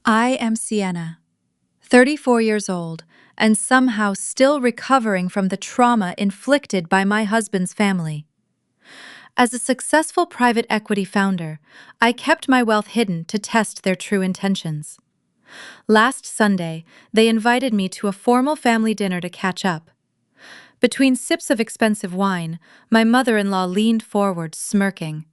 I am Sienna, 34 years old, and somehow still recovering from the trauma inflicted by my husband's family. As a successful private equity founder, I kept my wealth hidden to test their true intentions. Last Sunday, they invited me to a formal family dinner to catch up. Between sips of expensive wine, my mother-in-law leaned forward, smirking.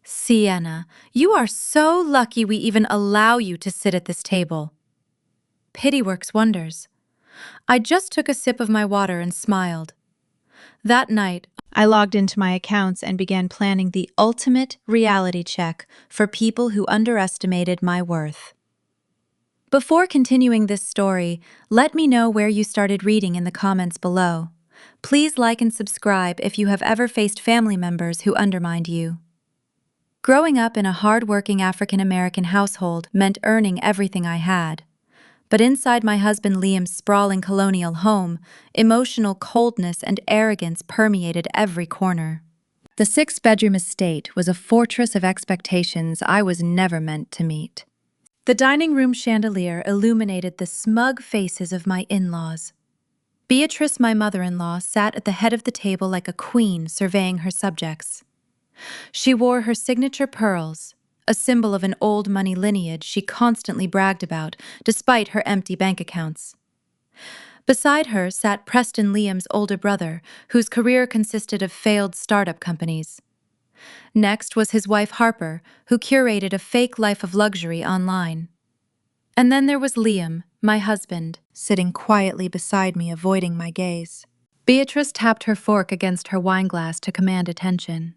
"Sienna, you are so lucky we even allow you to sit at this table." Pity works wonders. I just took a sip of my water and smiled. That night, I logged into my accounts and began planning the ultimate reality check for people who underestimated my worth. Before continuing this story, let me know where you started reading in the comments below. Please like and subscribe if you have ever faced family members who undermined you. Growing up in a hard-working African-American household meant earning everything I had. But inside my husband Liam's sprawling colonial home, emotional coldness and arrogance permeated every corner. The six-bedroom estate was a fortress of expectations I was never meant to meet. The dining room chandelier illuminated the smug faces of my in-laws. Beatrice, my mother-in-law, sat at the head of the table like a queen surveying her subjects. She wore her signature pearls, a symbol of an old money lineage she constantly bragged about, despite her empty bank accounts. Beside her sat Preston, Liam's older brother, whose career consisted of failed startup companies. Next was his wife Harper, who curated a fake life of luxury online. And then there was Liam, my husband, sitting quietly beside me, avoiding my gaze. Beatrice tapped her fork against her wineglass to command attention.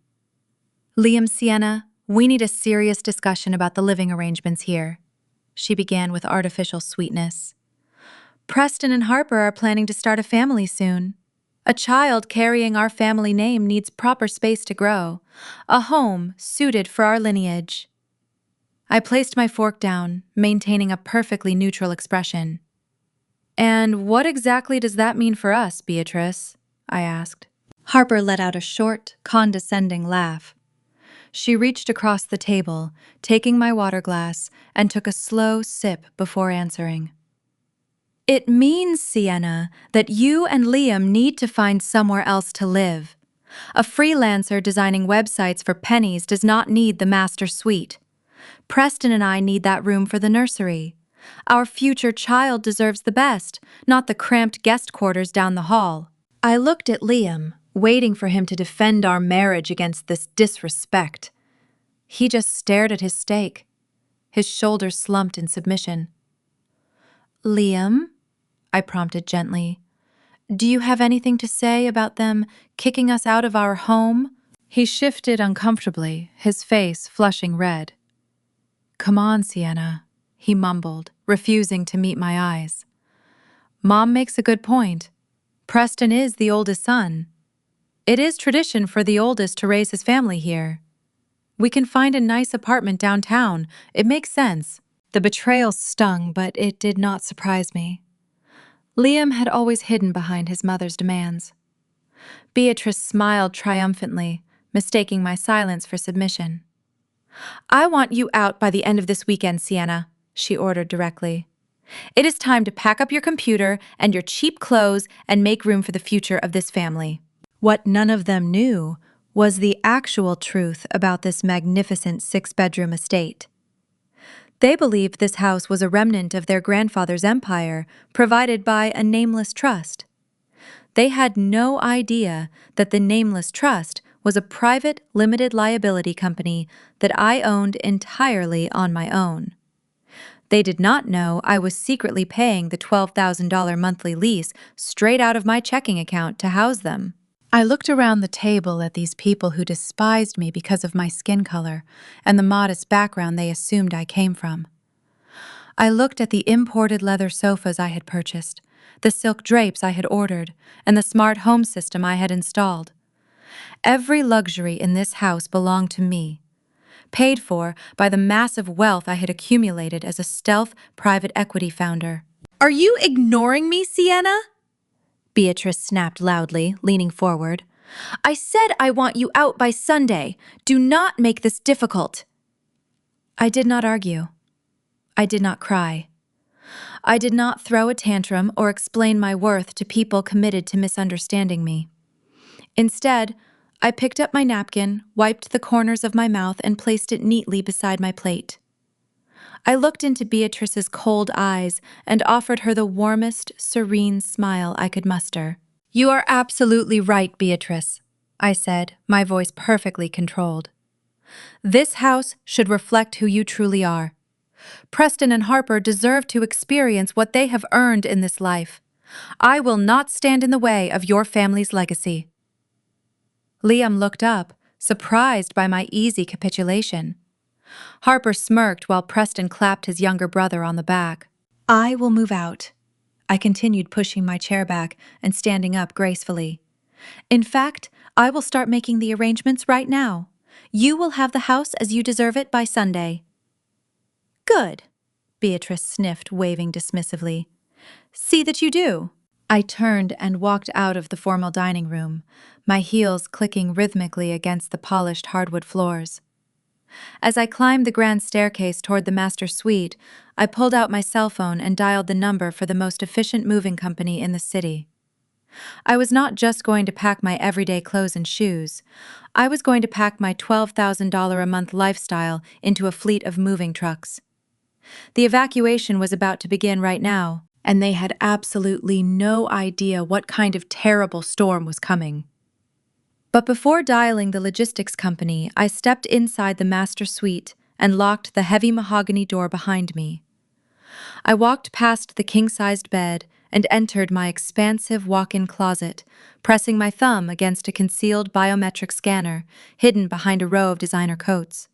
"Liam, Sienna, we need a serious discussion about the living arrangements here," she began with artificial sweetness. "Preston and Harper are planning to start a family soon. A child carrying our family name needs proper space to grow, a home suited for our lineage." I placed my fork down, maintaining a perfectly neutral expression. "And what exactly does that mean for us, Beatrice?" I asked. Harper let out a short, condescending laugh. She reached across the table, taking my water glass, and took a slow sip before answering. "It means, Sienna, that you and Liam need to find somewhere else to live. A freelancer designing websites for pennies does not need the master suite. Preston and I need that room for the nursery. Our future child deserves the best, not the cramped guest quarters down the hall." I looked at Liam, waiting for him to defend our marriage against this disrespect. He just stared at his steak, his shoulders slumped in submission. "Liam," I prompted gently, "do you have anything to say about them kicking us out of our home?" He shifted uncomfortably, his face flushing red. "Come on, Sienna," he mumbled, refusing to meet my eyes. "Mom makes a good point. Preston is the oldest son. It is tradition for the oldest to raise his family here. We can find a nice apartment downtown. It makes sense." The betrayal stung, but it did not surprise me. Liam had always hidden behind his mother's demands. Beatrice smiled triumphantly, mistaking my silence for submission. "I want you out by the end of this weekend, Sienna," she ordered directly. "It is time to pack up your computer and your cheap clothes and make room for the future of this family." What none of them knew was the actual truth about this magnificent six-bedroom estate. They believed this house was a remnant of their grandfather's empire, provided by a nameless trust. They had no idea that the nameless trust was a private, limited liability company that I owned entirely on my own. They did not know I was secretly paying the $12,000 monthly lease straight out of my checking account to house them. I looked around the table at these people who despised me because of my skin color and the modest background they assumed I came from. I looked at the imported leather sofas I had purchased, the silk drapes I had ordered, and the smart home system I had installed. Every luxury in this house belonged to me, paid for by the massive wealth I had accumulated as a stealth private equity founder. "Are you ignoring me, Sienna?" Beatrice snapped loudly, leaning forward. "I said I want you out by Sunday. Do not make this difficult." I did not argue. I did not cry. I did not throw a tantrum or explain my worth to people committed to misunderstanding me. Instead, I picked up my napkin, wiped the corners of my mouth, and placed it neatly beside my plate. I looked into Beatrice's cold eyes and offered her the warmest, serene smile I could muster. "You are absolutely right, Beatrice," I said, my voice perfectly controlled. "This house should reflect who you truly are. Preston and Harper deserve to experience what they have earned in this life. I will not stand in the way of your family's legacy." Liam looked up, surprised by my easy capitulation. Harper smirked while Preston clapped his younger brother on the back. "I will move out." I continued pushing my chair back and standing up gracefully. "In fact, I will start making the arrangements right now. You will have the house as you deserve it by Sunday." "Good," Beatrice sniffed, waving dismissively. "See that you do." I turned and walked out of the formal dining room, my heels clicking rhythmically against the polished hardwood floors. As I climbed the grand staircase toward the master suite, I pulled out my cell phone and dialed the number for the most efficient moving company in the city. I was not just going to pack my everyday clothes and shoes. I was going to pack my $12,000 a month lifestyle into a fleet of moving trucks. The evacuation was about to begin right now, and they had absolutely no idea what kind of terrible storm was coming. But before dialing the logistics company, I stepped inside the master suite and locked the heavy mahogany door behind me. I walked past the king-sized bed and entered my expansive walk-in closet, pressing my thumb against a concealed biometric scanner hidden behind a row of designer coats.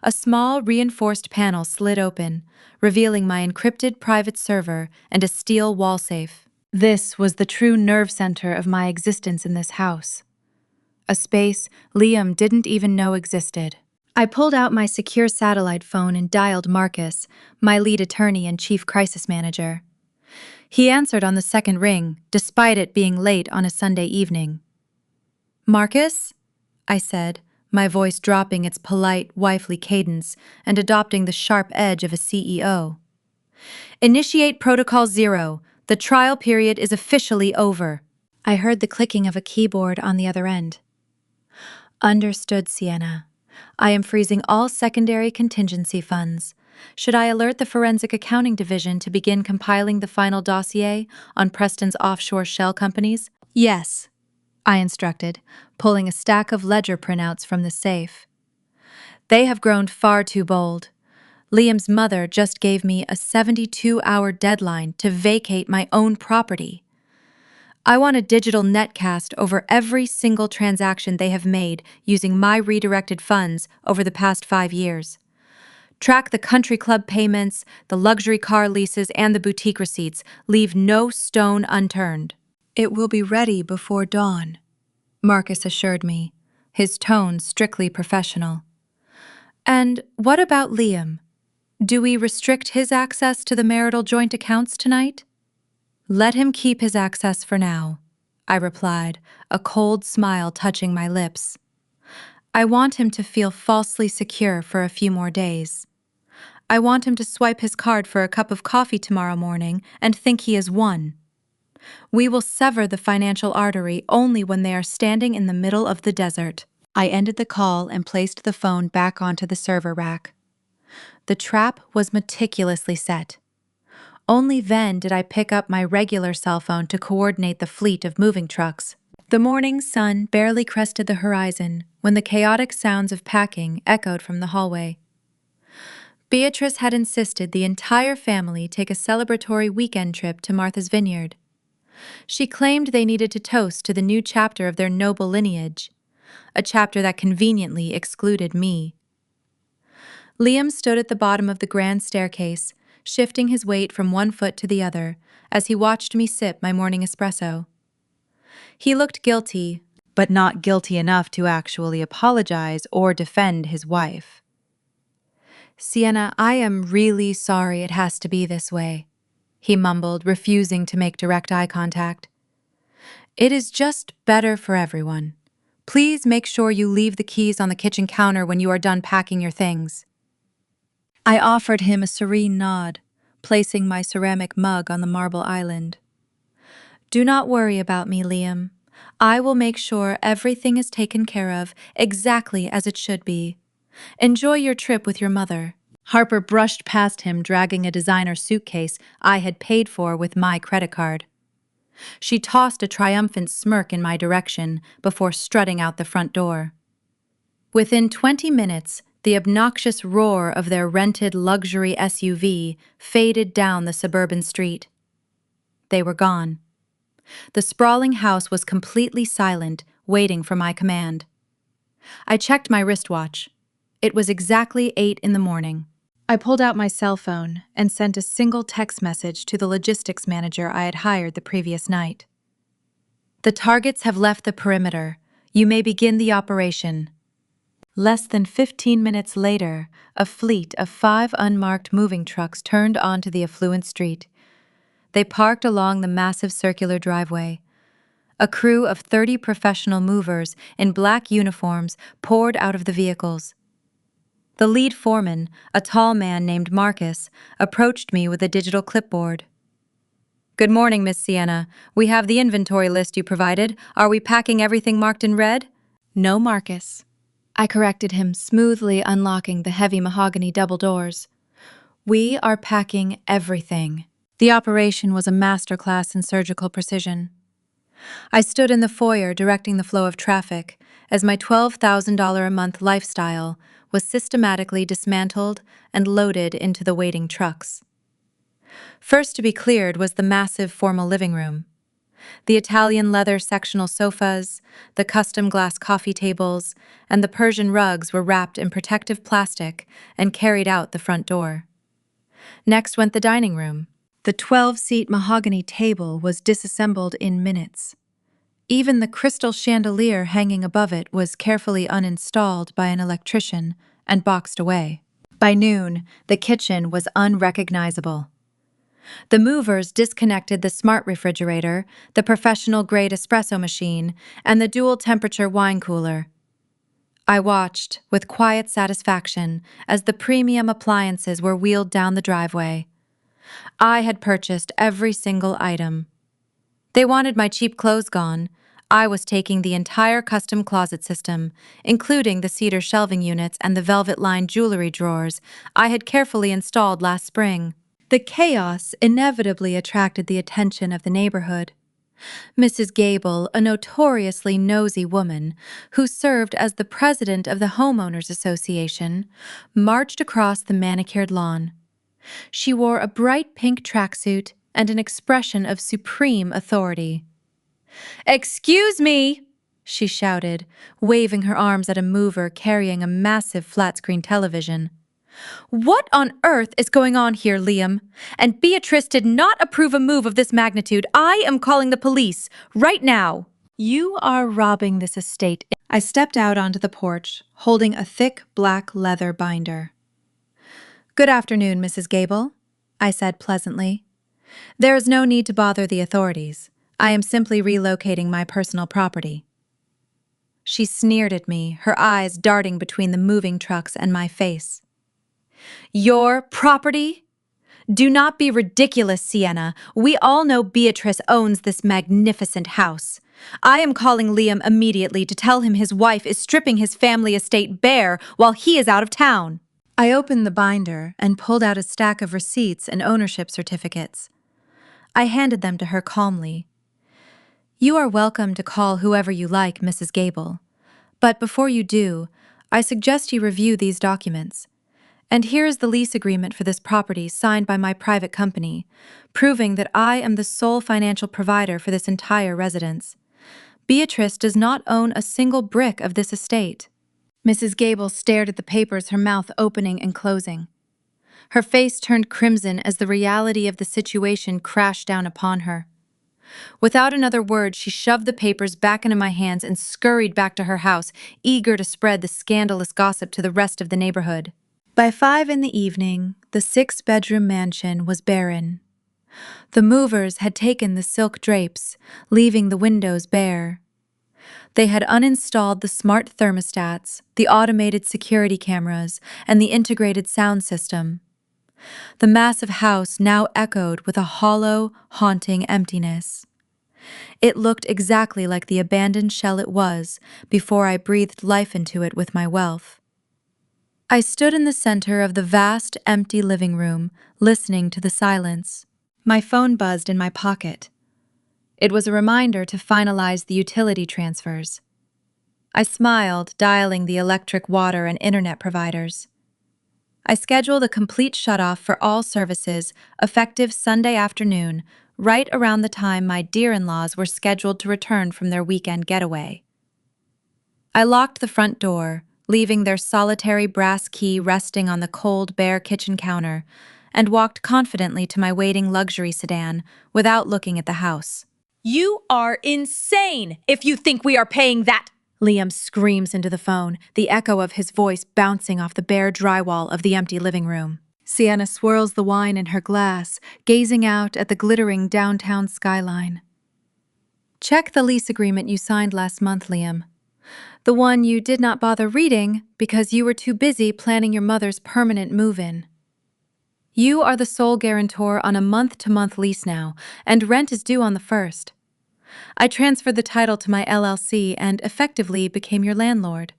A small, reinforced panel slid open, revealing my encrypted private server and a steel wall safe. This was the true nerve center of my existence in this house. A space Liam didn't even know existed. I pulled out my secure satellite phone and dialed Marcus, my lead attorney and chief crisis manager. He answered on the second ring, despite it being late on a Sunday evening. "Marcus?" I said, my voice dropping its polite, wifely cadence and adopting the sharp edge of a CEO. "Initiate Protocol 0. The trial period is officially over." I heard the clicking of a keyboard on the other end. "Understood, Sienna. I am freezing all secondary contingency funds. Should I alert the Forensic Accounting Division to begin compiling the final dossier on Preston's offshore shell companies?" "Yes," I instructed, pulling a stack of ledger printouts from the safe. "They have grown far too bold. Liam's mother just gave me a 72-hour deadline to vacate my own property. I want a digital netcast over every single transaction they have made using my redirected funds over the past 5 years. Track the country club payments, the luxury car leases, and the boutique receipts. Leave no stone unturned." "It will be ready before dawn," Marcus assured me, his tone strictly professional. "And what about Liam? Do we restrict his access to the marital joint accounts tonight?" "Let him keep his access for now," I replied, a cold smile touching my lips. "I want him to feel falsely secure for a few more days. I want him to swipe his card for a cup of coffee tomorrow morning and think he has won. We will sever the financial artery only when they are standing in the middle of the desert." I ended the call and placed the phone back onto the server rack. The trap was meticulously set. Only then did I pick up my regular cell phone to coordinate the fleet of moving trucks. The morning sun barely crested the horizon when the chaotic sounds of packing echoed from the hallway. Beatrice had insisted the entire family take a celebratory weekend trip to Martha's Vineyard. She claimed they needed to toast to the new chapter of their noble lineage, a chapter that conveniently excluded me. Liam stood at the bottom of the grand staircase, shifting his weight from one foot to the other as he watched me sip my morning espresso. He looked guilty, but not guilty enough to actually apologize or defend his wife. "Sienna, I am really sorry it has to be this way," he mumbled, refusing to make direct eye contact. "It is just better for everyone. Please make sure you leave the keys on the kitchen counter when you are done packing your things." I offered him a serene nod, placing my ceramic mug on the marble island. Do not worry about me, Liam. I will make sure everything is taken care of exactly as it should be. Enjoy your trip with your mother. Harper brushed past him, dragging a designer suitcase I had paid for with my credit card. She tossed a triumphant smirk in my direction before strutting out the front door. Within 20 minutes, the obnoxious roar of their rented luxury SUV faded down the suburban street. They were gone. The sprawling house was completely silent, waiting for my command. I checked my wristwatch. It was exactly 8 in the morning. I pulled out my cell phone and sent a single text message to the logistics manager I had hired the previous night. The targets have left the perimeter. You may begin the operation. Less than 15 minutes later, a fleet of 5 unmarked moving trucks turned onto the affluent street. They parked along the massive circular driveway. A crew of 30 professional movers in black uniforms poured out of the vehicles. The lead foreman, a tall man named Marcus, approached me with a digital clipboard. Good morning, Miss Sienna. We have the inventory list you provided. Are we packing everything marked in red? No, Marcus. I corrected him, smoothly unlocking the heavy mahogany double doors. We are packing everything. The operation was a masterclass in surgical precision. I stood in the foyer directing the flow of traffic as my $12,000 a month lifestyle was systematically dismantled and loaded into the waiting trucks. First to be cleared was the massive formal living room. The Italian leather sectional sofas, the custom glass coffee tables, and the Persian rugs were wrapped in protective plastic and carried out the front door. Next went the dining room. The 12-seat mahogany table was disassembled in minutes. Even the crystal chandelier hanging above it was carefully uninstalled by an electrician and boxed away. By noon, the kitchen was unrecognizable. The movers disconnected the smart refrigerator, the professional-grade espresso machine, and the dual-temperature wine cooler. I watched, with quiet satisfaction, as the premium appliances were wheeled down the driveway. I had purchased every single item. They wanted my cheap clothes gone. I was taking the entire custom closet system, including the cedar shelving units and the velvet-lined jewelry drawers I had carefully installed last spring. The chaos inevitably attracted the attention of the neighborhood. Mrs. Gable, a notoriously nosy woman who served as the president of the Homeowners Association, marched across the manicured lawn. She wore a bright pink tracksuit and an expression of supreme authority. "Excuse me!" she shouted, waving her arms at a mover carrying a massive flat-screen television. "What on earth is going on here, Liam? And Beatrice did not approve a move of this magnitude. I am calling the police, right now." "You are robbing this estate." I stepped out onto the porch, holding a thick black leather binder. "Good afternoon, Mrs. Gable," I said pleasantly. "There is no need to bother the authorities. I am simply relocating my personal property." She sneered at me, her eyes darting between the moving trucks and my face. "Your property? Do not be ridiculous, Sienna. We all know Beatrice owns this magnificent house. I am calling Liam immediately to tell him his wife is stripping his family estate bare while he is out of town." I opened the binder and pulled out a stack of receipts and ownership certificates. I handed them to her calmly. "You are welcome to call whoever you like, Mrs. Gable. But before you do, I suggest you review these documents. And here is the lease agreement for this property signed by my private company, proving that I am the sole financial provider for this entire residence. Beatrice does not own a single brick of this estate." Mrs. Gable stared at the papers, her mouth opening and closing. Her face turned crimson as the reality of the situation crashed down upon her. Without another word, she shoved the papers back into my hands and scurried back to her house, eager to spread the scandalous gossip to the rest of the neighborhood. By 5 in the evening, the 6-bedroom mansion was barren. The movers had taken the silk drapes, leaving the windows bare. They had uninstalled the smart thermostats, the automated security cameras, and the integrated sound system. The massive house now echoed with a hollow, haunting emptiness. It looked exactly like the abandoned shell it was before I breathed life into it with my wealth. I stood in the center of the vast, empty living room, listening to the silence. My phone buzzed in my pocket. It was a reminder to finalize the utility transfers. I smiled, dialing the electric, water, and internet providers. I scheduled a complete shutoff for all services, effective Sunday afternoon, right around the time my dear-in-laws were scheduled to return from their weekend getaway. I locked the front door, leaving their solitary brass key resting on the cold, bare kitchen counter, and walked confidently to my waiting luxury sedan without looking at the house. You are insane if you think we are paying that. Liam screams into the phone, the echo of his voice bouncing off the bare drywall of the empty living room. Sienna swirls the wine in her glass, gazing out at the glittering downtown skyline. Check the lease agreement you signed last month, Liam. The one you did not bother reading because you were too busy planning your mother's permanent move-in. You are the sole guarantor on a month-to-month lease now, and rent is due on the 1st. I transferred the title to my LLC and effectively became your landlord.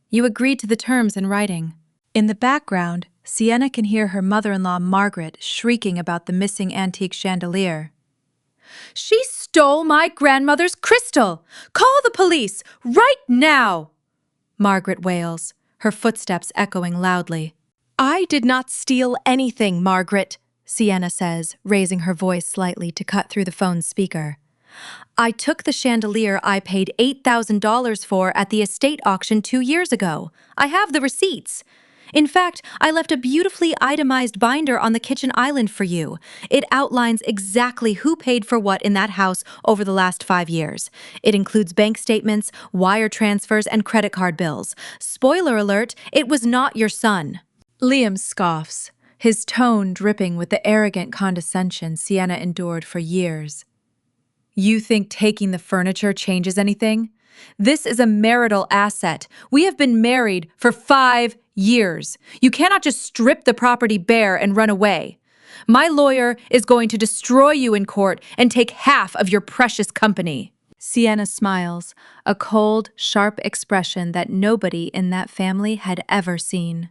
You agreed to the terms in writing. In the background, Sienna can hear her mother-in-law Margaret shrieking about the missing antique chandelier. She stole my grandmother's crystal! Call the police, right now! Margaret wails, her footsteps echoing loudly. I did not steal anything, Margaret, Sienna says, raising her voice slightly to cut through the phone's speaker. I took the chandelier I paid $8,000 for at the estate auction 2 years ago. I have the receipts. In fact, I left a beautifully itemized binder on the kitchen island for you. It outlines exactly who paid for what in that house over the last 5 years. It includes bank statements, wire transfers, and credit card bills. Spoiler alert, it was not your son. Liam scoffs, his tone dripping with the arrogant condescension Sienna endured for years. You think taking the furniture changes anything? This is a marital asset. We have been married for 5 years. You cannot just strip the property bare and run away. My lawyer is going to destroy you in court and take half of your precious company. Sienna smiles, a cold, sharp expression that nobody in that family had ever seen.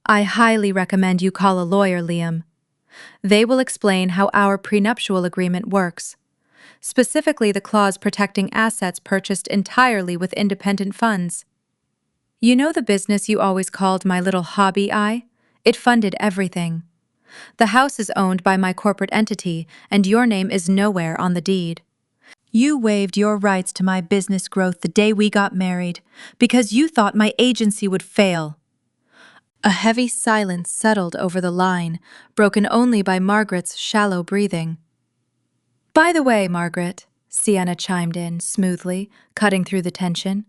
I highly recommend you call a lawyer, Liam. They will explain how our prenuptial agreement works. Specifically the clause protecting assets purchased entirely with independent funds. You know the business you always called my little hobby eye? It funded everything. The house is owned by my corporate entity, and your name is nowhere on the deed. You waived your rights to my business growth the day we got married, because you thought my agency would fail. A heavy silence settled over the line, broken only by Margaret's shallow breathing. By the way, Margaret, Sienna chimed in smoothly, cutting through the tension,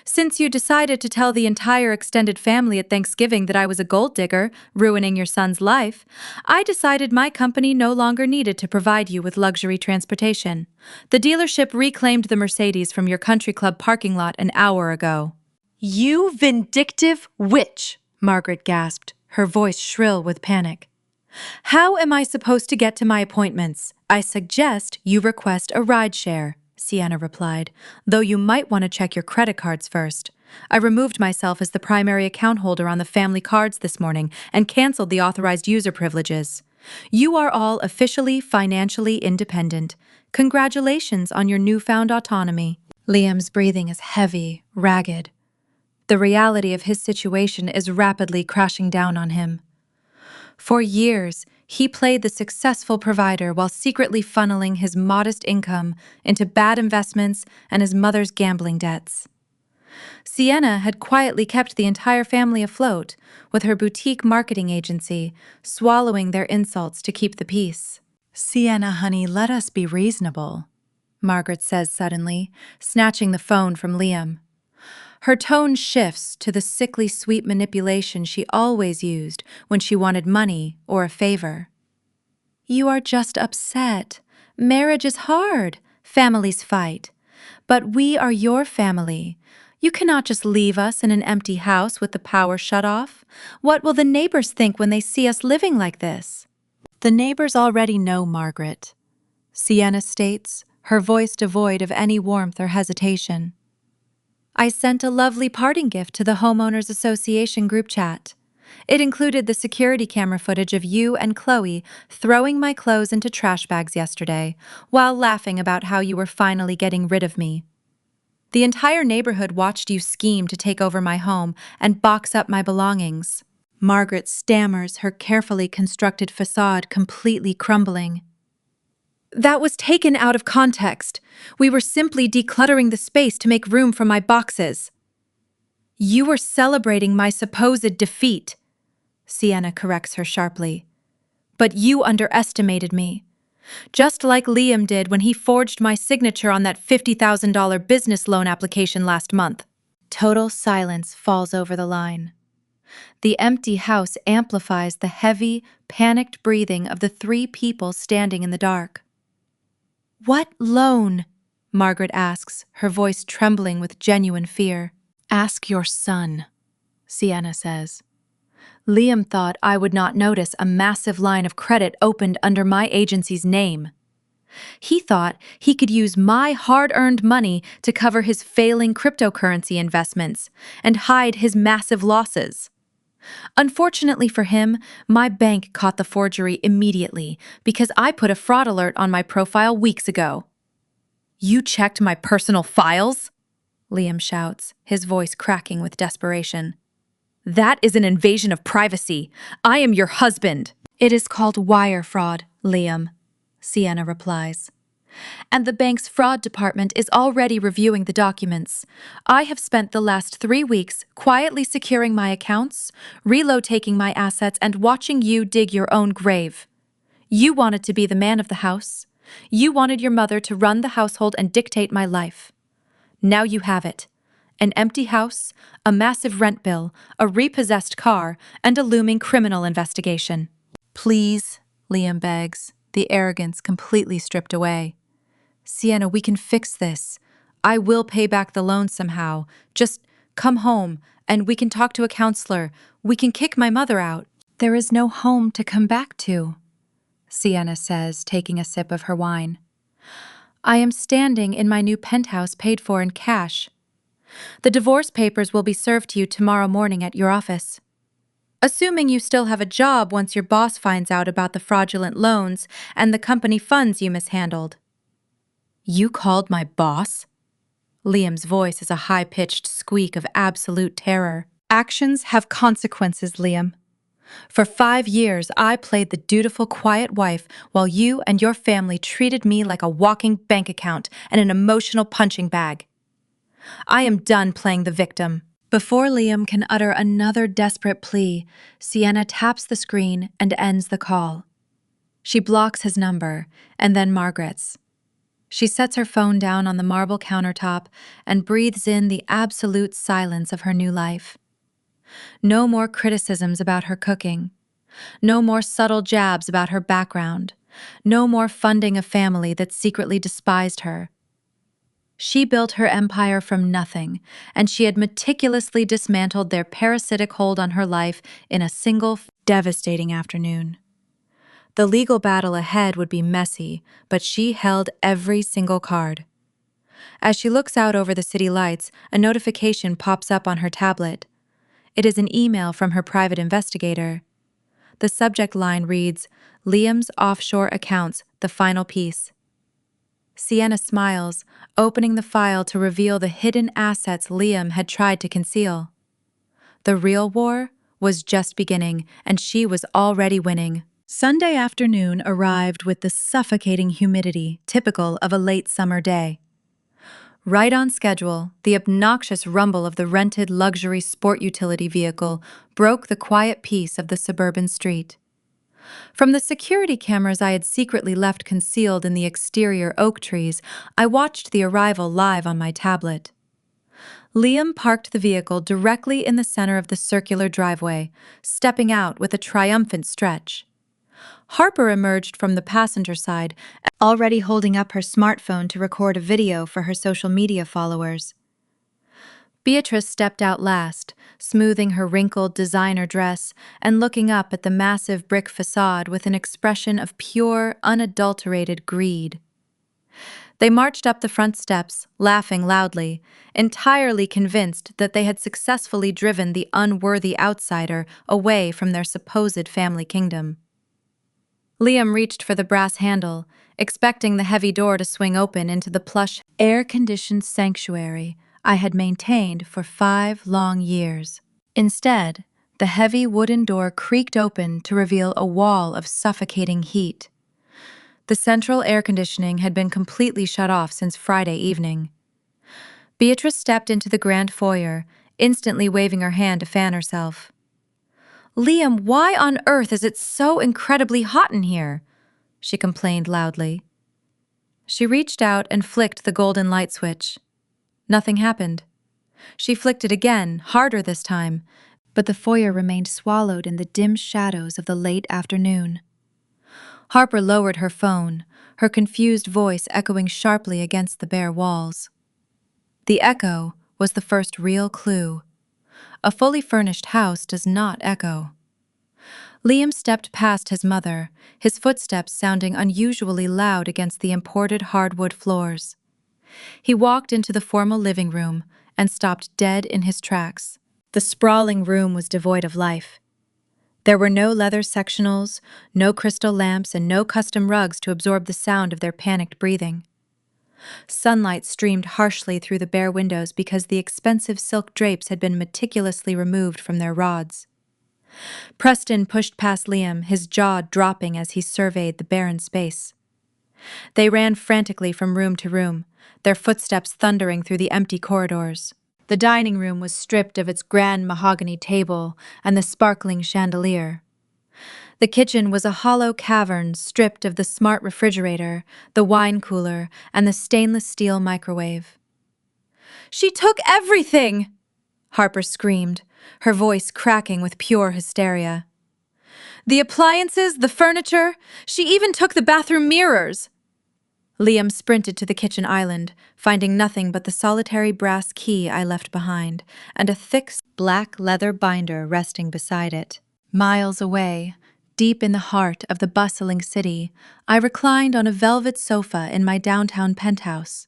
since you decided to tell the entire extended family at Thanksgiving that I was a gold digger, ruining your son's life, I decided my company no longer needed to provide you with luxury transportation. The dealership reclaimed the Mercedes from your country club parking lot an hour ago. You vindictive witch! Margaret gasped, her voice shrill with panic. How am I supposed to get to my appointments? I suggest you request a rideshare, Sienna replied, though you might want to check your credit cards first. I removed myself as the primary account holder on the family cards this morning and canceled the authorized user privileges. You are all officially financially independent. Congratulations on your newfound autonomy. Liam's breathing is heavy, ragged. The reality of his situation is rapidly crashing down on him. For years, he played the successful provider while secretly funneling his modest income into bad investments and his mother's gambling debts. Sienna had quietly kept the entire family afloat, with her boutique marketing agency swallowing their insults to keep the peace. Sienna, honey, let us be reasonable, Margaret says suddenly, snatching the phone from Liam. Her tone shifts to the sickly sweet manipulation she always used when she wanted money or a favor. You are just upset. Marriage is hard. Families fight. But we are your family. You cannot just leave us in an empty house with the power shut off. What will the neighbors think when they see us living like this? The neighbors already know Margaret, Sienna states, her voice devoid of any warmth or hesitation. I sent a lovely parting gift to the Homeowners Association group chat. It included the security camera footage of you and Chloe throwing my clothes into trash bags yesterday, while laughing about how you were finally getting rid of me. The entire neighborhood watched you scheme to take over my home and box up my belongings. Margaret stammers, her carefully constructed facade completely crumbling. That was taken out of context. We were simply decluttering the space to make room for my boxes. You were celebrating my supposed defeat, Sienna corrects her sharply. But you underestimated me. Just like Liam did when he forged my signature on that $50,000 business loan application last month. Total silence falls over the line. The empty house amplifies the heavy, panicked breathing of the three people standing in the dark. What loan? Margaret asks, her voice trembling with genuine fear. Ask your son, Sienna says. Liam thought I would not notice a massive line of credit opened under my agency's name. He thought he could use my hard-earned money to cover his failing cryptocurrency investments and hide his massive losses. Unfortunately for him, my bank caught the forgery immediately because I put a fraud alert on my profile weeks ago. You checked my personal files? Liam shouts, his voice cracking with desperation. That is an invasion of privacy. I am your husband. It is called wire fraud, Liam, Sienna replies. And the bank's fraud department is already reviewing the documents. I have spent the last 3 weeks quietly securing my accounts, relocating my assets, and watching you dig your own grave. You wanted to be the man of the house. You wanted your mother to run the household and dictate my life. Now you have it. An empty house, a massive rent bill, a repossessed car, and a looming criminal investigation. Please, Liam begs, the arrogance completely stripped away. Sienna, we can fix this. I will pay back the loan somehow. Just come home, and we can talk to a counselor. We can kick my mother out. There is no home to come back to, Sienna says, taking a sip of her wine. I am standing in my new penthouse paid for in cash. The divorce papers will be served to you tomorrow morning at your office. Assuming you still have a job once your boss finds out about the fraudulent loans and the company funds you mishandled. You called my boss? Liam's voice is a high-pitched squeak of absolute terror. Actions have consequences, Liam. For 5 years, I played the dutiful, quiet wife while you and your family treated me like a walking bank account and an emotional punching bag. I am done playing the victim. Before Liam can utter another desperate plea, Sienna taps the screen and ends the call. She blocks his number, and then Margaret's. She sets her phone down on the marble countertop and breathes in the absolute silence of her new life. No more criticisms about her cooking. No more subtle jabs about her background. No more funding a family that secretly despised her. She built her empire from nothing, and she had meticulously dismantled their parasitic hold on her life in a single, devastating afternoon. The legal battle ahead would be messy, but she held every single card. As she looks out over the city lights, a notification pops up on her tablet. It is an email from her private investigator. The subject line reads, Liam's offshore accounts, the final piece. Sienna smiles, opening the file to reveal the hidden assets Liam had tried to conceal. The real war was just beginning, and she was already winning. Sunday afternoon arrived with the suffocating humidity typical of a late summer day. Right on schedule, the obnoxious rumble of the rented luxury sport utility vehicle broke the quiet peace of the suburban street. From the security cameras I had secretly left concealed in the exterior oak trees, I watched the arrival live on my tablet. Liam parked the vehicle directly in the center of the circular driveway, stepping out with a triumphant stretch. Harper emerged from the passenger side, already holding up her smartphone to record a video for her social media followers. Beatrice stepped out last, smoothing her wrinkled designer dress and looking up at the massive brick facade with an expression of pure, unadulterated greed. They marched up the front steps, laughing loudly, entirely convinced that they had successfully driven the unworthy outsider away from their supposed family kingdom. Liam reached for the brass handle, expecting the heavy door to swing open into the plush, air-conditioned sanctuary I had maintained for 5 long years. Instead, the heavy wooden door creaked open to reveal a wall of suffocating heat. The central air conditioning had been completely shut off since Friday evening. Beatrice stepped into the grand foyer, instantly waving her hand to fan herself. "Liam, why on earth is it so incredibly hot in here?" she complained loudly. She reached out and flicked the golden light switch. Nothing happened. She flicked it again, harder this time, but the foyer remained swallowed in the dim shadows of the late afternoon. Harper lowered her phone, her confused voice echoing sharply against the bare walls. The echo was the first real clue. A fully furnished house does not echo. Liam stepped past his mother, his footsteps sounding unusually loud against the imported hardwood floors. He walked into the formal living room and stopped dead in his tracks. The sprawling room was devoid of life. There were no leather sectionals, no crystal lamps, and no custom rugs to absorb the sound of their panicked breathing. Sunlight streamed harshly through the bare windows because the expensive silk drapes had been meticulously removed from their rods. Preston pushed past Liam, his jaw dropping as he surveyed the barren space. They ran frantically from room to room, their footsteps thundering through the empty corridors. The dining room was stripped of its grand mahogany table and the sparkling chandelier. The kitchen was a hollow cavern stripped of the smart refrigerator, the wine cooler, and the stainless steel microwave. "She took everything!" Harper screamed, her voice cracking with pure hysteria. "The appliances, the furniture, she even took the bathroom mirrors!" Liam sprinted to the kitchen island, finding nothing but the solitary brass key I left behind, and a thick black leather binder resting beside it. Miles away, deep in the heart of the bustling city, I reclined on a velvet sofa in my downtown penthouse.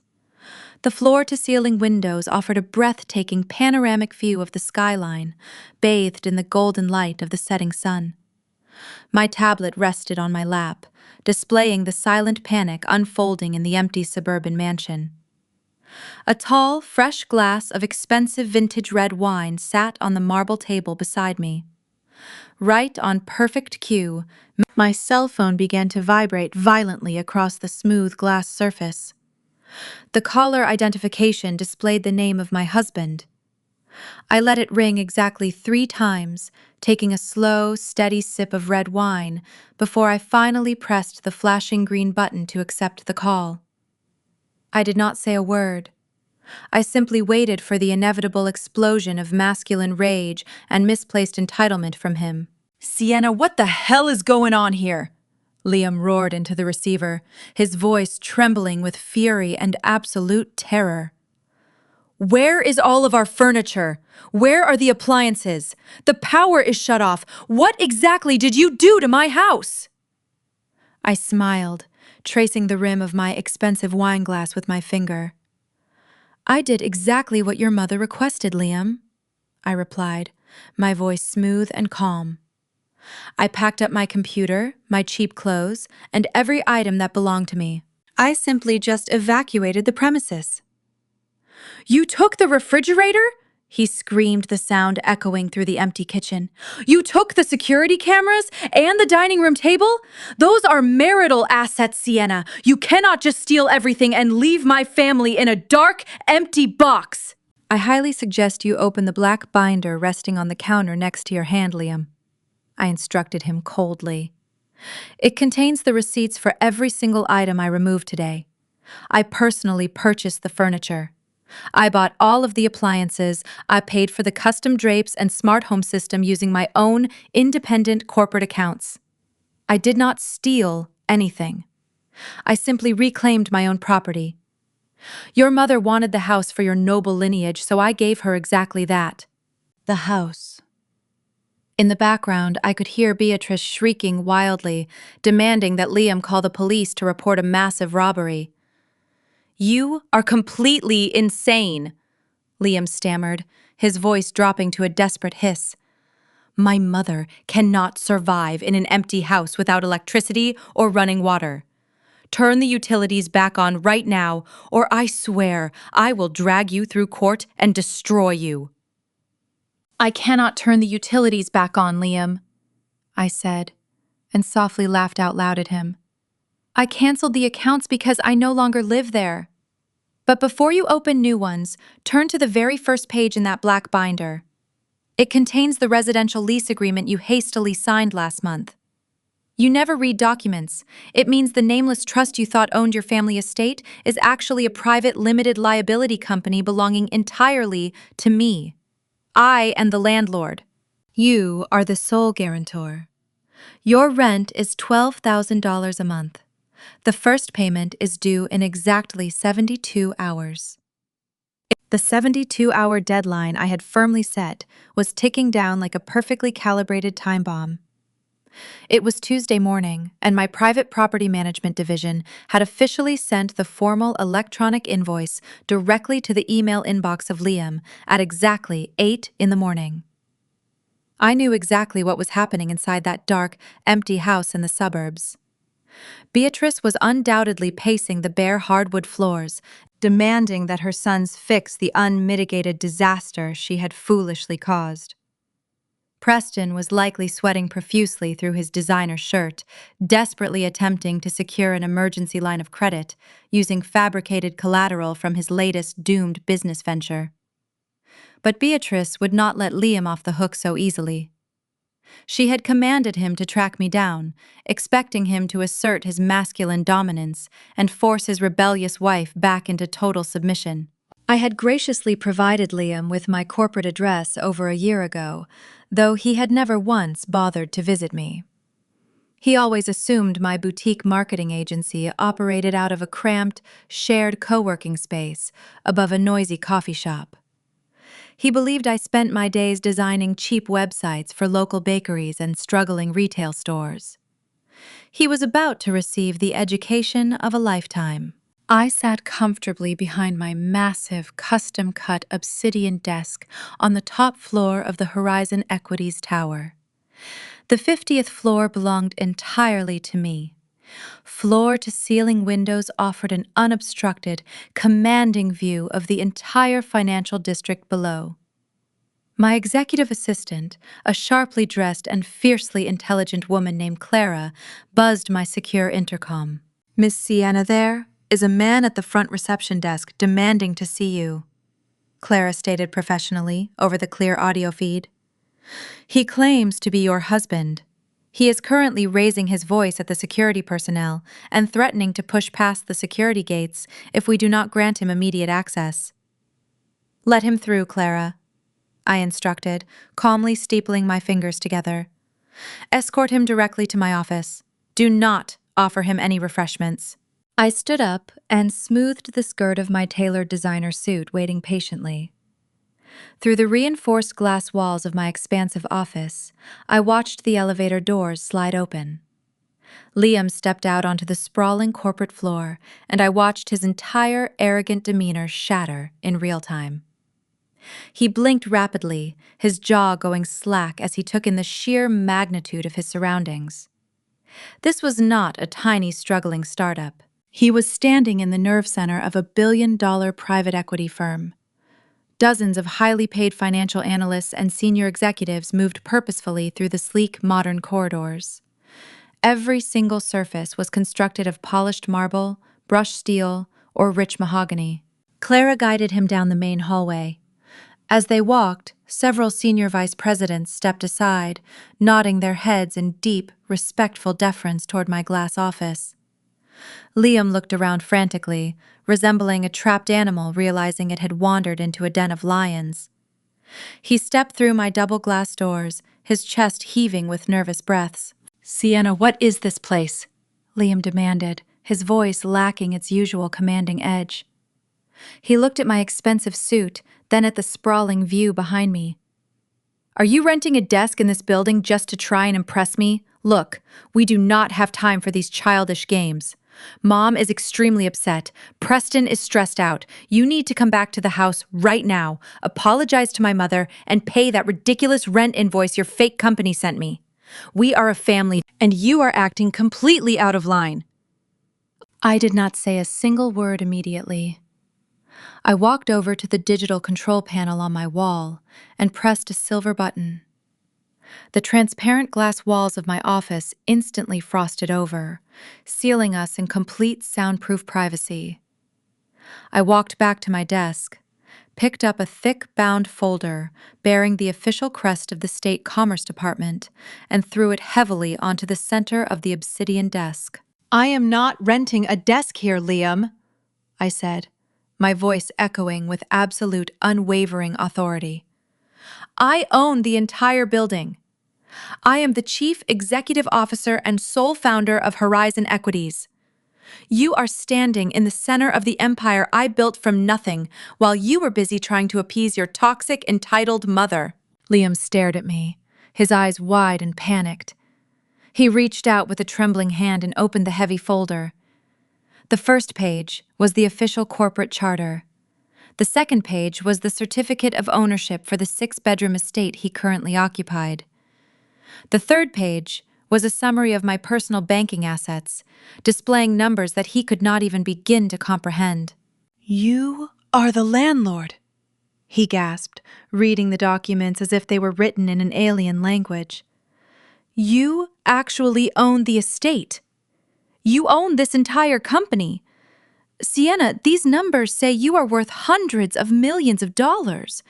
The floor-to-ceiling windows offered a breathtaking panoramic view of the skyline, bathed in the golden light of the setting sun. My tablet rested on my lap, displaying the silent panic unfolding in the empty suburban mansion. A tall, fresh glass of expensive vintage red wine sat on the marble table beside me. Right on perfect cue, my cell phone began to vibrate violently across the smooth glass surface. The caller identification displayed the name of my husband. I let it ring exactly 3 times, taking a slow, steady sip of red wine before I finally pressed the flashing green button to accept the call. I did not say a word. I simply waited for the inevitable explosion of masculine rage and misplaced entitlement from him. "Sienna, what the hell is going on here?" Liam roared into the receiver, his voice trembling with fury and absolute terror. "Where is all of our furniture? Where are the appliances? The power is shut off. What exactly did you do to my house?" I smiled, tracing the rim of my expensive wine glass with my finger. "I did exactly what your mother requested, Liam," I replied, my voice smooth and calm. "I packed up my computer, my cheap clothes, and every item that belonged to me. I simply just evacuated the premises." "You took the refrigerator?" he screamed, the sound echoing through the empty kitchen. "You took the security cameras and the dining room table? Those are marital assets, Sienna. You cannot just steal everything and leave my family in a dark, empty box." "I highly suggest you open the black binder resting on the counter next to your hand, Liam," I instructed him coldly. "It contains the receipts for every single item I removed today. I personally purchased the furniture. I bought all of the appliances. I paid for the custom drapes and smart home system using my own independent corporate accounts. I did not steal anything. I simply reclaimed my own property. Your mother wanted the house for your noble lineage, so I gave her exactly that. The house. In the background, I could hear Beatrice shrieking wildly, demanding that Liam call the police to report a massive robbery. You are completely insane, Liam stammered, his voice dropping to a desperate hiss. My mother cannot survive in an empty house without electricity or running water. Turn the utilities back on right now, or I swear I will drag you through court and destroy you. I cannot turn the utilities back on, Liam, I said, and softly laughed out loud at him. I canceled the accounts because I no longer live there. But before you open new ones, turn to the very first page in that black binder. It contains the residential lease agreement you hastily signed last month. You never read documents. It means the nameless trust you thought owned your family estate is actually a private limited liability company belonging entirely to me. I am the landlord. You are the sole guarantor. Your rent is $12,000 a month. The first payment is due in exactly 72 hours. The 72-hour deadline I had firmly set was ticking down like a perfectly calibrated time bomb. It was Tuesday morning, and my private property management division had officially sent the formal electronic invoice directly to the email inbox of Liam at exactly 8 in the morning. I knew exactly what was happening inside that dark, empty house in the suburbs. Beatrice was undoubtedly pacing the bare hardwood floors, demanding that her sons fix the unmitigated disaster she had foolishly caused. Preston was likely sweating profusely through his designer shirt, desperately attempting to secure an emergency line of credit, using fabricated collateral from his latest doomed business venture. But Beatrice would not let Liam off the hook so easily. She had commanded him to track me down, expecting him to assert his masculine dominance and force his rebellious wife back into total submission. I had graciously provided Liam with my corporate address over a year ago, though he had never once bothered to visit me. He always assumed my boutique marketing agency operated out of a cramped, shared co-working space above a noisy coffee shop. He believed I spent my days designing cheap websites for local bakeries and struggling retail stores. He was about to receive the education of a lifetime. I sat comfortably behind my massive, custom-cut obsidian desk on the top floor of the Horizon Equities Tower. The 50th floor belonged entirely to me. Floor-to-ceiling windows offered an unobstructed, commanding view of the entire financial district below. My executive assistant, a sharply dressed and fiercely intelligent woman named Clara, buzzed my secure intercom. "Miss Sienna there is a man at the front reception desk demanding to see you," Clara stated professionally over the clear audio feed. "He claims to be your husband. He is currently raising his voice at the security personnel and threatening to push past the security gates if we do not grant him immediate access." "Let him through, Clara," I instructed, calmly steepling my fingers together. "Escort him directly to my office. Do not offer him any refreshments." I stood up and smoothed the skirt of my tailored designer suit, waiting patiently. Through the reinforced glass walls of my expansive office, I watched the elevator doors slide open. Liam stepped out onto the sprawling corporate floor, and I watched his entire arrogant demeanor shatter in real time. He blinked rapidly, his jaw going slack as he took in the sheer magnitude of his surroundings. This was not a tiny, struggling startup. He was standing in the nerve center of a billion-dollar private equity firm. Dozens of highly paid financial analysts and senior executives moved purposefully through the sleek, modern corridors. Every single surface was constructed of polished marble, brushed steel, or rich mahogany. Clara guided him down the main hallway. As they walked, several senior vice presidents stepped aside, nodding their heads in deep, respectful deference toward my glass office. Liam looked around frantically, resembling a trapped animal realizing it had wandered into a den of lions. He stepped through my double glass doors, his chest heaving with nervous breaths. Sienna, what is this place? Liam demanded, his voice lacking its usual commanding edge. He looked at my expensive suit, then at the sprawling view behind me. Are you renting a desk in this building just to try and impress me? Look, we do not have time for these childish games. Mom is extremely upset. Preston is stressed out. You need to come back to the house right now, apologize to my mother, and pay that ridiculous rent invoice your fake company sent me. We are a family, and you are acting completely out of line. I did not say a single word immediately. I walked over to the digital control panel on my wall and pressed a silver button. The transparent glass walls of my office instantly frosted over, sealing us in complete soundproof privacy. I walked back to my desk, picked up a thick bound folder bearing the official crest of the State Commerce Department, and threw it heavily onto the center of the obsidian desk. I am not renting a desk here, Liam, I said, my voice echoing with absolute unwavering authority. I own the entire building. I am the Chief Executive Officer and sole founder of Horizon Equities. You are standing in the center of the empire I built from nothing while you were busy trying to appease your toxic, entitled mother. Liam stared at me, his eyes wide and panicked. He reached out with a trembling hand and opened the heavy folder. The first page was the official corporate charter. The second page was the certificate of ownership for the 6-bedroom estate he currently occupied. The third page was a summary of my personal banking assets, displaying numbers that he could not even begin to comprehend. You are the landlord, he gasped, reading the documents as if they were written in an alien language. You actually own the estate. You own this entire company. Sienna, these numbers say you are worth hundreds of millions of dollars.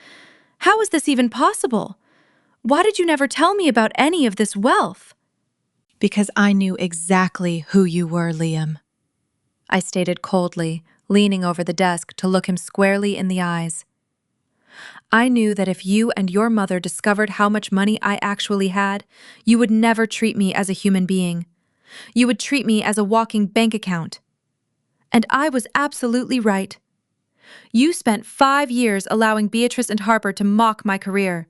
How is this even possible? Why did you never tell me about any of this wealth? Because I knew exactly who you were, Liam, I stated coldly, leaning over the desk to look him squarely in the eyes. I knew that if you and your mother discovered how much money I actually had, you would never treat me as a human being. You would treat me as a walking bank account. And I was absolutely right. You spent 5 years allowing Beatrice and Harper to mock my career.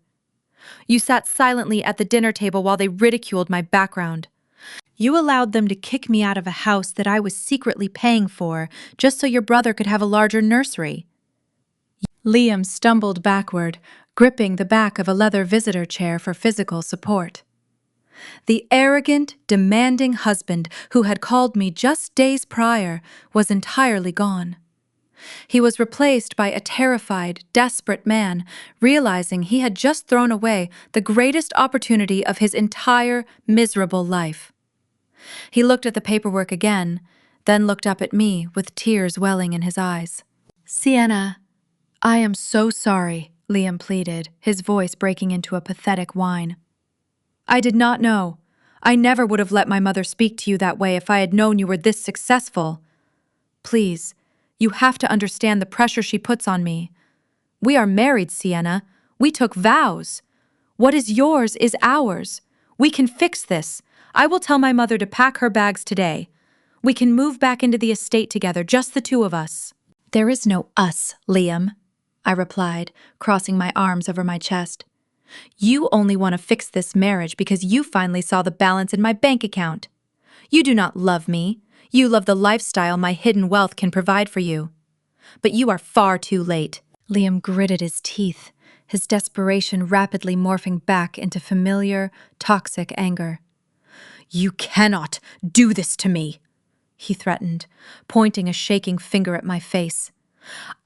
You sat silently at the dinner table while they ridiculed my background. You allowed them to kick me out of a house that I was secretly paying for just so your brother could have a larger nursery. Liam stumbled backward, gripping the back of a leather visitor chair for physical support. The arrogant, demanding husband who had called me just days prior was entirely gone. He was replaced by a terrified, desperate man, realizing he had just thrown away the greatest opportunity of his entire miserable life. He looked at the paperwork again, then looked up at me with tears welling in his eyes. Sienna, I am so sorry, Liam pleaded, his voice breaking into a pathetic whine. I did not know. I never would have let my mother speak to you that way if I had known you were this successful. Please, you have to understand the pressure she puts on me. We are married, Sienna. We took vows. What is yours is ours. We can fix this. I will tell my mother to pack her bags today. We can move back into the estate together, just the two of us. There is no us, Liam, I replied, crossing my arms over my chest. You only want to fix this marriage because you finally saw the balance in my bank account. You do not love me. You love the lifestyle my hidden wealth can provide for you. But you are far too late. Liam gritted his teeth, his desperation rapidly morphing back into familiar, toxic anger. You cannot do this to me, he threatened, pointing a shaking finger at my face.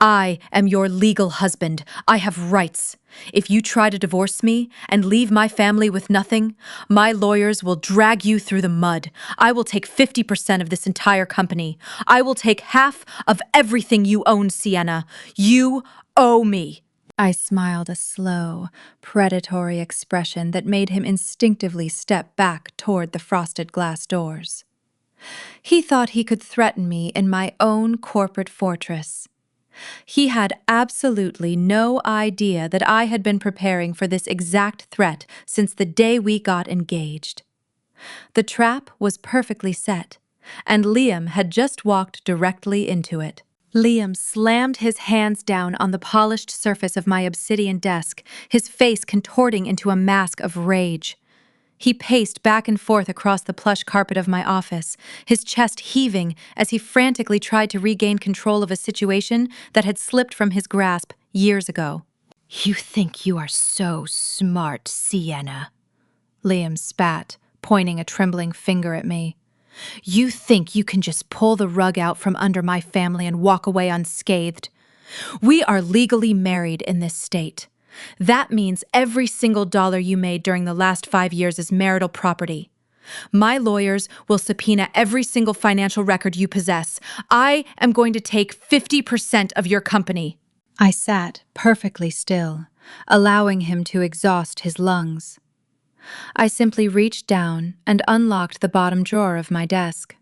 I am your legal husband. I have rights. If you try to divorce me and leave my family with nothing, my lawyers will drag you through the mud. I will take 50% of this entire company. I will take half of everything you own, Sienna. You owe me. I smiled a slow, predatory expression that made him instinctively step back toward the frosted glass doors. He thought he could threaten me in my own corporate fortress. He had absolutely no idea that I had been preparing for this exact threat since the day we got engaged. The trap was perfectly set, and Liam had just walked directly into it. Liam slammed his hands down on the polished surface of my obsidian desk, his face contorting into a mask of rage. He paced back and forth across the plush carpet of my office, his chest heaving as he frantically tried to regain control of a situation that had slipped from his grasp years ago. You think you are so smart, Sienna, Liam spat, pointing a trembling finger at me. You think you can just pull the rug out from under my family and walk away unscathed? We are legally married in this state. That means every single dollar you made during the last 5 years is marital property. My lawyers will subpoena every single financial record you possess. I am going to take 50% of your company. I sat perfectly still, allowing him to exhaust his lungs. I simply reached down and unlocked the bottom drawer of my desk.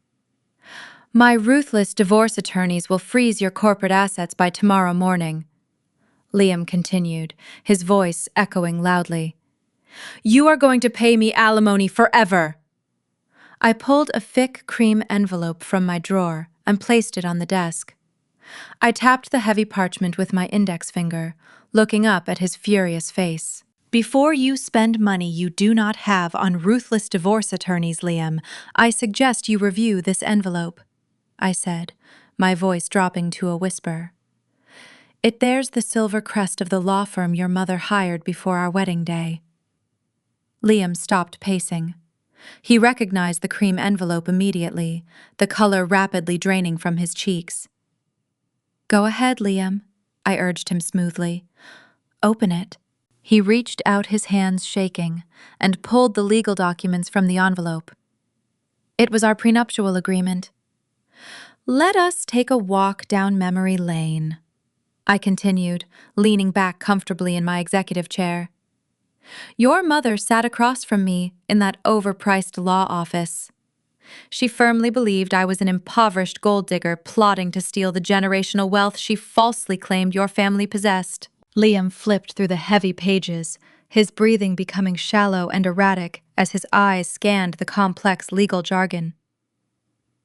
My ruthless divorce attorneys will freeze your corporate assets by tomorrow morning, Liam continued, his voice echoing loudly. You are going to pay me alimony forever. I pulled a thick cream envelope from my drawer and placed it on the desk. I tapped the heavy parchment with my index finger, looking up at his furious face. Before you spend money you do not have on ruthless divorce attorneys, Liam, I suggest you review this envelope, I said, my voice dropping to a whisper. It bears the silver crest of the law firm your mother hired before our wedding day. Liam stopped pacing. He recognized the cream envelope immediately, the color rapidly draining from his cheeks. Go ahead, Liam, I urged him smoothly. Open it. He reached out, his hands shaking, and pulled the legal documents from the envelope. It was our prenuptial agreement. Let us take a walk down memory lane, I continued, leaning back comfortably in my executive chair. Your mother sat across from me in that overpriced law office. She firmly believed I was an impoverished gold digger plotting to steal the generational wealth she falsely claimed your family possessed. Liam flipped through the heavy pages, his breathing becoming shallow and erratic as his eyes scanned the complex legal jargon.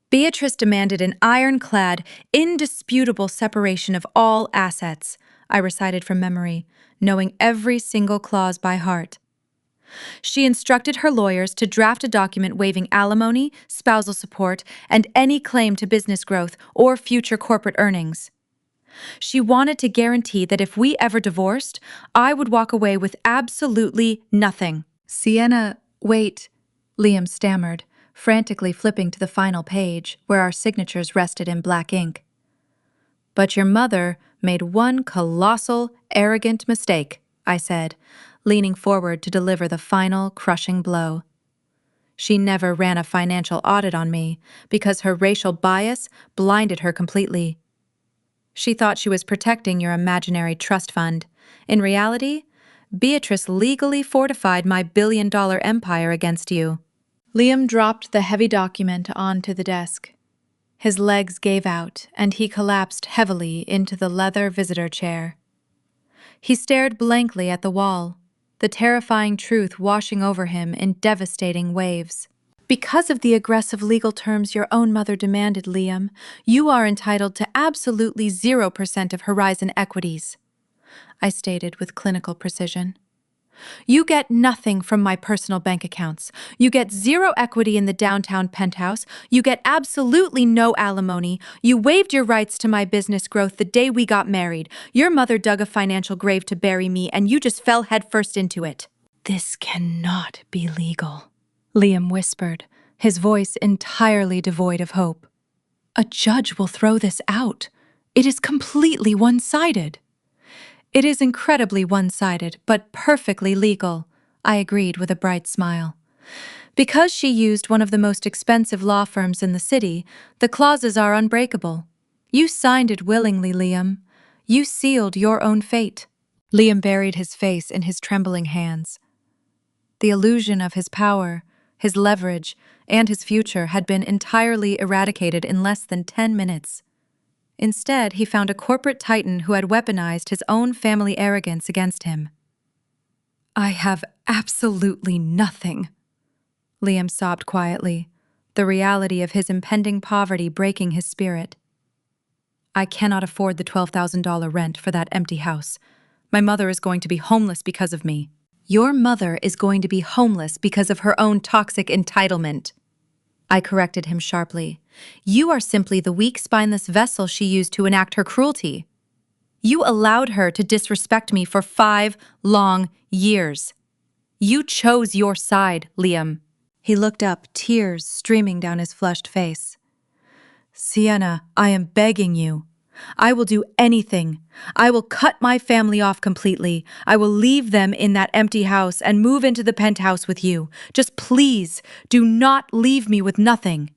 Beatrice demanded an ironclad, indisputable separation of all assets, I recited from memory, knowing every single clause by heart. She instructed her lawyers to draft a document waiving alimony, spousal support, and any claim to business growth or future corporate earnings. She wanted to guarantee that if we ever divorced, I would walk away with absolutely nothing. Sienna, wait, Liam stammered, frantically flipping to the final page where our signatures rested in black ink. But your mother made one colossal, arrogant mistake, I said, leaning forward to deliver the final, crushing blow. She never ran a financial audit on me because her racial bias blinded her completely. She thought she was protecting your imaginary trust fund. In reality, Beatrice legally fortified my billion-dollar empire against you. Liam dropped the heavy document onto the desk. His legs gave out, and he collapsed heavily into the leather visitor chair. He stared blankly at the wall, the terrifying truth washing over him in devastating waves. Because of the aggressive legal terms your own mother demanded, Liam, you are entitled to absolutely 0% of Horizon equities, I stated with clinical precision. You get nothing from my personal bank accounts. You get 0 equity in the downtown penthouse. You get absolutely no alimony. You waived your rights to my business growth the day we got married. Your mother dug a financial grave to bury me, and you just fell headfirst into it. This cannot be legal, Liam whispered, his voice entirely devoid of hope. A judge will throw this out. It is completely one-sided. It is incredibly one-sided, but perfectly legal, I agreed with a bright smile. Because she used one of the most expensive law firms in the city, the clauses are unbreakable. You signed it willingly, Liam. You sealed your own fate. Liam buried his face in his trembling hands. The illusion of his power, his leverage, and his future had been entirely eradicated in less than 10 minutes. Instead, he found a corporate titan who had weaponized his own family arrogance against him. I have absolutely nothing, Liam sobbed quietly, the reality of his impending poverty breaking his spirit. I cannot afford the $12,000 rent for that empty house. My mother is going to be homeless because of me. Your mother is going to be homeless because of her own toxic entitlement. I corrected him sharply. You are simply the weak, spineless vessel she used to enact her cruelty. You allowed her to disrespect me for 5 long years. You chose your side, Liam. He looked up, tears streaming down his flushed face. Sienna, I am begging you. I will do anything. I will cut my family off completely. I will leave them in that empty house and move into the penthouse with you. Just please, do not leave me with nothing.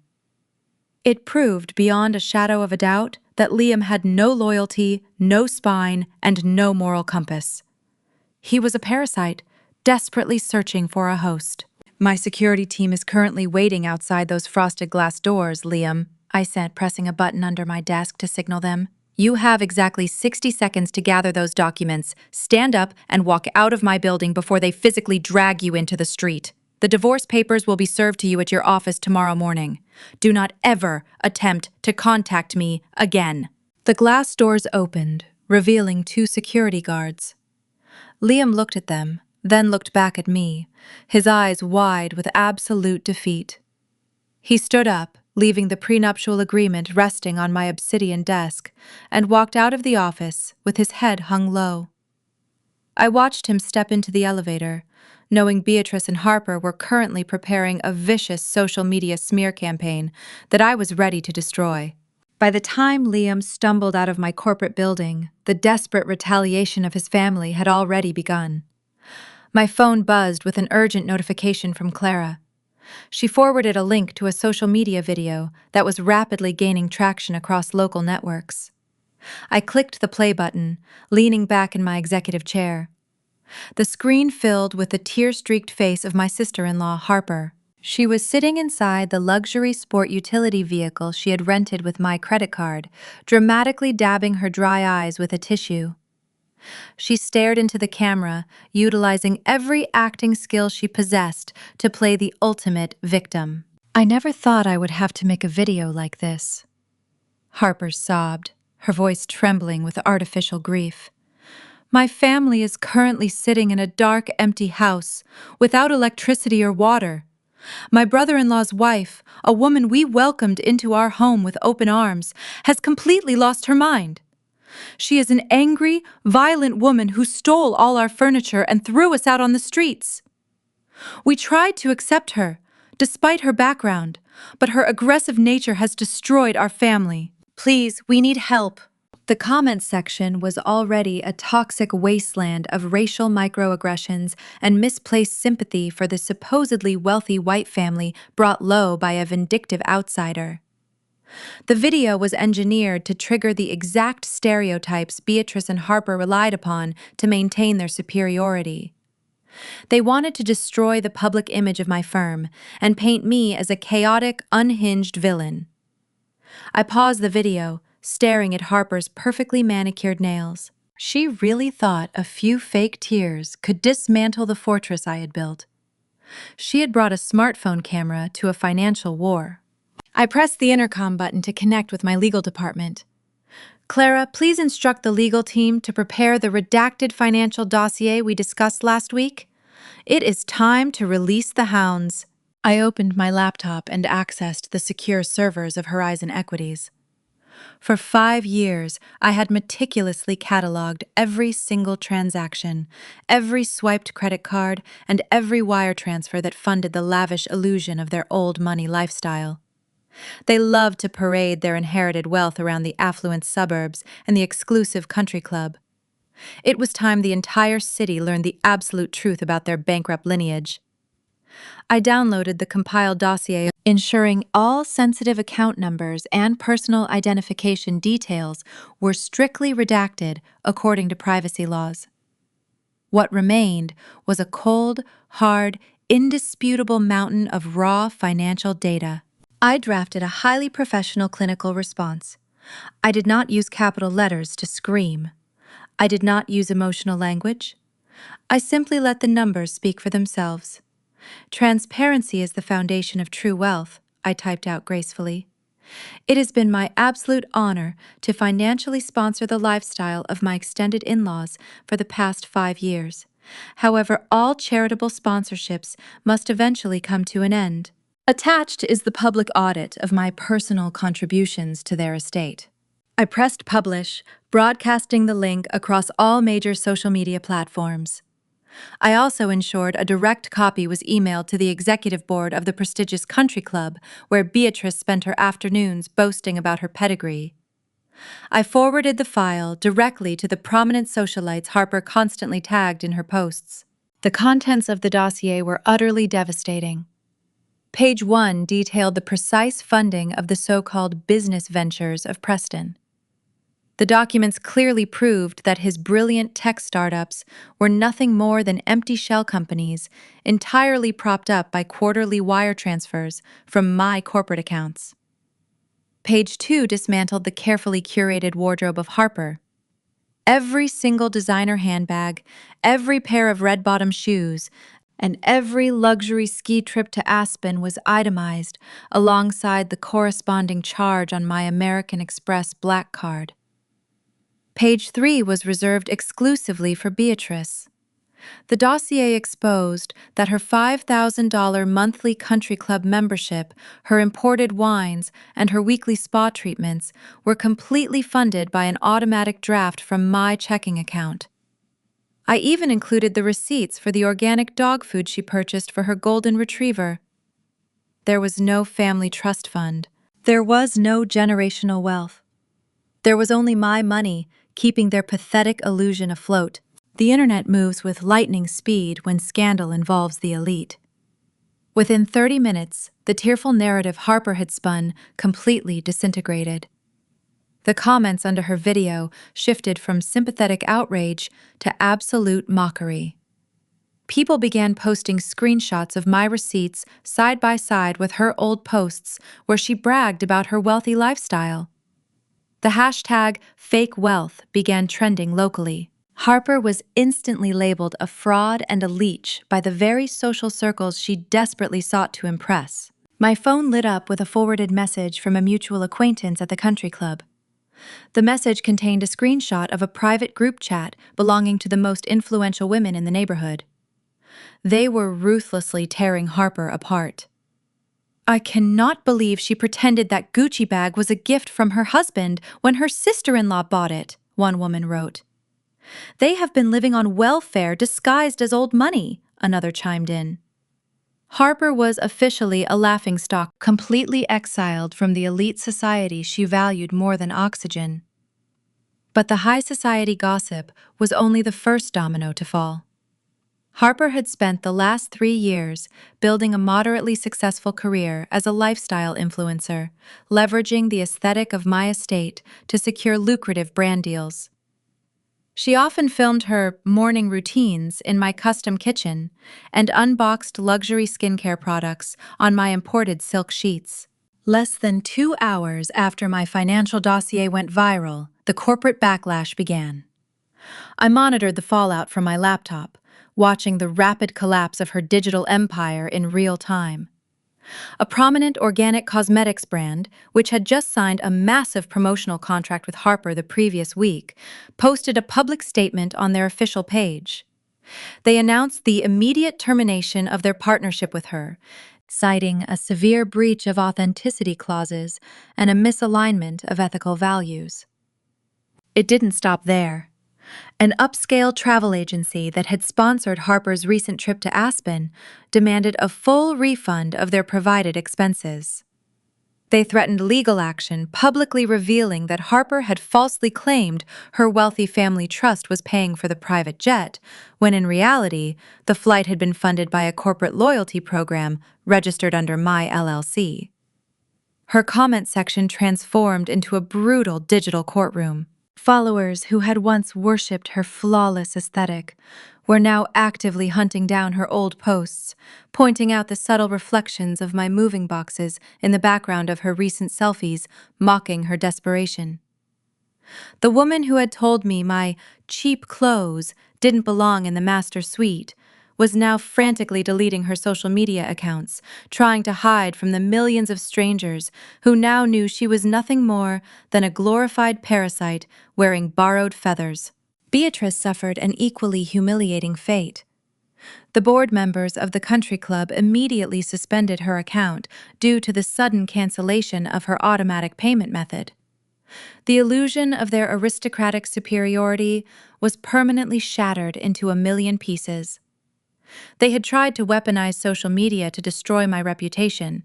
It proved beyond a shadow of a doubt that Liam had no loyalty, no spine, and no moral compass. He was a parasite, desperately searching for a host. My security team is currently waiting outside those frosted glass doors, Liam, I said, pressing a button under my desk to signal them. You have exactly 60 seconds to gather those documents, stand up, and walk out of my building before they physically drag you into the street. The divorce papers will be served to you at your office tomorrow morning. Do not ever attempt to contact me again. The glass doors opened, revealing 2 security guards. Liam looked at them, then looked back at me, his eyes wide with absolute defeat. He stood up, leaving the prenuptial agreement resting on my obsidian desk, and walked out of the office with his head hung low. I watched him step into the elevator, knowing Beatrice and Harper were currently preparing a vicious social media smear campaign that I was ready to destroy. By the time Liam stumbled out of my corporate building, the desperate retaliation of his family had already begun. My phone buzzed with an urgent notification from Clara. She forwarded a link to a social media video that was rapidly gaining traction across local networks. I clicked the play button, leaning back in my executive chair. The screen filled with the tear-streaked face of my sister-in-law, Harper. She was sitting inside the luxury sport utility vehicle she had rented with my credit card, dramatically dabbing her dry eyes with a tissue. She stared into the camera, utilizing every acting skill she possessed to play the ultimate victim. I never thought I would have to make a video like this. Harper sobbed, her voice trembling with artificial grief. My family is currently sitting in a dark, empty house, without electricity or water. My brother-in-law's wife, a woman we welcomed into our home with open arms, has completely lost her mind. She is an angry, violent woman who stole all our furniture and threw us out on the streets. We tried to accept her, despite her background, but her aggressive nature has destroyed our family. Please, we need help. The comments section was already a toxic wasteland of racial microaggressions and misplaced sympathy for the supposedly wealthy white family brought low by a vindictive outsider. The video was engineered to trigger the exact stereotypes Beatrice and Harper relied upon to maintain their superiority. They wanted to destroy the public image of my firm and paint me as a chaotic, unhinged villain. I paused the video, staring at Harper's perfectly manicured nails. She really thought a few fake tears could dismantle the fortress I had built. She had brought a smartphone camera to a financial war. I pressed the intercom button to connect with my legal department. Clara, please instruct the legal team to prepare the redacted financial dossier we discussed last week. It is time to release the hounds. I opened my laptop and accessed the secure servers of Horizon Equities. For 5 years, I had meticulously cataloged every single transaction, every swiped credit card, and every wire transfer that funded the lavish illusion of their old money lifestyle. They loved to parade their inherited wealth around the affluent suburbs and the exclusive country club. It was time the entire city learned the absolute truth about their bankrupt lineage. I downloaded the compiled dossier, ensuring all sensitive account numbers and personal identification details were strictly redacted according to privacy laws. What remained was a cold, hard, indisputable mountain of raw financial data. I drafted a highly professional clinical response. I did not use capital letters to scream. I did not use emotional language. I simply let the numbers speak for themselves. Transparency is the foundation of true wealth, I typed out gracefully. It has been my absolute honor to financially sponsor the lifestyle of my extended in-laws for the past 5 years. However, all charitable sponsorships must eventually come to an end. Attached is the public audit of my personal contributions to their estate. I pressed publish, broadcasting the link across all major social media platforms. I also ensured a direct copy was emailed to the executive board of the prestigious country club where Beatrice spent her afternoons boasting about her pedigree. I forwarded the file directly to the prominent socialites Harper constantly tagged in her posts. The contents of the dossier were utterly devastating. Page 1 detailed the precise funding of the so-called business ventures of Preston. The documents clearly proved that his brilliant tech startups were nothing more than empty shell companies entirely propped up by quarterly wire transfers from my corporate accounts. Page 2 dismantled the carefully curated wardrobe of Harper. Every single designer handbag, every pair of red-bottom shoes, and every luxury ski trip to Aspen was itemized alongside the corresponding charge on my American Express Black Card. Page 3 was reserved exclusively for Beatrice. The dossier exposed that her $5,000 monthly country club membership, her imported wines, and her weekly spa treatments were completely funded by an automatic draft from my checking account. I even included the receipts for the organic dog food she purchased for her golden retriever. There was no family trust fund. There was no generational wealth. There was only my money, keeping their pathetic illusion afloat. The internet moves with lightning speed when scandal involves the elite. Within 30 minutes, the tearful narrative Harper had spun completely disintegrated. The comments under her video shifted from sympathetic outrage to absolute mockery. People began posting screenshots of my receipts side by side with her old posts where she bragged about her wealthy lifestyle. The hashtag fake wealth began trending locally. Harper was instantly labeled a fraud and a leech by the very social circles she desperately sought to impress. My phone lit up with a forwarded message from a mutual acquaintance at the country club. The message contained a screenshot of a private group chat belonging to the most influential women in the neighborhood. They were ruthlessly tearing Harper apart. "I cannot believe she pretended that Gucci bag was a gift from her husband when her sister-in-law bought it," one woman wrote. "They have been living on welfare disguised as old money," another chimed in. Harper was officially a laughingstock, completely exiled from the elite society she valued more than oxygen. But the high society gossip was only the first domino to fall. Harper had spent the last 3 years building a moderately successful career as a lifestyle influencer, leveraging the aesthetic of my estate to secure lucrative brand deals. She often filmed her morning routines in my custom kitchen and unboxed luxury skincare products on my imported silk sheets. Less than 2 hours after my financial dossier went viral, the corporate backlash began. I monitored the fallout from my laptop, watching the rapid collapse of her digital empire in real time. A prominent organic cosmetics brand, which had just signed a massive promotional contract with Harper the previous week, posted a public statement on their official page. They announced the immediate termination of their partnership with her, citing a severe breach of authenticity clauses and a misalignment of ethical values. It didn't stop there. An upscale travel agency that had sponsored Harper's recent trip to Aspen demanded a full refund of their provided expenses. They threatened legal action, publicly revealing that Harper had falsely claimed her wealthy family trust was paying for the private jet, when in reality, the flight had been funded by a corporate loyalty program registered under my LLC. Her comment section transformed into a brutal digital courtroom. Followers who had once worshipped her flawless aesthetic were now actively hunting down her old posts, pointing out the subtle reflections of my moving boxes in the background of her recent selfies, mocking her desperation. The woman who had told me my cheap clothes didn't belong in the master suite was now frantically deleting her social media accounts, trying to hide from the millions of strangers who now knew she was nothing more than a glorified parasite wearing borrowed feathers. Beatrice suffered an equally humiliating fate. The board members of the country club immediately suspended her account due to the sudden cancellation of her automatic payment method. The illusion of their aristocratic superiority was permanently shattered into a million pieces. They had tried to weaponize social media to destroy my reputation,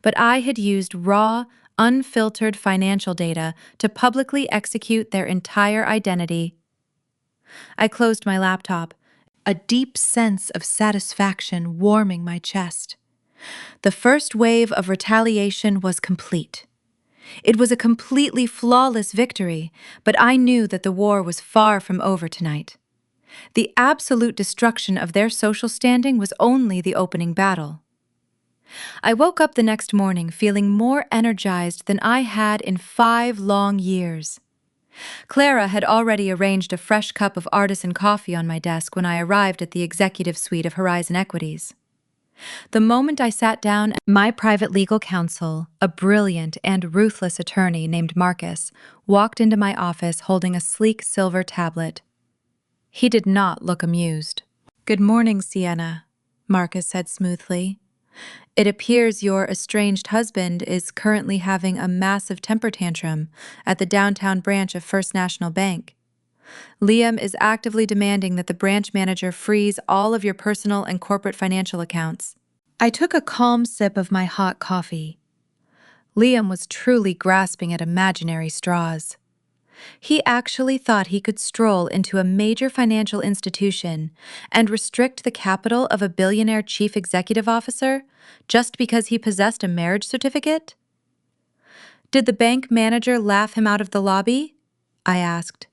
but I had used raw, unfiltered financial data to publicly execute their entire identity. I closed my laptop, a deep sense of satisfaction warming my chest. The first wave of retaliation was complete. It was a completely flawless victory, but I knew that the war was far from over tonight. The absolute destruction of their social standing was only the opening battle. I woke up the next morning feeling more energized than I had in 5 long years. Clara had already arranged a fresh cup of artisan coffee on my desk when I arrived at the executive suite of Horizon Equities. The moment I sat down, my private legal counsel, a brilliant and ruthless attorney named Marcus, walked into my office holding a sleek silver tablet. He did not look amused. "Good morning, Sienna," Marcus said smoothly. "It appears your estranged husband is currently having a massive temper tantrum at the downtown branch of First National Bank. Liam is actively demanding that the branch manager freeze all of your personal and corporate financial accounts." I took a calm sip of my hot coffee. Liam was truly grasping at imaginary straws. He actually thought he could stroll into a major financial institution and restrict the capital of a billionaire chief executive officer just because he possessed a marriage certificate? "Did the bank manager laugh him out of the lobby?" I asked.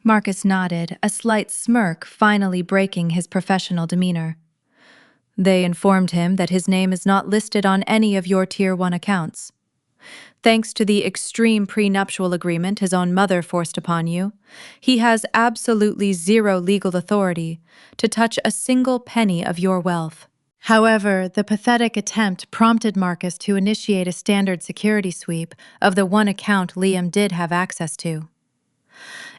Marcus nodded, a slight smirk finally breaking his professional demeanor. "They informed him that his name is not listed on any of your Tier 1 accounts. Thanks to the extreme prenuptial agreement his own mother forced upon you, he has absolutely zero legal authority to touch a single penny of your wealth." However, the pathetic attempt prompted Marcus to initiate a standard security sweep of the one account Liam did have access to.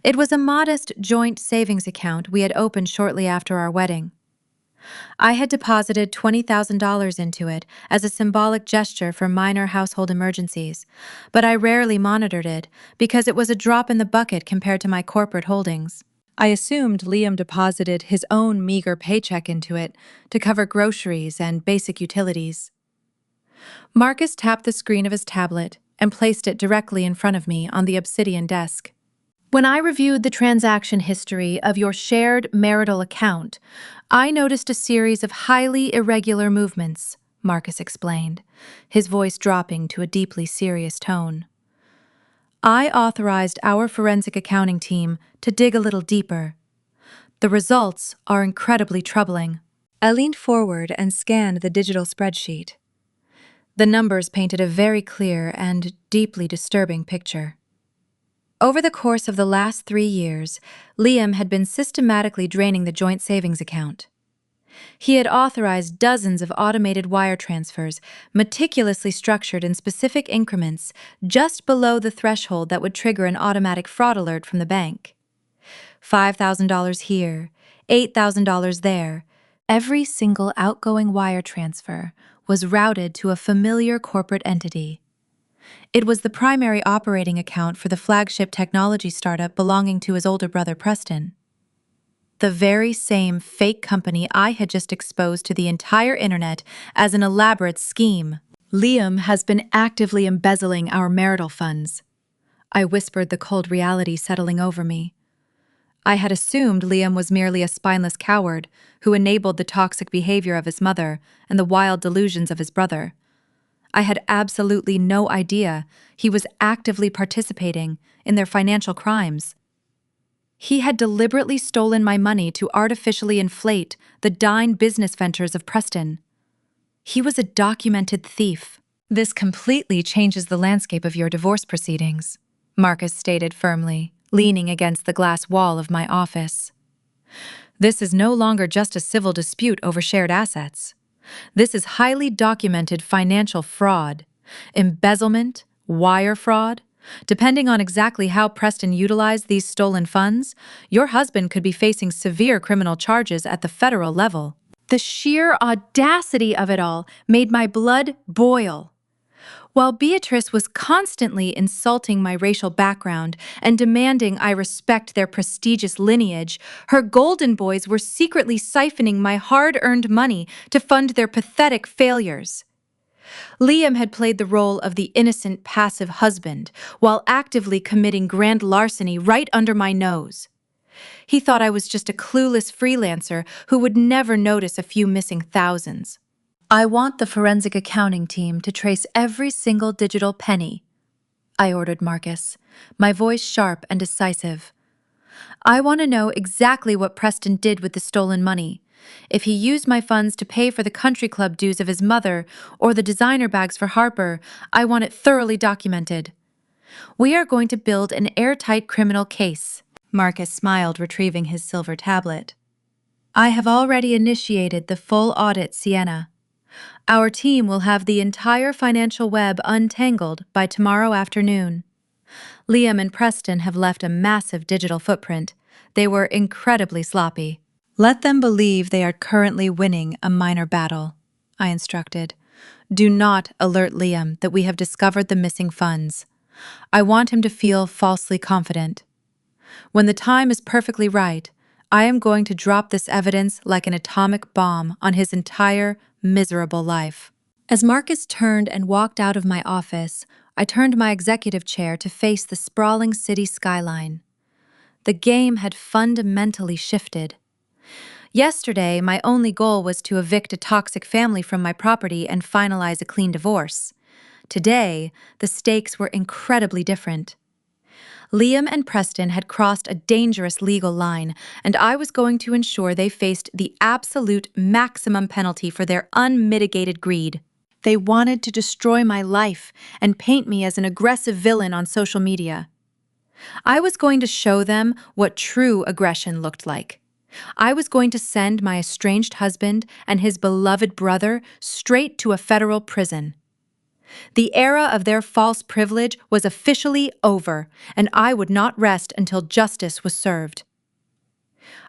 It was a modest joint savings account we had opened shortly after our wedding. I had deposited $20,000 into it as a symbolic gesture for minor household emergencies, but I rarely monitored it because it was a drop in the bucket compared to my corporate holdings. I assumed Liam deposited his own meager paycheck into it to cover groceries and basic utilities. Marcus tapped the screen of his tablet and placed it directly in front of me on the obsidian desk. "When I reviewed the transaction history of your shared marital account, I noticed a series of highly irregular movements," Marcus explained, his voice dropping to a deeply serious tone. "I authorized our forensic accounting team to dig a little deeper. The results are incredibly troubling." I leaned forward and scanned the digital spreadsheet. The numbers painted a very clear and deeply disturbing picture. Over the course of the last 3 years, Liam had been systematically draining the joint savings account. He had authorized dozens of automated wire transfers, meticulously structured in specific increments, just below the threshold that would trigger an automatic fraud alert from the bank. $5,000 here, $8,000 there. Every single outgoing wire transfer was routed to a familiar corporate entity. It was the primary operating account for the flagship technology startup belonging to his older brother Preston. The very same fake company I had just exposed to the entire internet as an elaborate scheme. "Liam has been actively embezzling our marital funds," I whispered, the cold reality settling over me. I had assumed Liam was merely a spineless coward who enabled the toxic behavior of his mother and the wild delusions of his brother. I had absolutely no idea he was actively participating in their financial crimes. He had deliberately stolen my money to artificially inflate the dying business ventures of Preston. He was a documented thief. "This completely changes the landscape of your divorce proceedings," Marcus stated firmly, leaning against the glass wall of my office. This is no longer just a civil dispute over shared assets. This is highly documented financial fraud, embezzlement, wire fraud. Depending on exactly how Preston utilized these stolen funds, your husband could be facing severe criminal charges at the federal level. The sheer audacity of it all made my blood boil. While Beatrice was constantly insulting my racial background and demanding I respect their prestigious lineage, her golden boys were secretly siphoning my hard-earned money to fund their pathetic failures. Liam had played the role of the innocent, passive husband while actively committing grand larceny right under my nose. He thought I was just a clueless freelancer who would never notice a few missing thousands. I want the forensic accounting team to trace every single digital penny, I ordered Marcus, my voice sharp and decisive. I want to know exactly what Preston did with the stolen money. If he used my funds to pay for the country club dues of his mother or the designer bags for Harper, I want it thoroughly documented. We are going to build an airtight criminal case. Marcus smiled, retrieving his silver tablet. I have already initiated the full audit, Sienna. Our team will have the entire financial web untangled by tomorrow afternoon. Liam and Preston have left a massive digital footprint. They were incredibly sloppy. Let them believe they are currently winning a minor battle, I instructed. Do not alert Liam that we have discovered the missing funds. I want him to feel falsely confident. When the time is perfectly right, I am going to drop this evidence like an atomic bomb on his entire miserable life. As Marcus turned and walked out of my office, I turned my executive chair to face the sprawling city skyline. The game had fundamentally shifted. Yesterday, my only goal was to evict a toxic family from my property and finalize a clean divorce. Today, the stakes were incredibly different. Liam and Preston had crossed a dangerous legal line, and I was going to ensure they faced the absolute maximum penalty for their unmitigated greed. They wanted to destroy my life and paint me as an aggressive villain on social media. I was going to show them what true aggression looked like. I was going to send my estranged husband and his beloved brother straight to a federal prison. The era of their false privilege was officially over, and I would not rest until justice was served.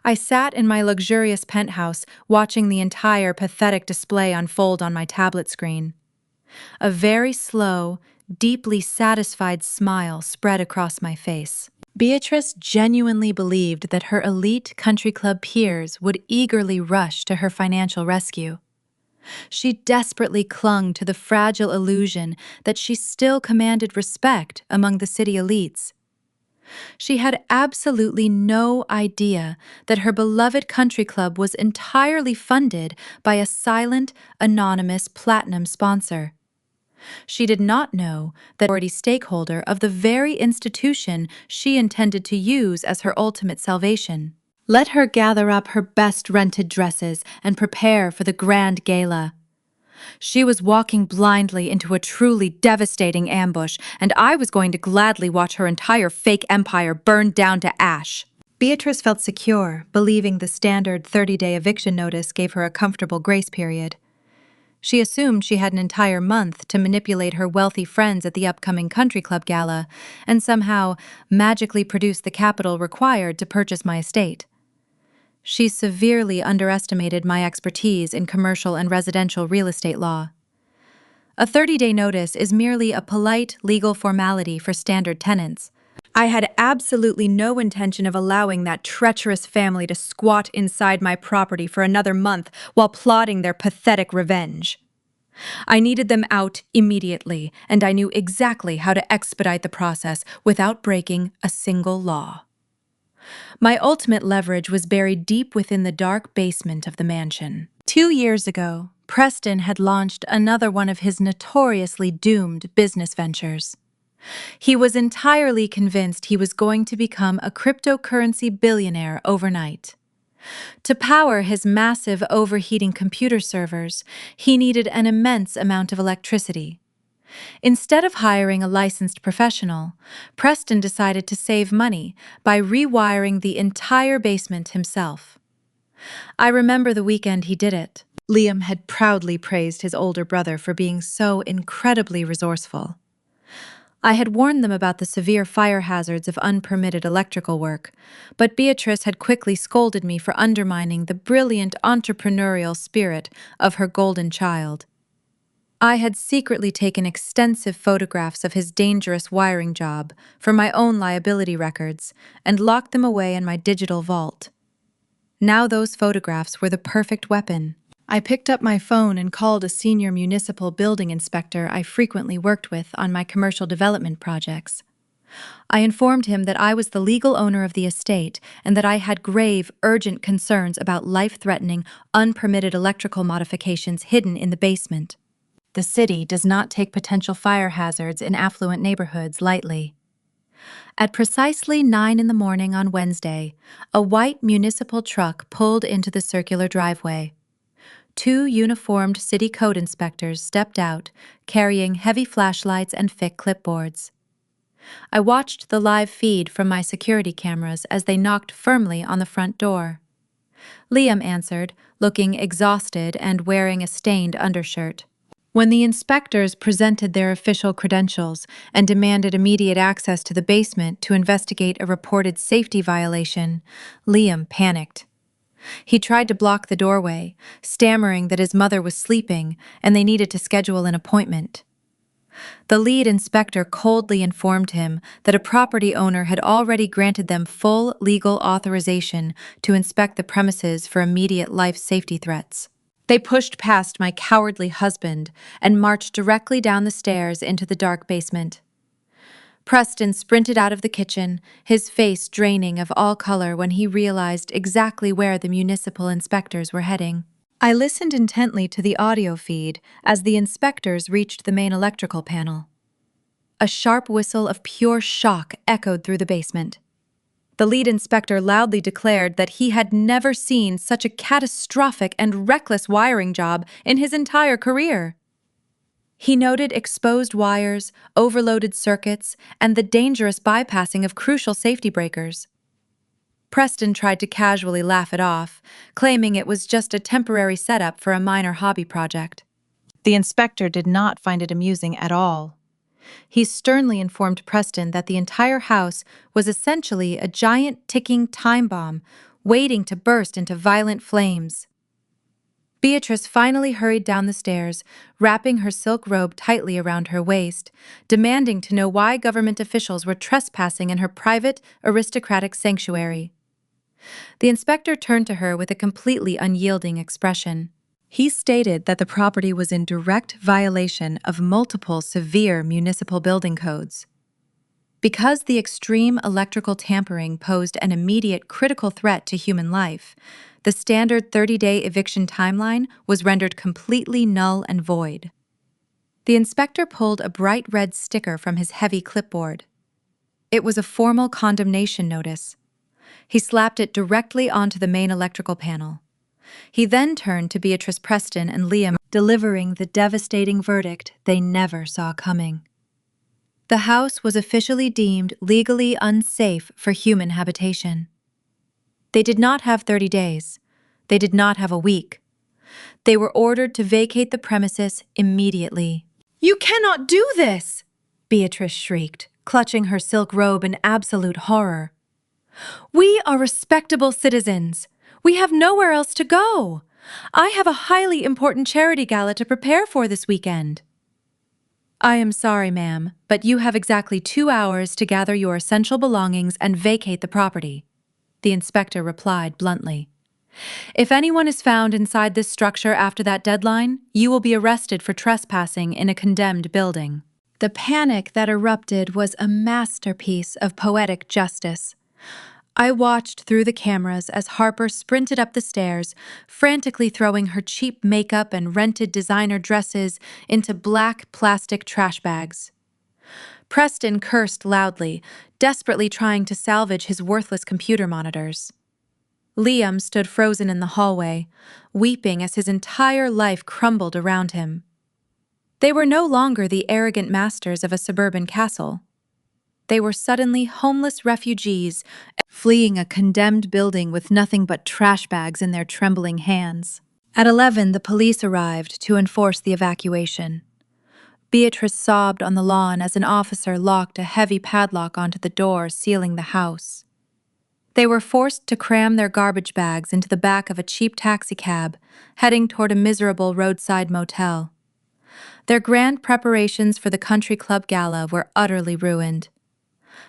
I sat in my luxurious penthouse watching the entire pathetic display unfold on my tablet screen. A very slow, deeply satisfied smile spread across my face. Beatrice genuinely believed that her elite country club peers would eagerly rush to her financial rescue. She desperately clung to the fragile illusion that she still commanded respect among the city elites. She had absolutely no idea that her beloved country club was entirely funded by a silent, anonymous platinum sponsor. She did not know that minority stakeholder of the very institution she intended to use as her ultimate salvation. Let her gather up her best rented dresses and prepare for the grand gala. She was walking blindly into a truly devastating ambush, and I was going to gladly watch her entire fake empire burn down to ash. Beatrice felt secure, believing the standard 30-day eviction notice gave her a comfortable grace period. She assumed she had an entire month to manipulate her wealthy friends at the upcoming country club gala and somehow magically produce the capital required to purchase my estate. She severely underestimated my expertise in commercial and residential real estate law. A 30-day notice is merely a polite legal formality for standard tenants. I had absolutely no intention of allowing that treacherous family to squat inside my property for another month while plotting their pathetic revenge. I needed them out immediately, and I knew exactly how to expedite the process without breaking a single law. My ultimate leverage was buried deep within the dark basement of the mansion. 2 years ago, Preston had launched another one of his notoriously doomed business ventures. He was entirely convinced he was going to become a cryptocurrency billionaire overnight. To power his massive overheating computer servers, he needed an immense amount of electricity. Instead of hiring a licensed professional, Preston decided to save money by rewiring the entire basement himself. I remember the weekend he did it. Liam had proudly praised his older brother for being so incredibly resourceful. I had warned them about the severe fire hazards of unpermitted electrical work, but Beatrice had quickly scolded me for undermining the brilliant entrepreneurial spirit of her golden child. I had secretly taken extensive photographs of his dangerous wiring job for my own liability records and locked them away in my digital vault. Now those photographs were the perfect weapon. I picked up my phone and called a senior municipal building inspector I frequently worked with on my commercial development projects. I informed him that I was the legal owner of the estate and that I had grave, urgent concerns about life-threatening, unpermitted electrical modifications hidden in the basement. The city does not take potential fire hazards in affluent neighborhoods lightly. At precisely 9 in the morning on Wednesday, a white municipal truck pulled into the circular driveway. Two uniformed city code inspectors stepped out, carrying heavy flashlights and thick clipboards. I watched the live feed from my security cameras as they knocked firmly on the front door. Liam answered, looking exhausted and wearing a stained undershirt. When the inspectors presented their official credentials and demanded immediate access to the basement to investigate a reported safety violation, Liam panicked. He tried to block the doorway, stammering that his mother was sleeping and they needed to schedule an appointment. The lead inspector coldly informed him that a property owner had already granted them full legal authorization to inspect the premises for immediate life safety threats. They pushed past my cowardly husband and marched directly down the stairs into the dark basement. Preston sprinted out of the kitchen, his face draining of all color when he realized exactly where the municipal inspectors were heading. I listened intently to the audio feed as the inspectors reached the main electrical panel. A sharp whistle of pure shock echoed through the basement. The lead inspector loudly declared that he had never seen such a catastrophic and reckless wiring job in his entire career. He noted exposed wires, overloaded circuits, and the dangerous bypassing of crucial safety breakers. Preston tried to casually laugh it off, claiming it was just a temporary setup for a minor hobby project. The inspector did not find it amusing at all. He sternly informed Preston that the entire house was essentially a giant ticking time bomb, waiting to burst into violent flames. Beatrice finally hurried down the stairs, wrapping her silk robe tightly around her waist, demanding to know why government officials were trespassing in her private, aristocratic sanctuary. The inspector turned to her with a completely unyielding expression. He stated that the property was in direct violation of multiple severe municipal building codes. Because the extreme electrical tampering posed an immediate critical threat to human life, the standard 30-day eviction timeline was rendered completely null and void. The inspector pulled a bright red sticker from his heavy clipboard. It was a formal condemnation notice. He slapped it directly onto the main electrical panel. He then turned to Beatrice Preston and Liam, delivering the devastating verdict they never saw coming. The house was officially deemed legally unsafe for human habitation. They did not have 30 days. They did not have a week. They were ordered to vacate the premises immediately. "You cannot do this!" Beatrice shrieked, clutching her silk robe in absolute horror. "We are respectable citizens. We have nowhere else to go. I have a highly important charity gala to prepare for this weekend." "I am sorry, ma'am, but you have exactly 2 hours to gather your essential belongings and vacate the property," the inspector replied bluntly. "If anyone is found inside this structure after that deadline, you will be arrested for trespassing in a condemned building." The panic that erupted was a masterpiece of poetic justice. I watched through the cameras as Harper sprinted up the stairs, frantically throwing her cheap makeup and rented designer dresses into black plastic trash bags. Preston cursed loudly, desperately trying to salvage his worthless computer monitors. Liam stood frozen in the hallway, weeping as his entire life crumbled around him. They were no longer the arrogant masters of a suburban castle. They were suddenly homeless refugees, fleeing a condemned building with nothing but trash bags in their trembling hands. At 11, the police arrived to enforce the evacuation. Beatrice sobbed on the lawn as an officer locked a heavy padlock onto the door, sealing the house. They were forced to cram their garbage bags into the back of a cheap taxicab, heading toward a miserable roadside motel. Their grand preparations for the country club gala were utterly ruined.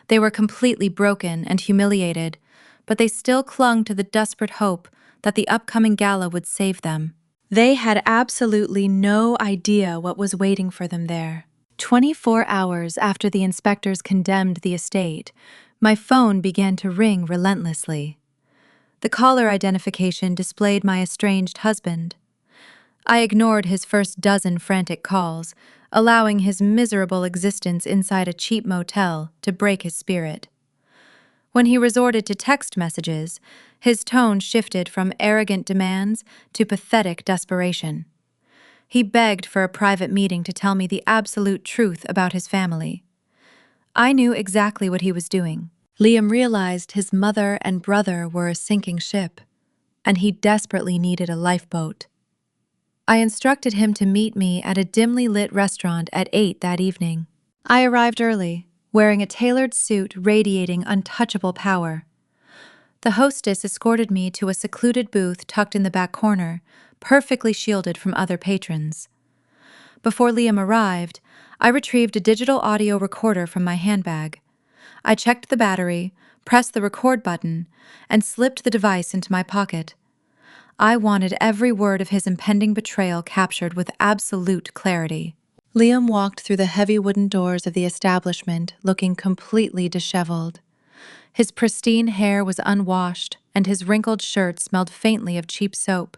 They were completely broken and humiliated, but they still clung to the desperate hope that the upcoming gala would save them. They had absolutely no idea what was waiting for them there. 24 hours after the inspectors condemned the estate, my phone began to ring relentlessly. The caller identification displayed my estranged husband. I ignored his first dozen frantic calls, allowing his miserable existence inside a cheap motel to break his spirit. When he resorted to text messages, his tone shifted from arrogant demands to pathetic desperation. He begged for a private meeting to tell me the absolute truth about his family. I knew exactly what he was doing. Liam realized his mother and brother were a sinking ship, and he desperately needed a lifeboat. I instructed him to meet me at a dimly lit restaurant at 8 that evening. I arrived early, wearing a tailored suit radiating untouchable power. The hostess escorted me to a secluded booth tucked in the back corner, perfectly shielded from other patrons. Before Liam arrived, I retrieved a digital audio recorder from my handbag. I checked the battery, pressed the record button, and slipped the device into my pocket. I wanted every word of his impending betrayal captured with absolute clarity. Liam walked through the heavy wooden doors of the establishment, looking completely disheveled. His pristine hair was unwashed, and his wrinkled shirt smelled faintly of cheap soap.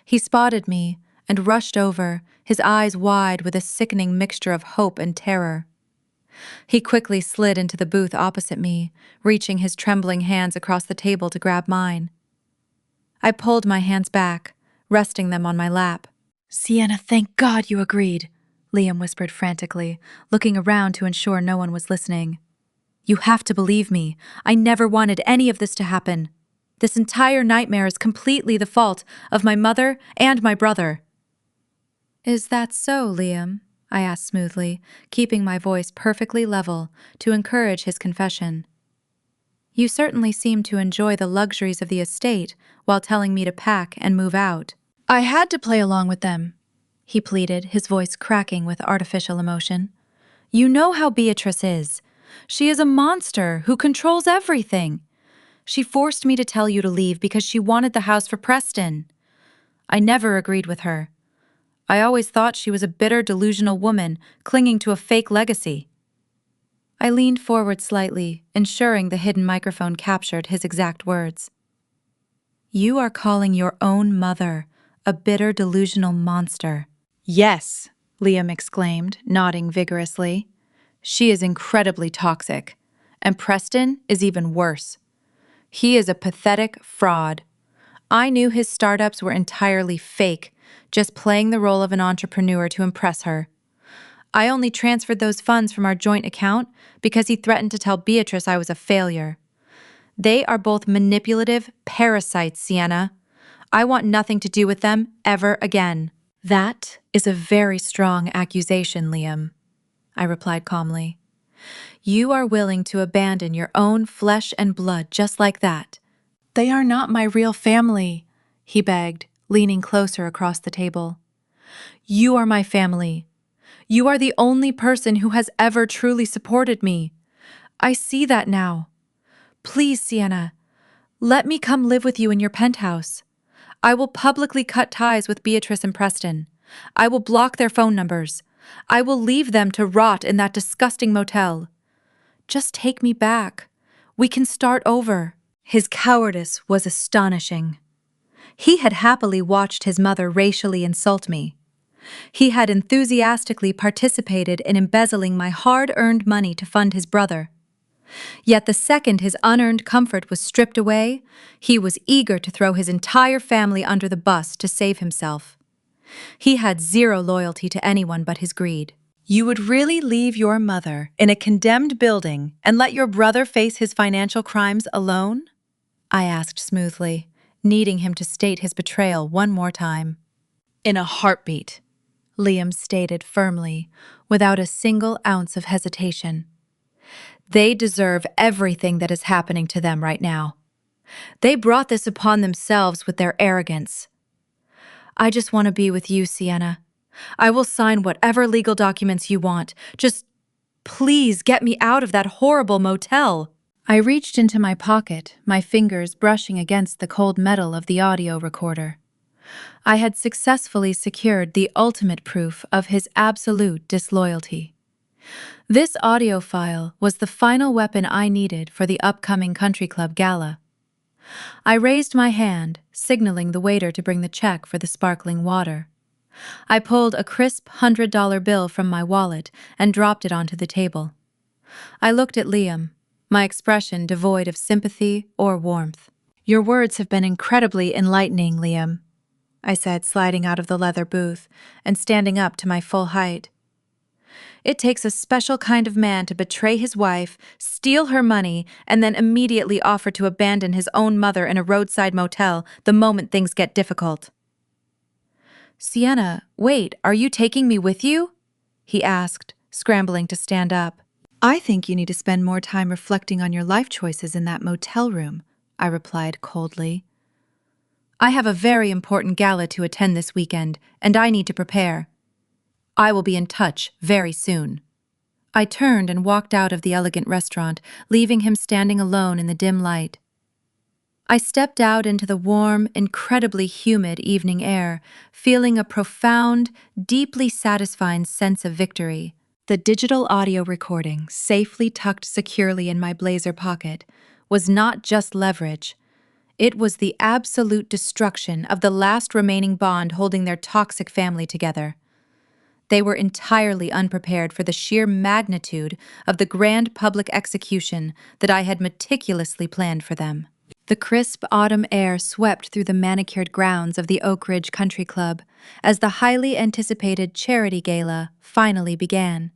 He spotted me and rushed over, his eyes wide with a sickening mixture of hope and terror. He quickly slid into the booth opposite me, reaching his trembling hands across the table to grab mine. I pulled my hands back, resting them on my lap. "Sienna, thank God you agreed," Liam whispered frantically, looking around to ensure no one was listening. "You have to believe me. I never wanted any of this to happen. This entire nightmare is completely the fault of my mother and my brother." "Is that so, Liam?" I asked smoothly, keeping my voice perfectly level to encourage his confession. "You certainly seem to enjoy the luxuries of the estate while telling me to pack and move out." "I had to play along with them," he pleaded, his voice cracking with artificial emotion. "You know how Beatrice is. She is a monster who controls everything. She forced me to tell you to leave because she wanted the house for Preston. I never agreed with her. I always thought she was a bitter, delusional woman clinging to a fake legacy." I leaned forward slightly, ensuring the hidden microphone captured his exact words. "You are calling your own mother a bitter, delusional monster." "Yes," Liam exclaimed, nodding vigorously. "She is incredibly toxic, and Preston is even worse. He is a pathetic fraud. I knew his startups were entirely fake, just playing the role of an entrepreneur to impress her. I only transferred those funds from our joint account because he threatened to tell Beatrice I was a failure. They are both manipulative parasites, Sienna. I want nothing to do with them ever again." "That is a very strong accusation, Liam," I replied calmly. "You are willing to abandon your own flesh and blood just like that." "They are not my real family," he begged, leaning closer across the table. "You are my family. You are the only person who has ever truly supported me. I see that now. Please, Sienna, let me come live with you in your penthouse. I will publicly cut ties with Beatrice and Preston. I will block their phone numbers. I will leave them to rot in that disgusting motel. Just take me back. We can start over." His cowardice was astonishing. He had happily watched his mother racially insult me. He had enthusiastically participated in embezzling my hard-earned money to fund his brother. Yet the second his unearned comfort was stripped away, he was eager to throw his entire family under the bus to save himself. He had zero loyalty to anyone but his greed. You would really leave your mother in a condemned building and let your brother face his financial crimes alone? I asked smoothly, needing him to state his betrayal one more time. In a heartbeat, Liam stated firmly, without a single ounce of hesitation. They deserve everything that is happening to them right now. They brought this upon themselves with their arrogance. I just want to be with you, Sienna. I will sign whatever legal documents you want. Just please get me out of that horrible motel. I reached into my pocket, my fingers brushing against the cold metal of the audio recorder. I had successfully secured the ultimate proof of his absolute disloyalty. This audio file was the final weapon I needed for the upcoming country club gala. I raised my hand, signaling the waiter to bring the check for the sparkling water. I pulled a crisp $100 bill from my wallet and dropped it onto the table. I looked at Liam, my expression devoid of sympathy or warmth. Your words have been incredibly enlightening, Liam, I said, sliding out of the leather booth and standing up to my full height. It takes a special kind of man to betray his wife, steal her money, and then immediately offer to abandon his own mother in a roadside motel the moment things get difficult. Sienna, wait, are you taking me with you? He asked, scrambling to stand up. I think you need to spend more time reflecting on your life choices in that motel room, I replied coldly. I have a very important gala to attend this weekend, and I need to prepare. I will be in touch very soon. I turned and walked out of the elegant restaurant, leaving him standing alone in the dim light. I stepped out into the warm, incredibly humid evening air, feeling a profound, deeply satisfying sense of victory. The digital audio recording, safely tucked securely in my blazer pocket, was not just leverage. It was the absolute destruction of the last remaining bond holding their toxic family together. They were entirely unprepared for the sheer magnitude of the grand public execution that I had meticulously planned for them. The crisp autumn air swept through the manicured grounds of the Oak Ridge Country Club as the highly anticipated charity gala finally began.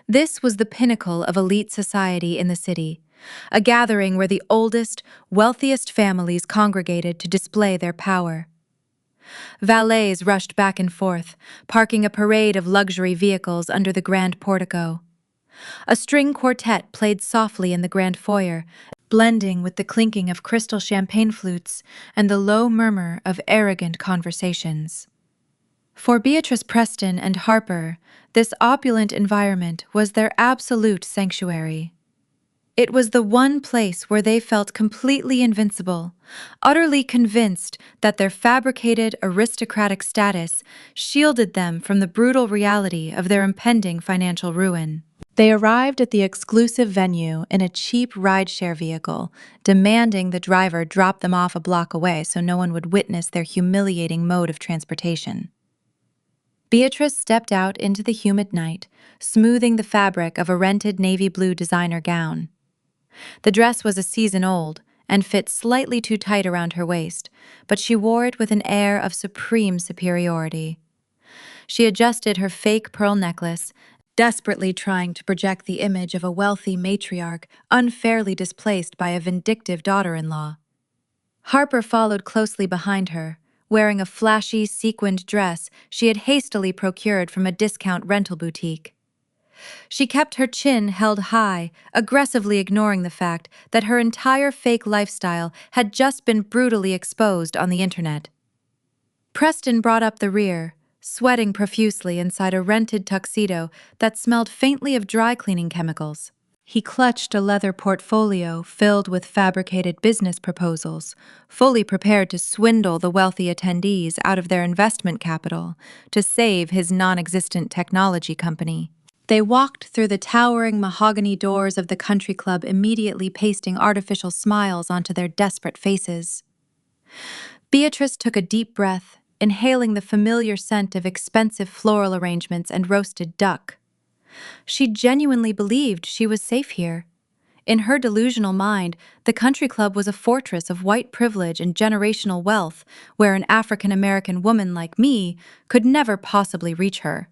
This was the pinnacle of elite society in the city, a gathering where the oldest, wealthiest families congregated to display their power. Valets rushed back and forth, parking a parade of luxury vehicles under the grand portico. A string quartet played softly in the grand foyer, blending with the clinking of crystal champagne flutes and the low murmur of arrogant conversations. For Beatrice Preston and Harper, this opulent environment was their absolute sanctuary. It was the one place where they felt completely invincible, utterly convinced that their fabricated aristocratic status shielded them from the brutal reality of their impending financial ruin. They arrived at the exclusive venue in a cheap rideshare vehicle, demanding the driver drop them off a block away so no one would witness their humiliating mode of transportation. Beatrice stepped out into the humid night, smoothing the fabric of a rented navy blue designer gown. The dress was a season old and fit slightly too tight around her waist, but she wore it with an air of supreme superiority. She adjusted her fake pearl necklace, desperately trying to project the image of a wealthy matriarch unfairly displaced by a vindictive daughter-in-law. Harper followed closely behind her, wearing a flashy, sequined dress she had hastily procured from a discount rental boutique. She kept her chin held high, aggressively ignoring the fact that her entire fake lifestyle had just been brutally exposed on the internet. Preston brought up the rear, sweating profusely inside a rented tuxedo that smelled faintly of dry cleaning chemicals. He clutched a leather portfolio filled with fabricated business proposals, fully prepared to swindle the wealthy attendees out of their investment capital to save his non-existent technology company. They walked through the towering mahogany doors of the country club, immediately pasting artificial smiles onto their desperate faces. Beatrice took a deep breath, inhaling the familiar scent of expensive floral arrangements and roasted duck. She genuinely believed she was safe here. In her delusional mind, the country club was a fortress of white privilege and generational wealth, where an African-American woman like me could never possibly reach her.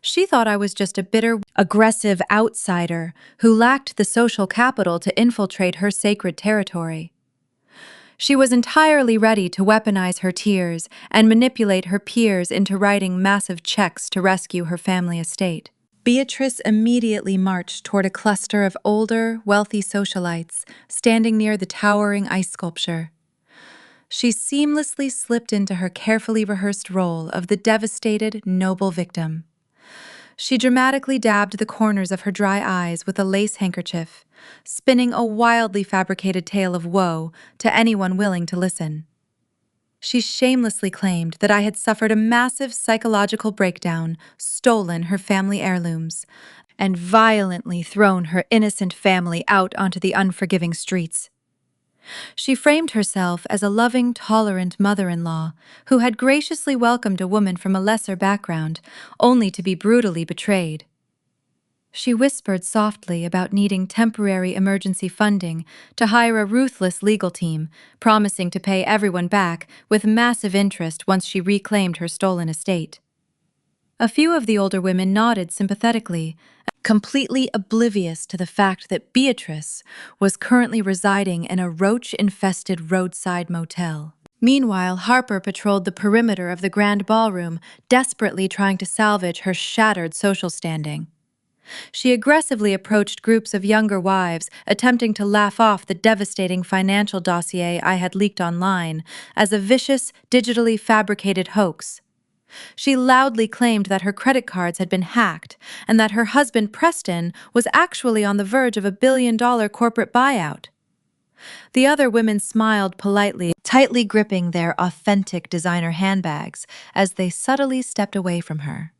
She thought I was just a bitter, aggressive outsider who lacked the social capital to infiltrate her sacred territory. She was entirely ready to weaponize her tears and manipulate her peers into writing massive checks to rescue her family estate. Beatrice immediately marched toward a cluster of older, wealthy socialites standing near the towering ice sculpture. She seamlessly slipped into her carefully rehearsed role of the devastated, noble victim. She dramatically dabbed the corners of her dry eyes with a lace handkerchief, spinning a wildly fabricated tale of woe to anyone willing to listen. She shamelessly claimed that I had suffered a massive psychological breakdown, stolen her family heirlooms, and violently thrown her innocent family out onto the unforgiving streets. She framed herself as a loving, tolerant mother-in-law who had graciously welcomed a woman from a lesser background, only to be brutally betrayed. She whispered softly about needing temporary emergency funding to hire a ruthless legal team, promising to pay everyone back with massive interest once she reclaimed her stolen estate. A few of the older women nodded sympathetically, completely oblivious to the fact that Beatrice was currently residing in a roach-infested roadside motel. Meanwhile, Harper patrolled the perimeter of the grand ballroom, desperately trying to salvage her shattered social standing. She aggressively approached groups of younger wives, attempting to laugh off the devastating financial dossier I had leaked online as a vicious, digitally fabricated hoax. She loudly claimed that her credit cards had been hacked and that her husband Preston was actually on the verge of a billion-dollar corporate buyout. The other women smiled politely, tightly gripping their authentic designer handbags as they subtly stepped away from her.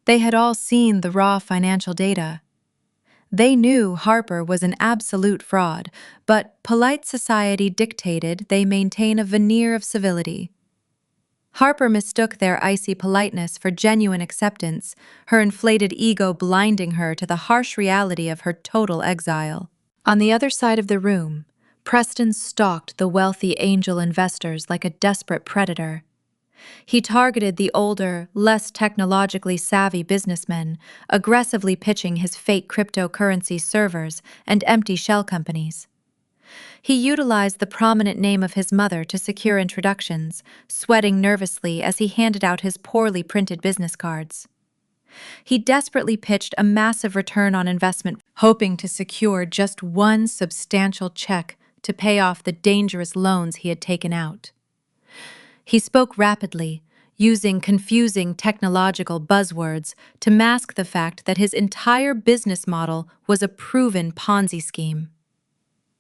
They had all seen the raw financial data. They knew Harper was an absolute fraud, but polite society dictated they maintain a veneer of civility. Harper mistook their icy politeness for genuine acceptance, her inflated ego blinding her to the harsh reality of her total exile. On the other side of the room, Preston stalked the wealthy angel investors like a desperate predator. He targeted the older, less technologically savvy businessmen, aggressively pitching his fake cryptocurrency servers and empty shell companies. He utilized the prominent name of his mother to secure introductions, sweating nervously as he handed out his poorly printed business cards. He desperately pitched a massive return on investment, hoping to secure just one substantial check to pay off the dangerous loans he had taken out. He spoke rapidly, using confusing technological buzzwords to mask the fact that his entire business model was a proven Ponzi scheme.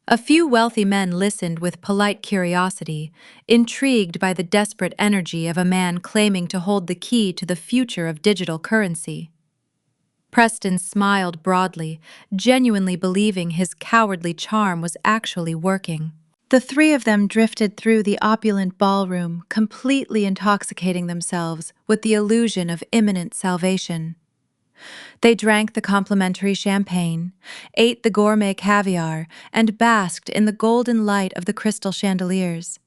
A few wealthy men listened with polite curiosity, intrigued by the desperate energy of a man claiming to hold the key to the future of digital currency. Preston smiled broadly, genuinely believing his cowardly charm was actually working. The three of them drifted through the opulent ballroom, completely intoxicating themselves with the illusion of imminent salvation. They drank the complimentary champagne, ate the gourmet caviar, and basked in the golden light of the crystal chandeliers.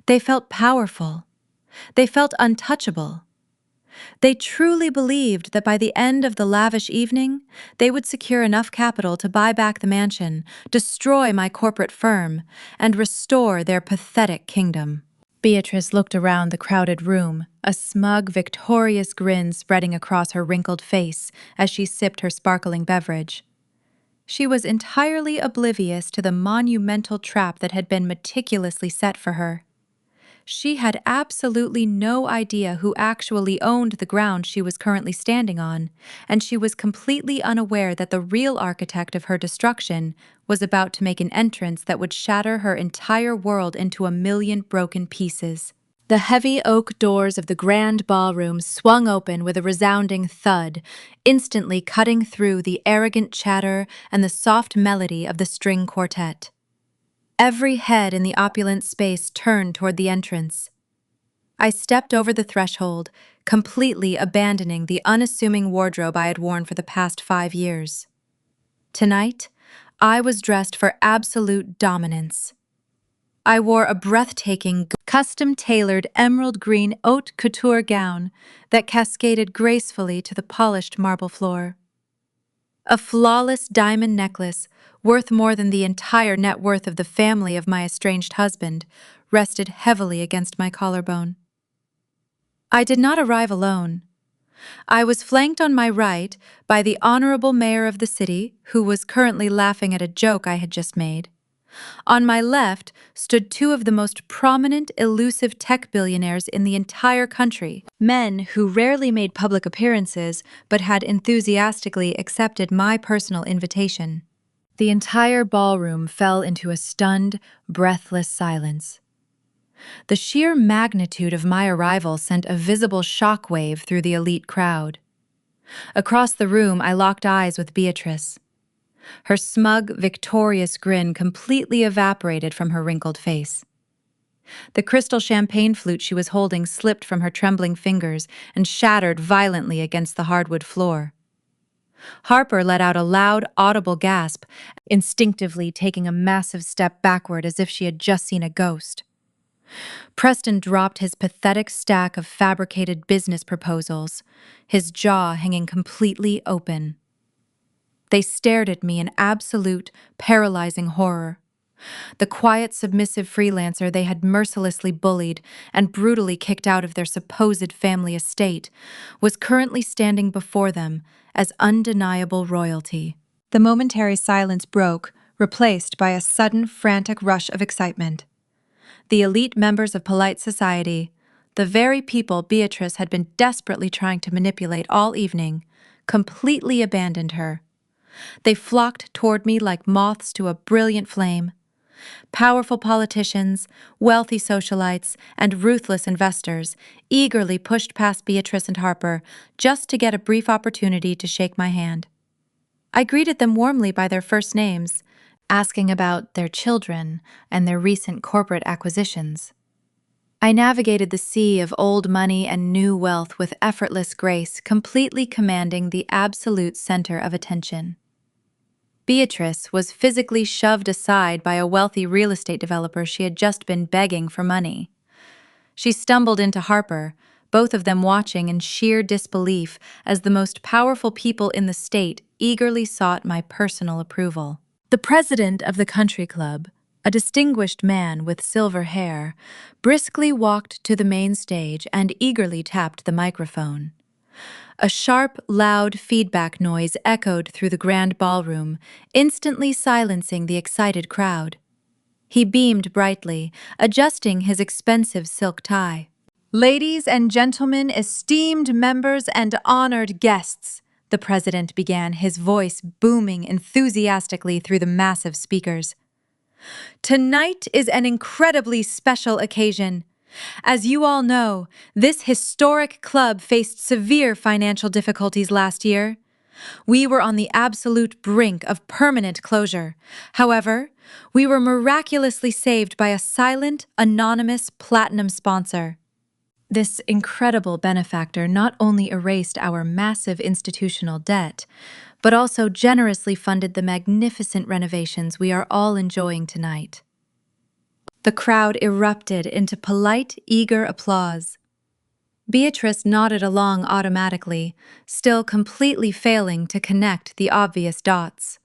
They felt powerful. They felt untouchable. They truly believed that by the end of the lavish evening, they would secure enough capital to buy back the mansion, destroy my corporate firm, and restore their pathetic kingdom. Beatrice looked around the crowded room, a smug, victorious grin spreading across her wrinkled face as she sipped her sparkling beverage. She was entirely oblivious to the monumental trap that had been meticulously set for her. She had absolutely no idea who actually owned the ground she was currently standing on, and she was completely unaware that the real architect of her destruction was about to make an entrance that would shatter her entire world into a million broken pieces. The heavy oak doors of the grand ballroom swung open with a resounding thud, instantly cutting through the arrogant chatter and the soft melody of the string quartet. Every head in the opulent space turned toward the entrance. I stepped over the threshold, completely abandoning the unassuming wardrobe I had worn for the past 5 years. Tonight, I was dressed for absolute dominance. I wore a breathtaking custom-tailored emerald green haute couture gown that cascaded gracefully to the polished marble floor. A flawless diamond necklace, worth more than the entire net worth of the family of my estranged husband, rested heavily against my collarbone. I did not arrive alone. I was flanked on my right by the honorable mayor of the city, who was currently laughing at a joke I had just made. On my left stood two of the most prominent, elusive tech billionaires in the entire country, men who rarely made public appearances but had enthusiastically accepted my personal invitation. The entire ballroom fell into a stunned, breathless silence. The sheer magnitude of my arrival sent a visible shockwave through the elite crowd. Across the room, I locked eyes with Beatrice. Her smug, victorious grin completely evaporated from her wrinkled face. The crystal champagne flute she was holding slipped from her trembling fingers and shattered violently against the hardwood floor. Harper let out a loud, audible gasp, instinctively taking a massive step backward as if she had just seen a ghost. Preston dropped his pathetic stack of fabricated business proposals, his jaw hanging completely open. They stared at me in absolute, paralyzing horror. The quiet, submissive freelancer they had mercilessly bullied and brutally kicked out of their supposed family estate was currently standing before them as undeniable royalty. The momentary silence broke, replaced by a sudden, frantic rush of excitement. The elite members of polite society, the very people Beatrice had been desperately trying to manipulate all evening, completely abandoned her. They flocked toward me like moths to a brilliant flame. Powerful politicians, wealthy socialites, and ruthless investors eagerly pushed past Beatrice and Harper just to get a brief opportunity to shake my hand. I greeted them warmly by their first names, asking about their children and their recent corporate acquisitions. I navigated the sea of old money and new wealth with effortless grace, completely commanding the absolute center of attention. Beatrice was physically shoved aside by a wealthy real estate developer she had just been begging for money. She stumbled into Harper, both of them watching in sheer disbelief as the most powerful people in the state eagerly sought my personal approval. The president of the country club, a distinguished man with silver hair, briskly walked to the main stage and eagerly tapped the microphone. A sharp, loud feedback noise echoed through the grand ballroom, instantly silencing the excited crowd. He beamed brightly, adjusting his expensive silk tie. "Ladies and gentlemen, esteemed members and honored guests," the president began, his voice booming enthusiastically through the massive speakers. "Tonight is an incredibly special occasion. As you all know, this historic club faced severe financial difficulties last year. We were on the absolute brink of permanent closure. However, we were miraculously saved by a silent, anonymous platinum sponsor. This incredible benefactor not only erased our massive institutional debt, but also generously funded the magnificent renovations we are all enjoying tonight." The crowd erupted into polite, eager applause. Beatrice nodded along automatically, still completely failing to connect the obvious dots.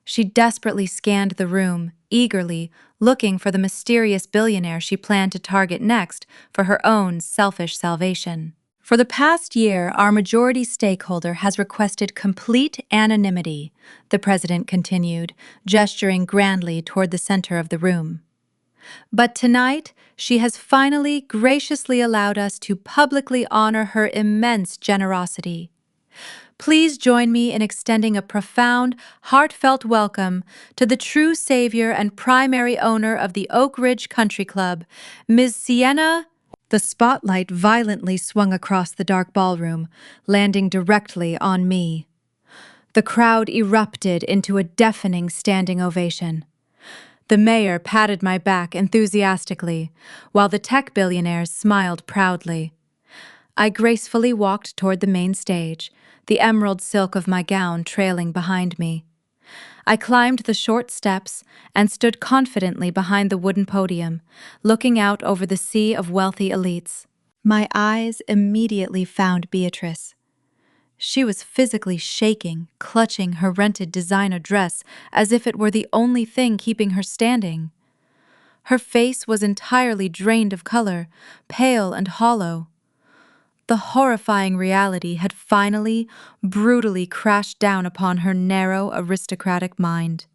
She desperately scanned the room, eagerly, looking for the mysterious billionaire she planned to target next for her own selfish salvation. "For the past year, our majority stakeholder has requested complete anonymity," the president continued, gesturing grandly toward the center of the room. "But tonight, she has finally graciously allowed us to publicly honor her immense generosity. Please join me in extending a profound, heartfelt welcome to the true savior and primary owner of the Oak Ridge Country Club, Ms. Sienna." The spotlight violently swung across the dark ballroom, landing directly on me. The crowd erupted into a deafening standing ovation. The mayor patted my back enthusiastically, while the tech billionaires smiled proudly. I gracefully walked toward the main stage, the emerald silk of my gown trailing behind me. I climbed the short steps and stood confidently behind the wooden podium, looking out over the sea of wealthy elites. My eyes immediately found Beatrice. She was physically shaking, clutching her rented designer dress as if it were the only thing keeping her standing. Her face was entirely drained of color, pale and hollow. The horrifying reality had finally, brutally crashed down upon her narrow, aristocratic mind.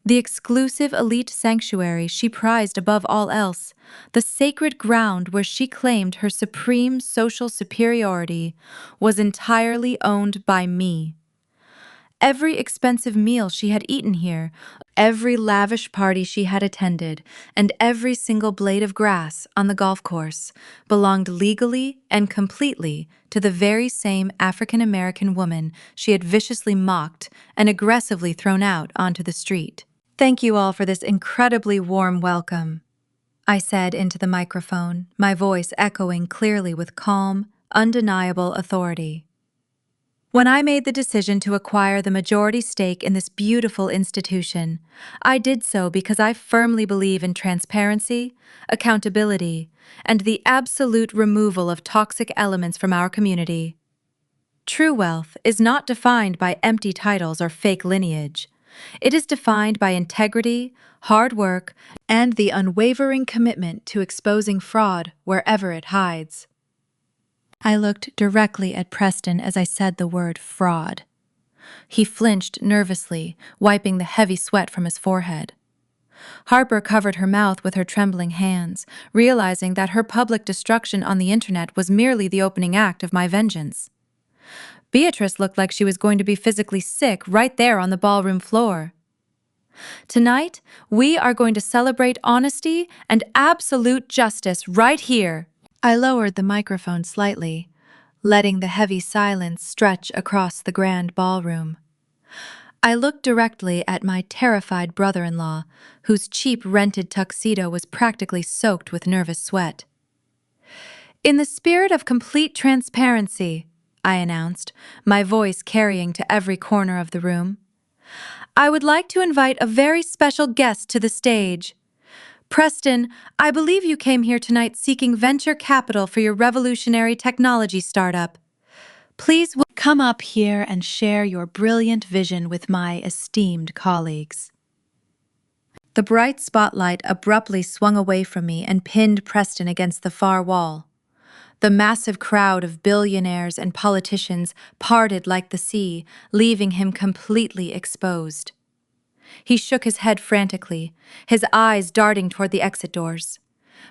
The exclusive elite sanctuary she prized above all else, the sacred ground where she claimed her supreme social superiority, was entirely owned by me. Every expensive meal she had eaten here, every lavish party she had attended, and every single blade of grass on the golf course belonged legally and completely to the very same African American woman she had viciously mocked and aggressively thrown out onto the street. "Thank you all for this incredibly warm welcome," I said into the microphone, my voice echoing clearly with calm, undeniable authority. When I made the decision to acquire the majority stake in this beautiful institution, I did so because I firmly believe in transparency, accountability, and the absolute removal of toxic elements from our community. True wealth is not defined by empty titles or fake lineage. It is defined by integrity, hard work, and the unwavering commitment to exposing fraud wherever it hides. I looked directly at Preston as I said the word fraud. He flinched nervously, wiping the heavy sweat from his forehead. Harper covered her mouth with her trembling hands, realizing that her public destruction on the internet was merely the opening act of my vengeance. Beatrice looked like she was going to be physically sick right there on the ballroom floor. Tonight, we are going to celebrate honesty and absolute justice right here. I lowered the microphone slightly, letting the heavy silence stretch across the grand ballroom. I looked directly at my terrified brother-in-law, whose cheap rented tuxedo was practically soaked with nervous sweat. "In the spirit of complete transparency," I announced, my voice carrying to every corner of the room, "I would like to invite a very special guest to the stage. Preston, I believe you came here tonight seeking venture capital for your revolutionary technology startup. Please come up here and share your brilliant vision with my esteemed colleagues." The bright spotlight abruptly swung away from me and pinned Preston against the far wall. The massive crowd of billionaires and politicians parted like the sea, leaving him completely exposed. He shook his head frantically, his eyes darting toward the exit doors.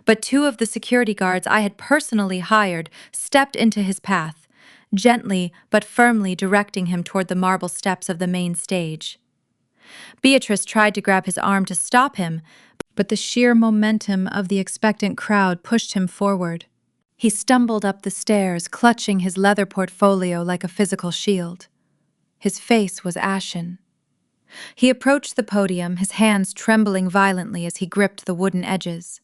But two of the security guards I had personally hired stepped into his path, gently but firmly directing him toward the marble steps of the main stage. Beatrice tried to grab his arm to stop him, but the sheer momentum of the expectant crowd pushed him forward. He stumbled up the stairs, clutching his leather portfolio like a physical shield. His face was ashen. He approached the podium, his hands trembling violently as he gripped the wooden edges.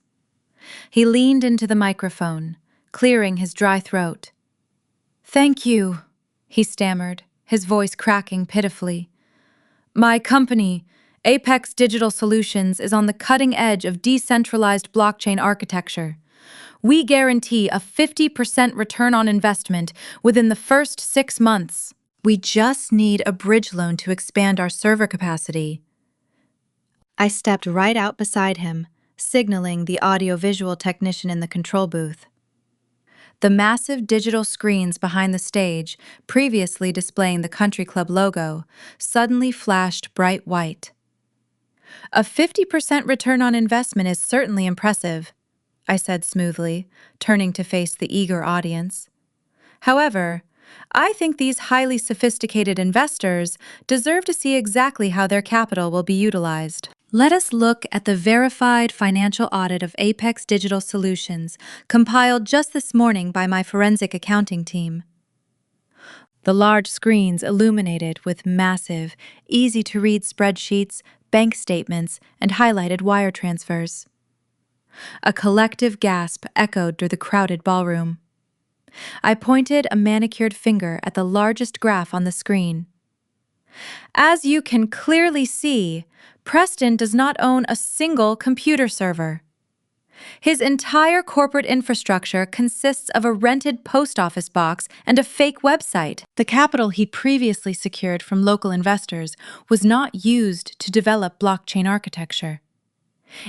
He leaned into the microphone, clearing his dry throat. "Thank you," he stammered, his voice cracking pitifully. "My company, Apex Digital Solutions, is on the cutting edge of decentralized blockchain architecture. We guarantee a 50% return on investment within the first 6 months. We just need a bridge loan to expand our server capacity." I stepped right out beside him, signaling the audiovisual technician in the control booth. The massive digital screens behind the stage, previously displaying the country club logo, suddenly flashed bright white. "A 50% return on investment is certainly impressive," I said smoothly, turning to face the eager audience. "However, I think these highly sophisticated investors deserve to see exactly how their capital will be utilized. Let us look at the verified financial audit of Apex Digital Solutions, compiled just this morning by my forensic accounting team." The large screens illuminated with massive, easy-to-read spreadsheets, bank statements, and highlighted wire transfers. A collective gasp echoed through the crowded ballroom. I pointed a manicured finger at the largest graph on the screen. As you can clearly see, Preston does not own a single computer server. His entire corporate infrastructure consists of a rented post office box and a fake website. The capital he previously secured from local investors was not used to develop blockchain architecture.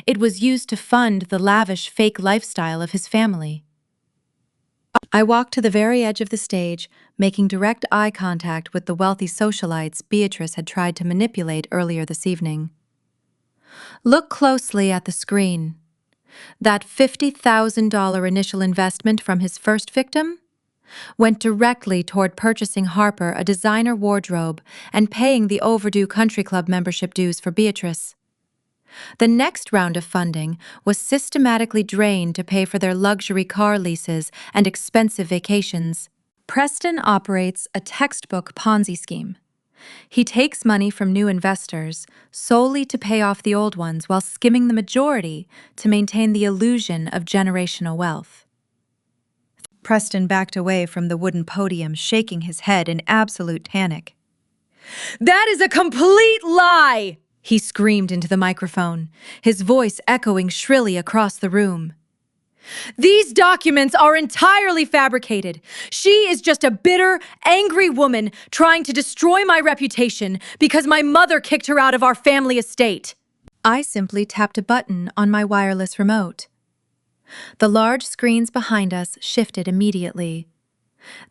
It was used to fund the lavish fake lifestyle of his family. I walked to the very edge of the stage, making direct eye contact with the wealthy socialites Beatrice had tried to manipulate earlier this evening. Look closely at the screen. That $50,000 initial investment from his first victim went directly toward purchasing Harper a designer wardrobe and paying the overdue country club membership dues for Beatrice. The next round of funding was systematically drained to pay for their luxury car leases and expensive vacations. Preston operates a textbook Ponzi scheme. He takes money from new investors solely to pay off the old ones while skimming the majority to maintain the illusion of generational wealth. Preston backed away from the wooden podium, shaking his head in absolute panic. "That is a complete lie!" he screamed into the microphone, his voice echoing shrilly across the room. "These documents are entirely fabricated. She is just a bitter, angry woman trying to destroy my reputation because my mother kicked her out of our family estate." I simply tapped a button on my wireless remote. The large screens behind us shifted immediately.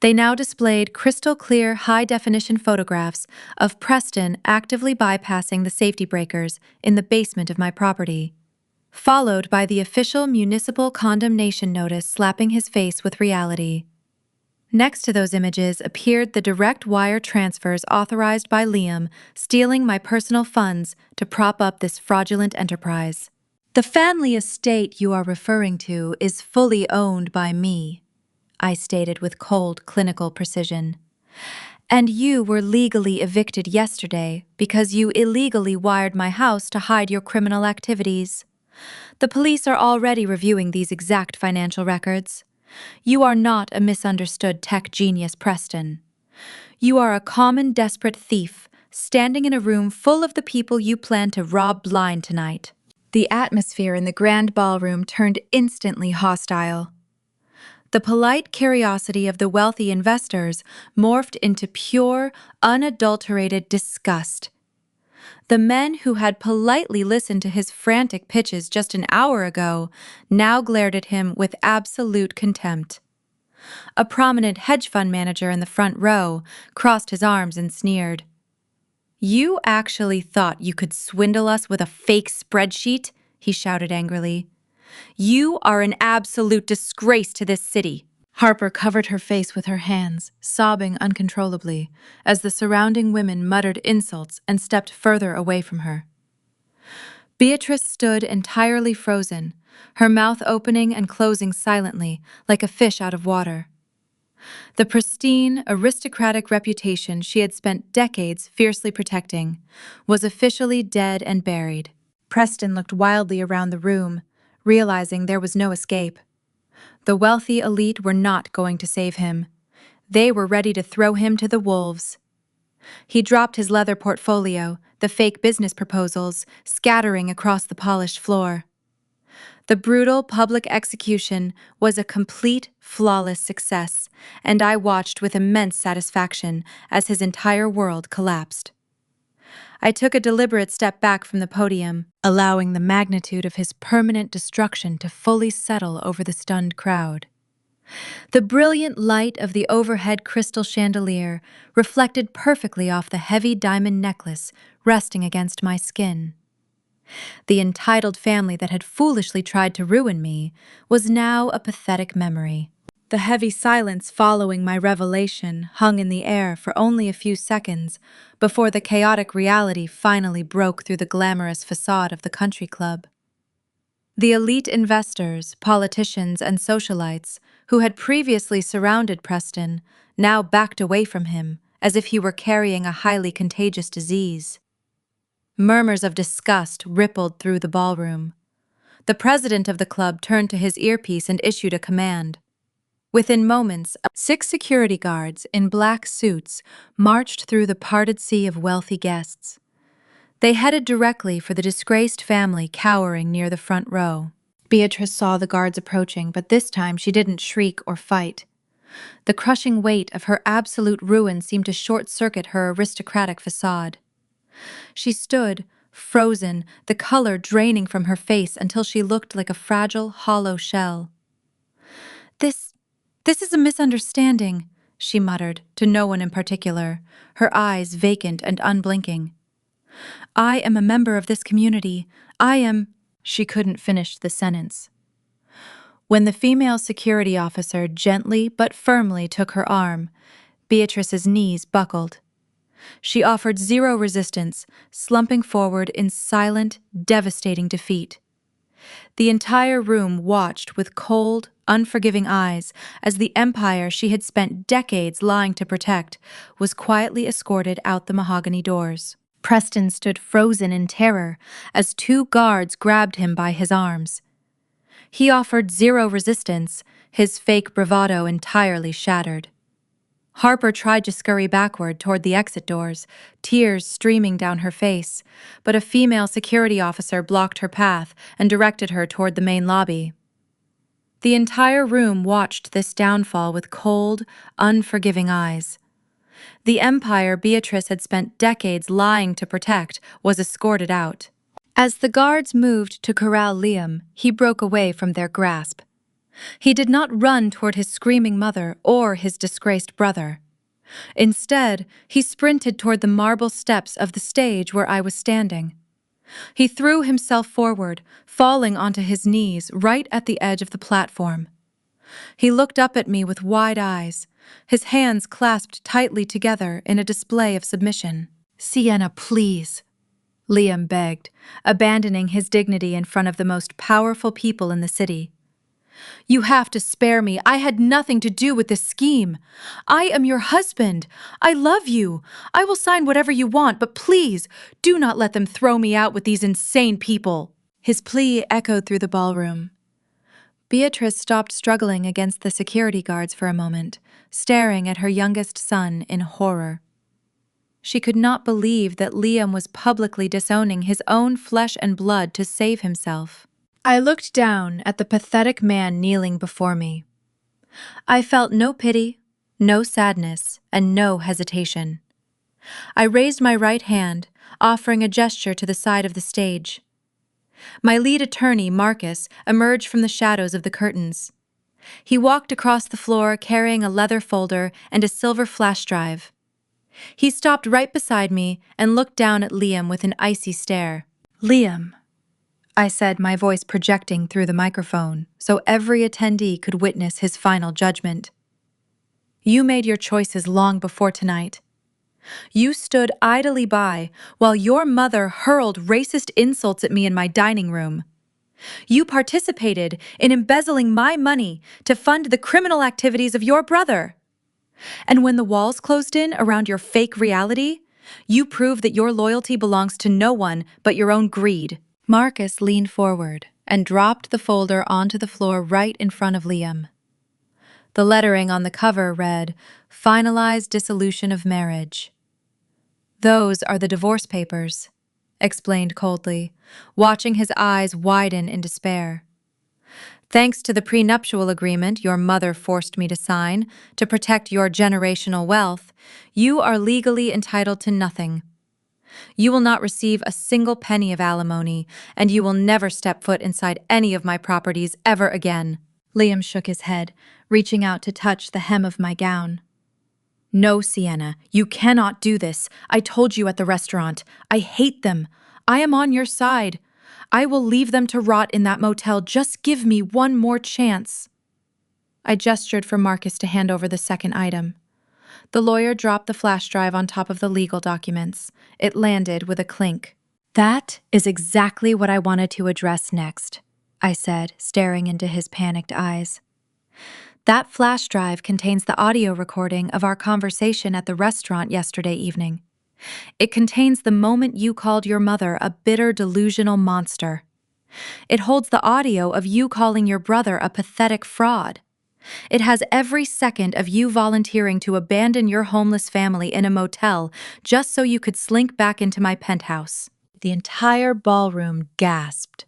They now displayed crystal-clear, high-definition photographs of Preston actively bypassing the safety breakers in the basement of my property, followed by the official municipal condemnation notice slapping his face with reality. Next to those images appeared the direct wire transfers authorized by Liam, stealing my personal funds to prop up this fraudulent enterprise. "The family estate you are referring to is fully owned by me," I stated with cold, clinical precision. "And you were legally evicted yesterday because you illegally wired my house to hide your criminal activities. The police are already reviewing these exact financial records. You are not a misunderstood tech genius, Preston. You are a common, desperate thief, standing in a room full of the people you plan to rob blind tonight." The atmosphere in the grand ballroom turned instantly hostile. The polite curiosity of the wealthy investors morphed into pure, unadulterated disgust. The men who had politely listened to his frantic pitches just an hour ago now glared at him with absolute contempt. A prominent hedge fund manager in the front row crossed his arms and sneered. "You actually thought you could swindle us with a fake spreadsheet?" he shouted angrily. "You are an absolute disgrace to this city." Harper covered her face with her hands, sobbing uncontrollably, as the surrounding women muttered insults and stepped further away from her. Beatrice stood entirely frozen, her mouth opening and closing silently, like a fish out of water. The pristine, aristocratic reputation she had spent decades fiercely protecting was officially dead and buried. Preston looked wildly around the room, realizing there was no escape. The wealthy elite were not going to save him. They were ready to throw him to the wolves. He dropped his leather portfolio, the fake business proposals, scattering across the polished floor. The brutal public execution was a complete, flawless success, and I watched with immense satisfaction as his entire world collapsed. I took a deliberate step back from the podium, allowing the magnitude of his permanent destruction to fully settle over the stunned crowd. The brilliant light of the overhead crystal chandelier reflected perfectly off the heavy diamond necklace resting against my skin. The entitled family that had foolishly tried to ruin me was now a pathetic memory. The heavy silence following my revelation hung in the air for only a few seconds before the chaotic reality finally broke through the glamorous facade of the country club. The elite investors, politicians, and socialites who had previously surrounded Preston now backed away from him as if he were carrying a highly contagious disease. Murmurs of disgust rippled through the ballroom. The president of the club turned to his earpiece and issued a command. Within moments, 6 security guards in black suits marched through the parted sea of wealthy guests. They headed directly for the disgraced family cowering near the front row. Beatrice saw the guards approaching, but this time she didn't shriek or fight. The crushing weight of her absolute ruin seemed to short-circuit her aristocratic facade. She stood, frozen, the color draining from her face until she looked like a fragile, hollow shell. This is a misunderstanding," she muttered, to no one in particular, her eyes vacant and unblinking. "I am a member of this community. I am—" She couldn't finish the sentence. When the female security officer gently but firmly took her arm, Beatrice's knees buckled. She offered zero resistance, slumping forward in silent, devastating defeat. The entire room watched with cold, unforgiving eyes as the empire she had spent decades lying to protect was quietly escorted out the mahogany doors. Preston stood frozen in terror as 2 guards grabbed him by his arms. He offered zero resistance, his fake bravado entirely shattered. Harper tried to scurry backward toward the exit doors, tears streaming down her face, but a female security officer blocked her path and directed her toward the main lobby. The entire room watched this downfall with cold, unforgiving eyes. The empire Beatrice had spent decades lying to protect was escorted out. As the guards moved to corral Liam, he broke away from their grasp. He did not run toward his screaming mother or his disgraced brother. Instead, he sprinted toward the marble steps of the stage where I was standing. He threw himself forward, falling onto his knees right at the edge of the platform. He looked up at me with wide eyes, his hands clasped tightly together in a display of submission. "Sienna, please," Liam begged, abandoning his dignity in front of the most powerful people in the city. "You have to spare me. I had nothing to do with this scheme. I am your husband. I love you. I will sign whatever you want, but please, do not let them throw me out with these insane people." His plea echoed through the ballroom. Beatrice stopped struggling against the security guards for a moment, staring at her youngest son in horror. She could not believe that Liam was publicly disowning his own flesh and blood to save himself. I looked down at the pathetic man kneeling before me. I felt no pity, no sadness, and no hesitation. I raised my right hand, offering a gesture to the side of the stage. My lead attorney, Marcus, emerged from the shadows of the curtains. He walked across the floor carrying a leather folder and a silver flash drive. He stopped right beside me and looked down at Liam with an icy stare. "Liam," I said, my voice projecting through the microphone so every attendee could witness his final judgment. "You made your choices long before tonight. You stood idly by while your mother hurled racist insults at me in my dining room. You participated in embezzling my money to fund the criminal activities of your brother. And when the walls closed in around your fake reality, you proved that your loyalty belongs to no one but your own greed." Marcus leaned forward and dropped the folder onto the floor right in front of Liam. The lettering on the cover read, "Finalized dissolution of marriage." "Those are the divorce papers," explained coldly, watching his eyes widen in despair. "Thanks to the prenuptial agreement your mother forced me to sign to protect your generational wealth, you are legally entitled to nothing. You will not receive a single penny of alimony, and you will never step foot inside any of my properties ever again." Liam shook his head, reaching out to touch the hem of my gown. "No, Sienna, you cannot do this. I told you at the restaurant. I hate them. I am on your side. I will leave them to rot in that motel. Just give me one more chance." I gestured for Marcus to hand over the second item. The lawyer dropped the flash drive on top of the legal documents. It landed with a clink. "That is exactly what I wanted to address next," I said, staring into his panicked eyes. "That flash drive contains the audio recording of our conversation at the restaurant yesterday evening. It contains the moment you called your mother a bitter, delusional monster. It holds the audio of you calling your brother a pathetic fraud. It has every second of you volunteering to abandon your homeless family in a motel just so you could slink back into my penthouse. The entire ballroom gasped.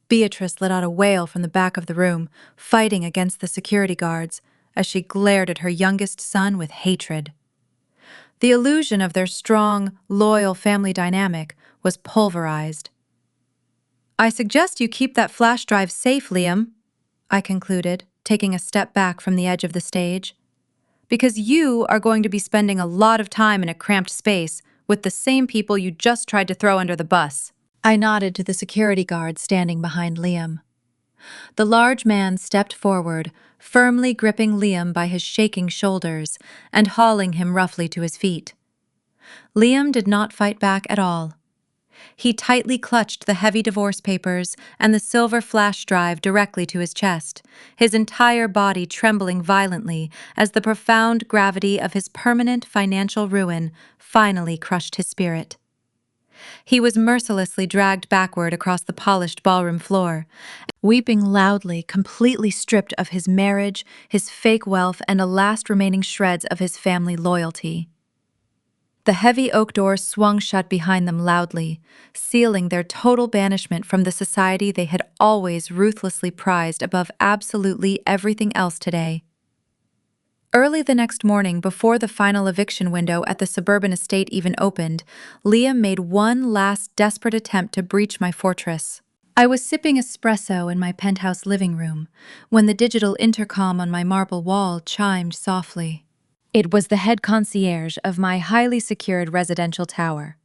Beatrice let out a wail from the back of the room, fighting against the security guards, as she glared at her youngest son with hatred. The illusion of their strong, loyal family dynamic was pulverized. "I suggest you keep that flash drive safe, Liam," I concluded, taking a step back from the edge of the stage, "because you are going to be spending a lot of time in a cramped space with the same people you just tried to throw under the bus." I nodded to the security guard standing behind Liam. The large man stepped forward, firmly gripping Liam by his shaking shoulders and hauling him roughly to his feet. Liam did not fight back at all. He tightly clutched the heavy divorce papers and the silver flash drive directly to his chest, his entire body trembling violently as the profound gravity of his permanent financial ruin finally crushed his spirit. He was mercilessly dragged backward across the polished ballroom floor, weeping loudly, completely stripped of his marriage, his fake wealth, and the last remaining shreds of his family loyalty. The heavy oak doors swung shut behind them loudly, sealing their total banishment from the society they had always ruthlessly prized above absolutely everything else today. Early the next morning, before the final eviction window at the suburban estate even opened, Liam made one last desperate attempt to breach my fortress. I was sipping espresso in my penthouse living room when the digital intercom on my marble wall chimed softly. It was the head concierge of my highly secured residential tower.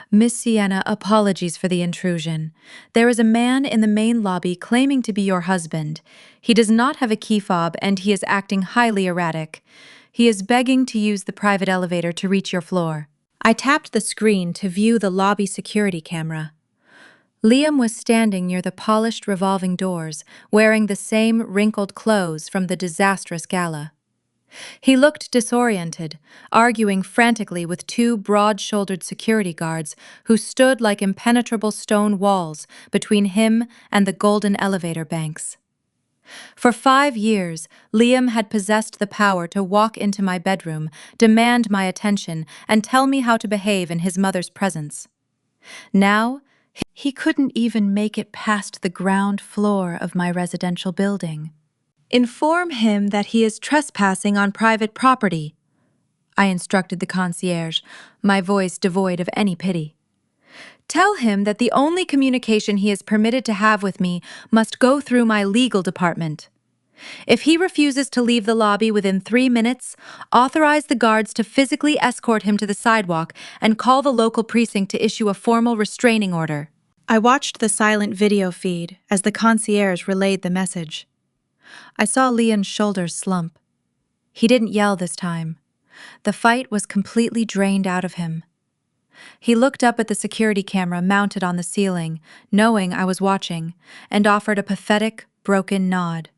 "Miss Sienna, apologies for the intrusion. There is a man in the main lobby claiming to be your husband. He does not have a key fob and he is acting highly erratic. He is begging to use the private elevator to reach your floor." I tapped the screen to view the lobby security camera. Liam was standing near the polished revolving doors, wearing the same wrinkled clothes from the disastrous gala. He looked disoriented, arguing frantically with two broad-shouldered security guards who stood like impenetrable stone walls between him and the golden elevator banks. For 5 years, Liam had possessed the power to walk into my bedroom, demand my attention, and tell me how to behave in his mother's presence. Now, he couldn't even make it past the ground floor of my residential building. "Inform him that he is trespassing on private property," I instructed the concierge, my voice devoid of any pity. "Tell him that the only communication he is permitted to have with me must go through my legal department. If he refuses to leave the lobby within 3 minutes, authorize the guards to physically escort him to the sidewalk and call the local precinct to issue a formal restraining order." I watched the silent video feed as the concierge relayed the message. I saw Liam's shoulders slump. He didn't yell this time. The fight was completely drained out of him. He looked up at the security camera mounted on the ceiling, knowing I was watching, and offered a pathetic, broken nod.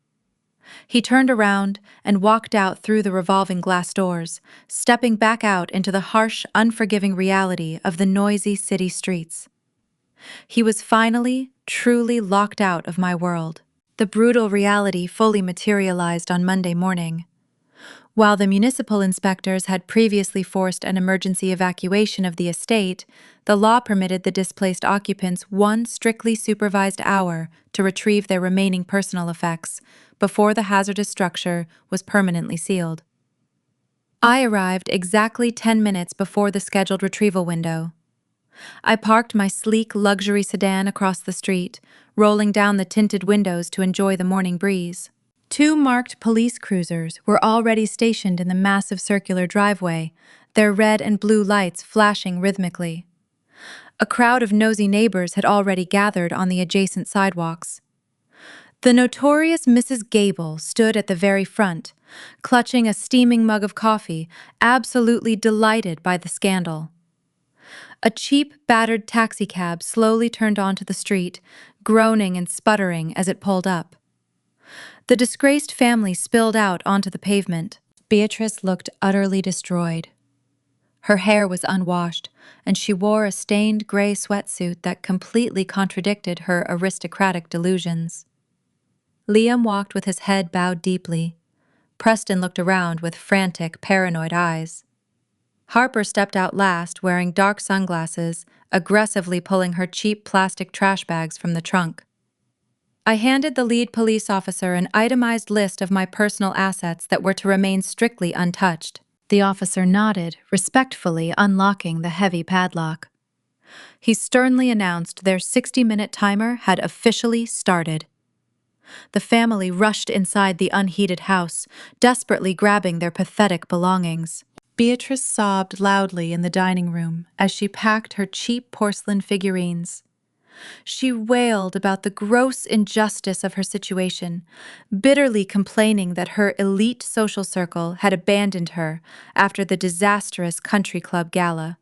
He turned around and walked out through the revolving glass doors, stepping back out into the harsh, unforgiving reality of the noisy city streets. He was finally, truly locked out of my world. The brutal reality fully materialized on Monday morning. While the municipal inspectors had previously forced an emergency evacuation of the estate, the law permitted the displaced occupants one strictly supervised hour to retrieve their remaining personal effects before the hazardous structure was permanently sealed. I arrived exactly 10 minutes before the scheduled retrieval window. I parked my sleek luxury sedan across the street, rolling down the tinted windows to enjoy the morning breeze. 2 marked police cruisers were already stationed in the massive circular driveway, their red and blue lights flashing rhythmically. A crowd of nosy neighbors had already gathered on the adjacent sidewalks. The notorious Mrs. Gable stood at the very front, clutching a steaming mug of coffee, absolutely delighted by the scandal. A cheap, battered taxicab slowly turned onto the street, groaning and sputtering as it pulled up. The disgraced family spilled out onto the pavement. Beatrice looked utterly destroyed. Her hair was unwashed, and she wore a stained gray sweatsuit that completely contradicted her aristocratic delusions. Liam walked with his head bowed deeply. Preston looked around with frantic, paranoid eyes. Harper stepped out last, wearing dark sunglasses, aggressively pulling her cheap plastic trash bags from the trunk. I handed the lead police officer an itemized list of my personal assets that were to remain strictly untouched. The officer nodded, respectfully unlocking the heavy padlock. He sternly announced their 60-minute timer had officially started. The family rushed inside the unheated house, desperately grabbing their pathetic belongings. Beatrice sobbed loudly in the dining room as she packed her cheap porcelain figurines. She wailed about the gross injustice of her situation, bitterly complaining that her elite social circle had abandoned her after the disastrous country club gala.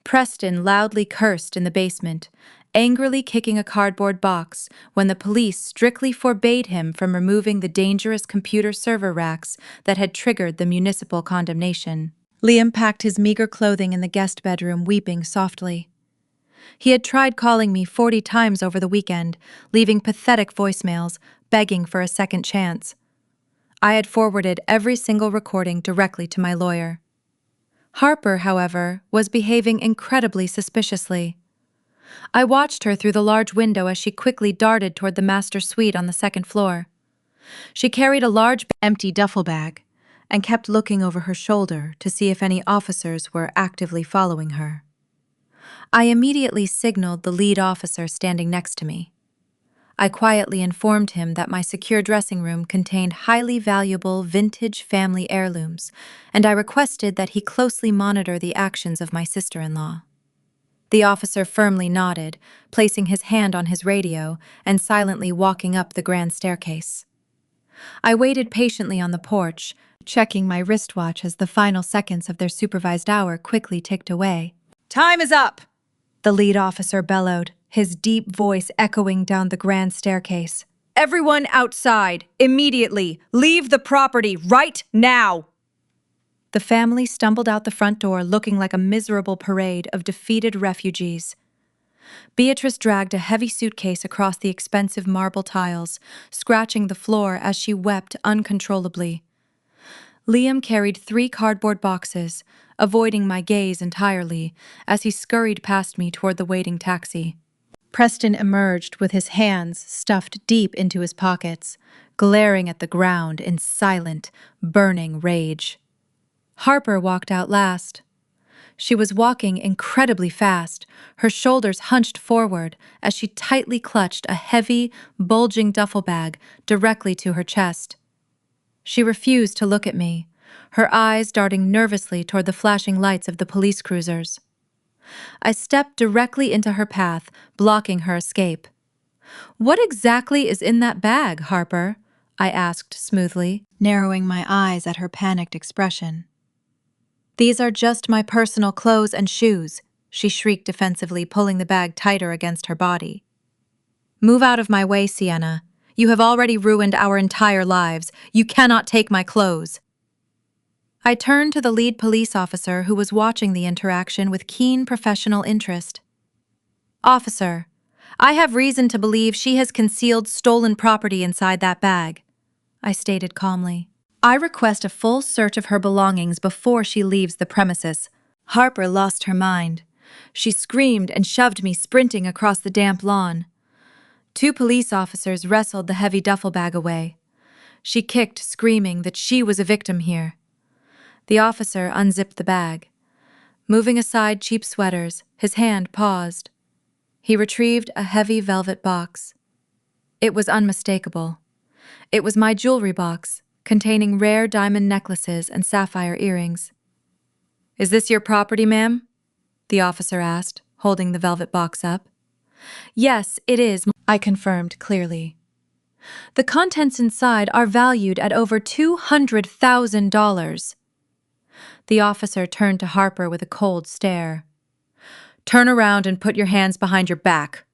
Preston loudly cursed in the basement, angrily kicking a cardboard box when the police strictly forbade him from removing the dangerous computer server racks that had triggered the municipal condemnation. Liam packed his meager clothing in the guest bedroom, weeping softly. He had tried calling me 40 times over the weekend, leaving pathetic voicemails, begging for a second chance. I had forwarded every single recording directly to my lawyer. Harper, however, was behaving incredibly suspiciously. I watched her through the large window as she quickly darted toward the master suite on the second floor. She carried a large, empty duffel bag and kept looking over her shoulder to see if any officers were actively following her. I immediately signaled the lead officer standing next to me. I quietly informed him that my secure dressing room contained highly valuable vintage family heirlooms, and I requested that he closely monitor the actions of my sister-in-law. The officer firmly nodded, placing his hand on his radio and silently walking up the grand staircase. I waited patiently on the porch, checking my wristwatch as the final seconds of their supervised hour quickly ticked away. "Time is up!" the lead officer bellowed, his deep voice echoing down the grand staircase. "Everyone outside, immediately! Leave the property right now!" The family stumbled out the front door looking like a miserable parade of defeated refugees. Beatrice dragged a heavy suitcase across the expensive marble tiles, scratching the floor as she wept uncontrollably. Liam carried 3 cardboard boxes, avoiding my gaze entirely, as he scurried past me toward the waiting taxi. Preston emerged with his hands stuffed deep into his pockets, glaring at the ground in silent, burning rage. Harper walked out last. She was walking incredibly fast, her shoulders hunched forward as she tightly clutched a heavy, bulging duffel bag directly to her chest. She refused to look at me, her eyes darting nervously toward the flashing lights of the police cruisers. I stepped directly into her path, blocking her escape. "What exactly is in that bag, Harper?" I asked smoothly, narrowing my eyes at her panicked expression. "These are just my personal clothes and shoes," she shrieked defensively, pulling the bag tighter against her body. "Move out of my way, Sienna. You have already ruined our entire lives. You cannot take my clothes." I turned to the lead police officer who was watching the interaction with keen professional interest. "Officer, I have reason to believe she has concealed stolen property inside that bag," I stated calmly. "I request a full search of her belongings before she leaves the premises." Harper lost her mind. She screamed and shoved me, sprinting across the damp lawn. 2 police officers wrestled the heavy duffel bag away. She kicked, screaming that she was a victim here. The officer unzipped the bag. Moving aside cheap sweaters, his hand paused. He retrieved a heavy velvet box. It was unmistakable. It was my jewelry box, containing rare diamond necklaces and sapphire earrings. "Is this your property, ma'am?" the officer asked, holding the velvet box up. "Yes, it is," I confirmed clearly. "The contents inside are valued at over $200,000. The officer turned to Harper with a cold stare. "Turn around and put your hands behind your back,"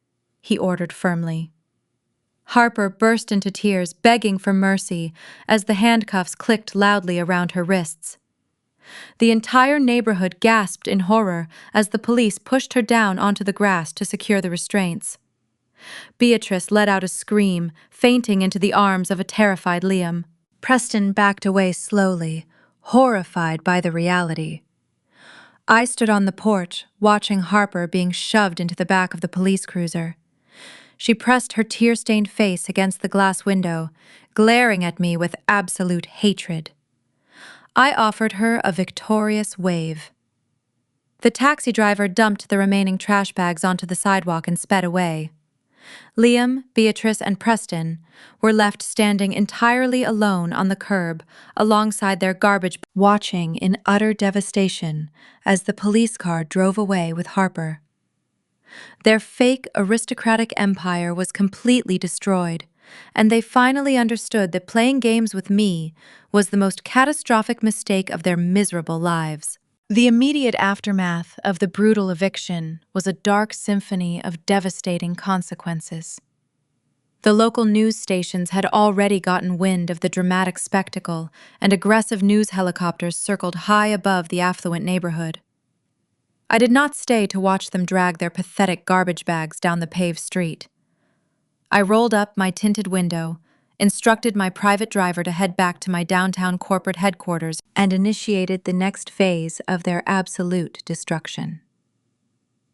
he ordered firmly. Harper burst into tears, begging for mercy, as the handcuffs clicked loudly around her wrists. The entire neighborhood gasped in horror as the police pushed her down onto the grass to secure the restraints. Beatrice let out a scream, fainting into the arms of a terrified Liam. Preston backed away slowly, horrified by the reality. I stood on the porch, watching Harper being shoved into the back of the police cruiser. She pressed her tear-stained face against the glass window, glaring at me with absolute hatred. I offered her a victorious wave. The taxi driver dumped the remaining trash bags onto the sidewalk and sped away. Liam, Beatrice, and Preston were left standing entirely alone on the curb alongside their garbage, watching in utter devastation as the police car drove away with Harper. Their fake aristocratic empire was completely destroyed, and they finally understood that playing games with me was the most catastrophic mistake of their miserable lives. The immediate aftermath of the brutal eviction was a dark symphony of devastating consequences. The local news stations had already gotten wind of the dramatic spectacle, and aggressive news helicopters circled high above the affluent neighborhood. I did not stay to watch them drag their pathetic garbage bags down the paved street. I rolled up my tinted window, instructed my private driver to head back to my downtown corporate headquarters, and initiated the next phase of their absolute destruction.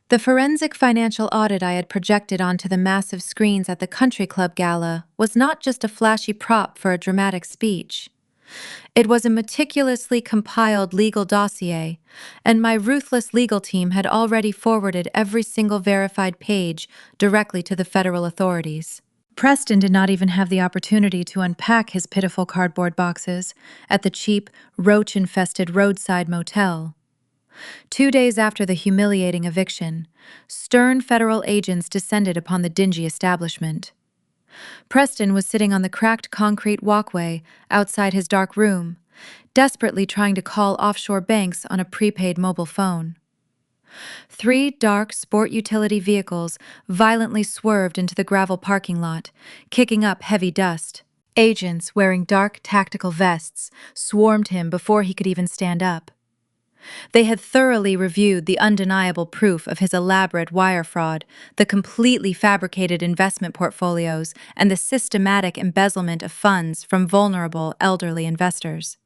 The forensic financial audit I had projected onto the massive screens at the country club gala was not just a flashy prop for a dramatic speech. It was a meticulously compiled legal dossier, and my ruthless legal team had already forwarded every single verified page directly to the federal authorities. Preston did not even have the opportunity to unpack his pitiful cardboard boxes at the cheap, roach-infested roadside motel. 2 days after the humiliating eviction, stern federal agents descended upon the dingy establishment. Preston was sitting on the cracked concrete walkway outside his dark room, desperately trying to call offshore banks on a prepaid mobile phone. 3 dark sport utility vehicles violently swerved into the gravel parking lot, kicking up heavy dust. Agents wearing dark tactical vests swarmed him before he could even stand up. They had thoroughly reviewed the undeniable proof of his elaborate wire fraud, the completely fabricated investment portfolios, and the systematic embezzlement of funds from vulnerable elderly investors.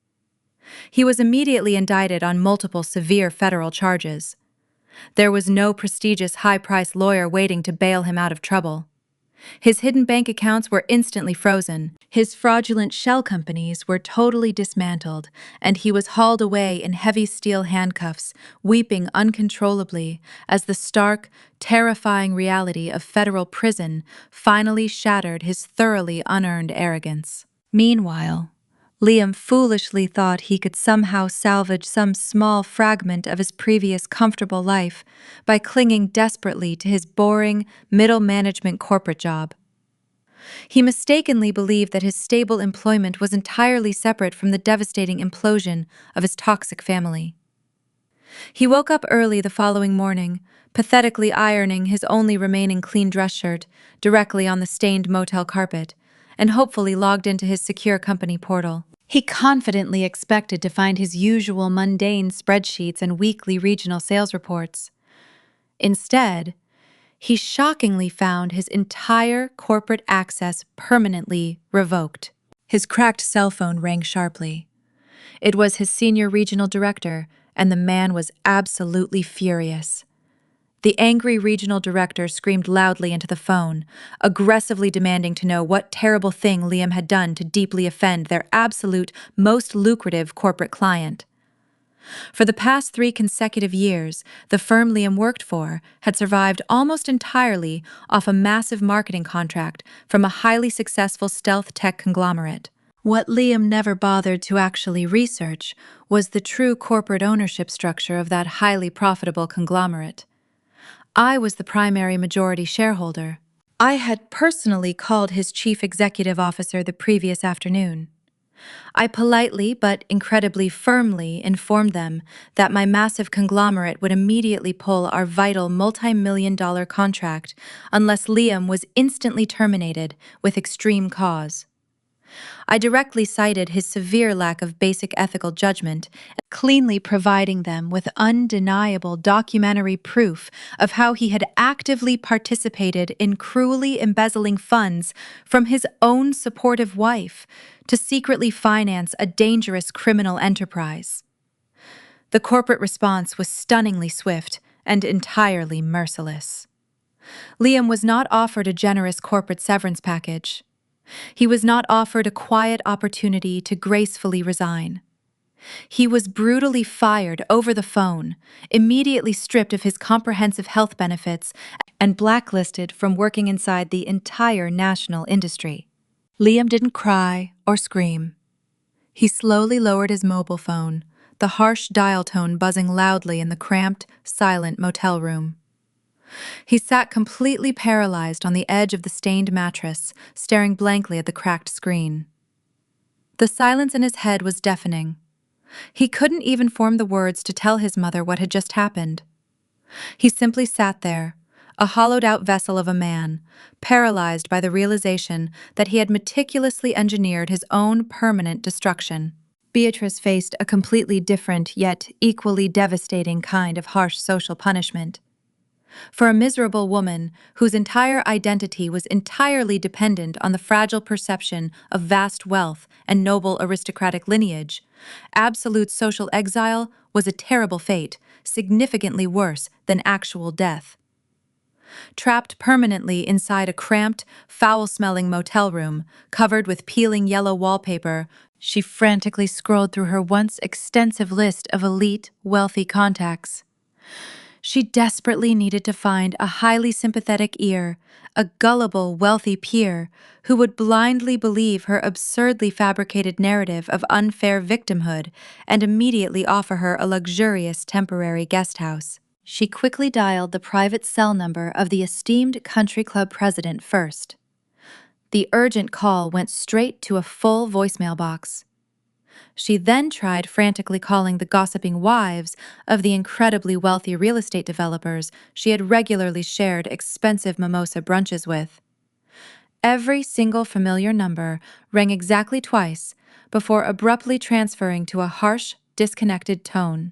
He was immediately indicted on multiple severe federal charges. There was no prestigious high-priced lawyer waiting to bail him out of trouble. His hidden bank accounts were instantly frozen, his fraudulent shell companies were totally dismantled, and he was hauled away in heavy steel handcuffs, weeping uncontrollably as the stark, terrifying reality of federal prison finally shattered his thoroughly unearned arrogance. Meanwhile, Liam foolishly thought he could somehow salvage some small fragment of his previous comfortable life by clinging desperately to his boring, middle-management corporate job. He mistakenly believed that his stable employment was entirely separate from the devastating implosion of his toxic family. He woke up early the following morning, pathetically ironing his only remaining clean dress shirt directly on the stained motel carpet, and hopefully logged into his secure company portal. He confidently expected to find his usual mundane spreadsheets and weekly regional sales reports. Instead, he shockingly found his entire corporate access permanently revoked. His cracked cell phone rang sharply. It was his senior regional director, and the man was absolutely furious. The angry regional director screamed loudly into the phone, aggressively demanding to know what terrible thing Liam had done to deeply offend their absolute most lucrative corporate client. For the past 3 consecutive years, the firm Liam worked for had survived almost entirely off a massive marketing contract from a highly successful stealth tech conglomerate. What Liam never bothered to actually research was the true corporate ownership structure of that highly profitable conglomerate. I was the primary majority shareholder. I had personally called his chief executive officer the previous afternoon. I politely but incredibly firmly informed them that my massive conglomerate would immediately pull our vital multi-million-dollar contract unless Liam was instantly terminated with extreme cause. I directly cited his severe lack of basic ethical judgment, cleanly providing them with undeniable documentary proof of how he had actively participated in cruelly embezzling funds from his own supportive wife to secretly finance a dangerous criminal enterprise. The corporate response was stunningly swift and entirely merciless. Liam was not offered a generous corporate severance package. He was not offered a quiet opportunity to gracefully resign. He was brutally fired over the phone, immediately stripped of his comprehensive health benefits, and blacklisted from working inside the entire national industry. Liam didn't cry or scream. He slowly lowered his mobile phone, the harsh dial tone buzzing loudly in the cramped, silent motel room. He sat completely paralyzed on the edge of the stained mattress, staring blankly at the cracked screen. The silence in his head was deafening. He couldn't even form the words to tell his mother what had just happened. He simply sat there, a hollowed-out vessel of a man, paralyzed by the realization that he had meticulously engineered his own permanent destruction. Beatrice faced a completely different yet equally devastating kind of harsh social punishment. For a miserable woman whose entire identity was entirely dependent on the fragile perception of vast wealth and noble aristocratic lineage, absolute social exile was a terrible fate, significantly worse than actual death. Trapped permanently inside a cramped, foul-smelling motel room, covered with peeling yellow wallpaper, she frantically scrolled through her once extensive list of elite, wealthy contacts. She desperately needed to find a highly sympathetic ear, a gullible, wealthy peer who would blindly believe her absurdly fabricated narrative of unfair victimhood and immediately offer her a luxurious temporary guest house. She quickly dialed the private cell number of the esteemed country club president first. The urgent call went straight to a full voicemail box. She then tried frantically calling the gossiping wives of the incredibly wealthy real estate developers she had regularly shared expensive mimosa brunches with. Every single familiar number rang exactly twice before abruptly transferring to a harsh, disconnected tone.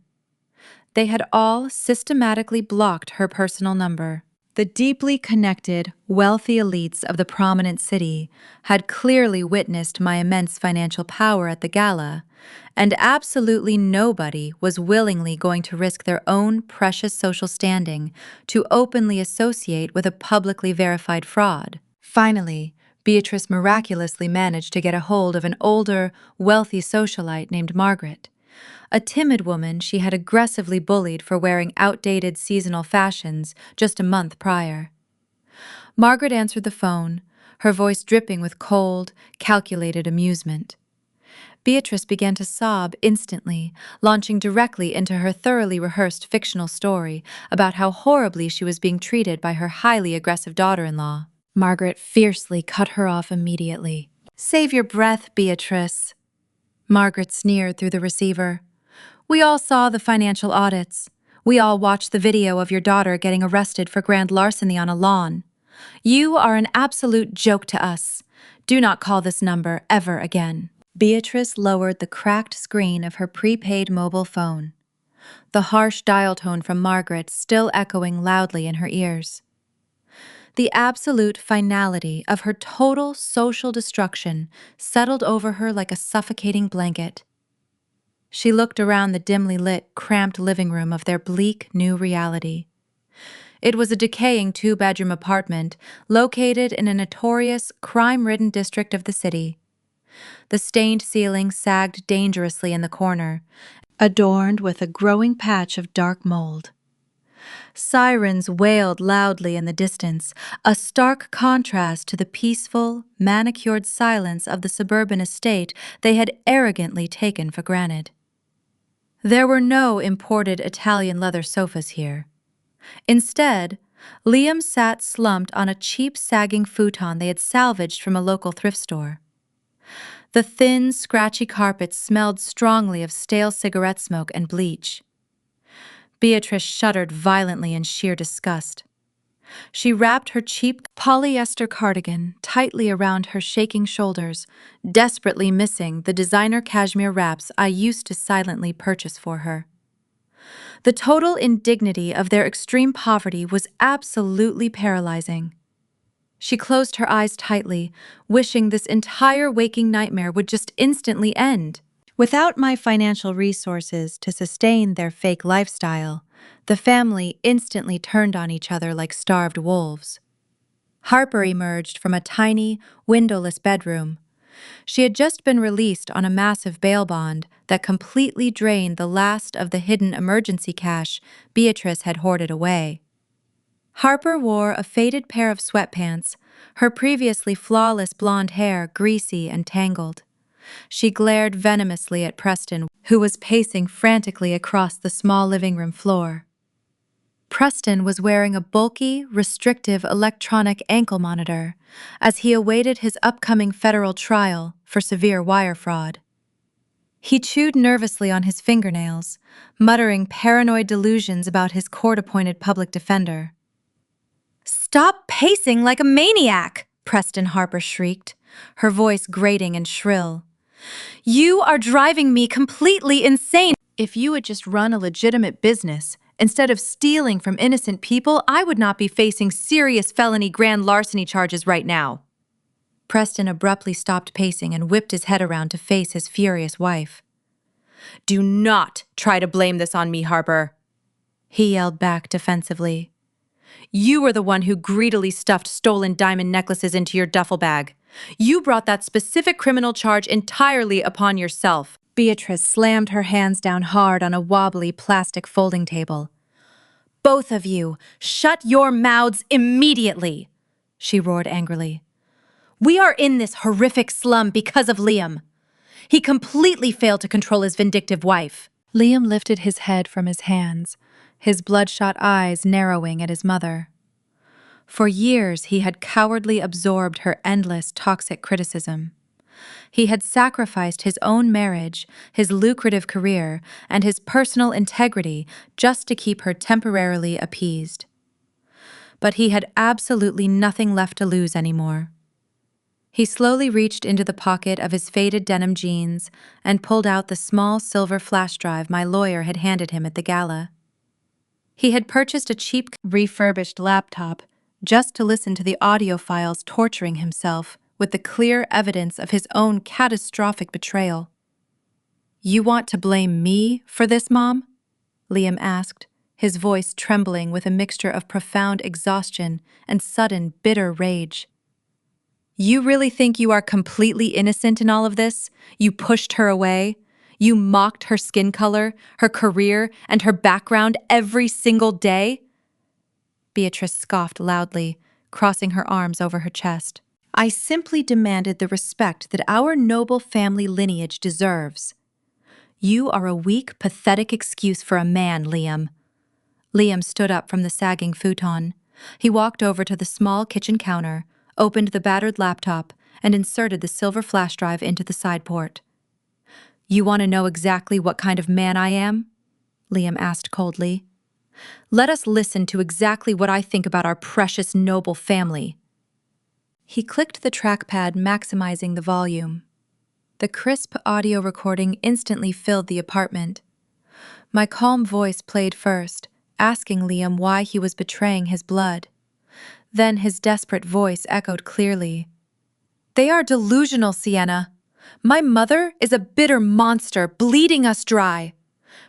They had all systematically blocked her personal number. The deeply connected, wealthy elites of the prominent city had clearly witnessed my immense financial power at the gala, and absolutely nobody was willingly going to risk their own precious social standing to openly associate with a publicly verified fraud. Finally, Beatrice miraculously managed to get a hold of an older, wealthy socialite named Margaret, a timid woman she had aggressively bullied for wearing outdated seasonal fashions just a month prior. Margaret answered the phone, her voice dripping with cold, calculated amusement. Beatrice began to sob instantly, launching directly into her thoroughly rehearsed fictional story about how horribly she was being treated by her highly aggressive daughter-in-law. Margaret fiercely cut her off immediately. "Save your breath, Beatrice," Margaret sneered through the receiver. "We all saw the financial audits. We all watched the video of your daughter getting arrested for grand larceny on a lawn. You are an absolute joke to us. Do not call this number ever again." Beatrice lowered the cracked screen of her prepaid mobile phone, the harsh dial tone from Margaret still echoing loudly in her ears. The absolute finality of her total social destruction settled over her like a suffocating blanket. She looked around the dimly lit, cramped living room of their bleak new reality. It was a decaying two-bedroom apartment located in a notorious, crime-ridden district of the city. The stained ceiling sagged dangerously in the corner, adorned with a growing patch of dark mold. Sirens wailed loudly in the distance, a stark contrast to the peaceful, manicured silence of the suburban estate they had arrogantly taken for granted. There were no imported Italian leather sofas here. Instead, Liam sat slumped on a cheap, sagging futon they had salvaged from a local thrift store. The thin, scratchy carpet smelled strongly of stale cigarette smoke and bleach. Beatrice shuddered violently in sheer disgust. She wrapped her cheap polyester cardigan tightly around her shaking shoulders, desperately missing the designer cashmere wraps I used to silently purchase for her. The total indignity of their extreme poverty was absolutely paralyzing. She closed her eyes tightly, wishing this entire waking nightmare would just instantly end. Without my financial resources to sustain their fake lifestyle, the family instantly turned on each other like starved wolves. Harper emerged from a tiny, windowless bedroom. She had just been released on a massive bail bond that completely drained the last of the hidden emergency cash Beatrice had hoarded away. Harper wore a faded pair of sweatpants, her previously flawless blonde hair greasy and tangled. She glared venomously at Preston, who was pacing frantically across the small living room floor. Preston was wearing a bulky, restrictive electronic ankle monitor as he awaited his upcoming federal trial for severe wire fraud. He chewed nervously on his fingernails, muttering paranoid delusions about his court-appointed public defender. "Stop pacing like a maniac!" Preston Harper shrieked, her voice grating and shrill. "You are driving me completely insane! If you had just run a legitimate business, instead of stealing from innocent people, I would not be facing serious felony grand larceny charges right now." Preston abruptly stopped pacing and whipped his head around to face his furious wife. "Do not try to blame this on me, Harper," he yelled back defensively. "You were the one who greedily stuffed stolen diamond necklaces into your duffel bag. You brought that specific criminal charge entirely upon yourself." Beatrice slammed her hands down hard on a wobbly plastic folding table. "Both of you, shut your mouths immediately!" she roared angrily. "We are in this horrific slum because of Liam. He completely failed to control his vindictive wife." Liam lifted his head from his hands, his bloodshot eyes narrowing at his mother. For years, he had cowardly absorbed her endless, toxic criticism. He had sacrificed his own marriage, his lucrative career, and his personal integrity just to keep her temporarily appeased. But he had absolutely nothing left to lose anymore. He slowly reached into the pocket of his faded denim jeans and pulled out the small silver flash drive my lawyer had handed him at the gala. He had purchased a cheap, refurbished laptop just to listen to the audio files torturing himself with the clear evidence of his own catastrophic betrayal. "You want to blame me for this, Mom?" Liam asked, his voice trembling with a mixture of profound exhaustion and sudden, bitter rage. "You really think you are completely innocent in all of this? You pushed her away? You mocked her skin color, her career, and her background every single day?" Beatrice scoffed loudly, crossing her arms over her chest. "I simply demanded the respect that our noble family lineage deserves." "You are a weak, pathetic excuse for a man, Liam." Liam stood up from the sagging futon. He walked over to the small kitchen counter, opened the battered laptop, and inserted the silver flash drive into the side port. "You want to know exactly what kind of man I am?" Liam asked coldly. "Let us listen to exactly what I think about our precious noble family." He clicked the trackpad, maximizing the volume. The crisp audio recording instantly filled the apartment. My calm voice played first, asking Liam why he was betraying his blood. Then his desperate voice echoed clearly. "They are delusional, Sienna. My mother is a bitter monster, bleeding us dry.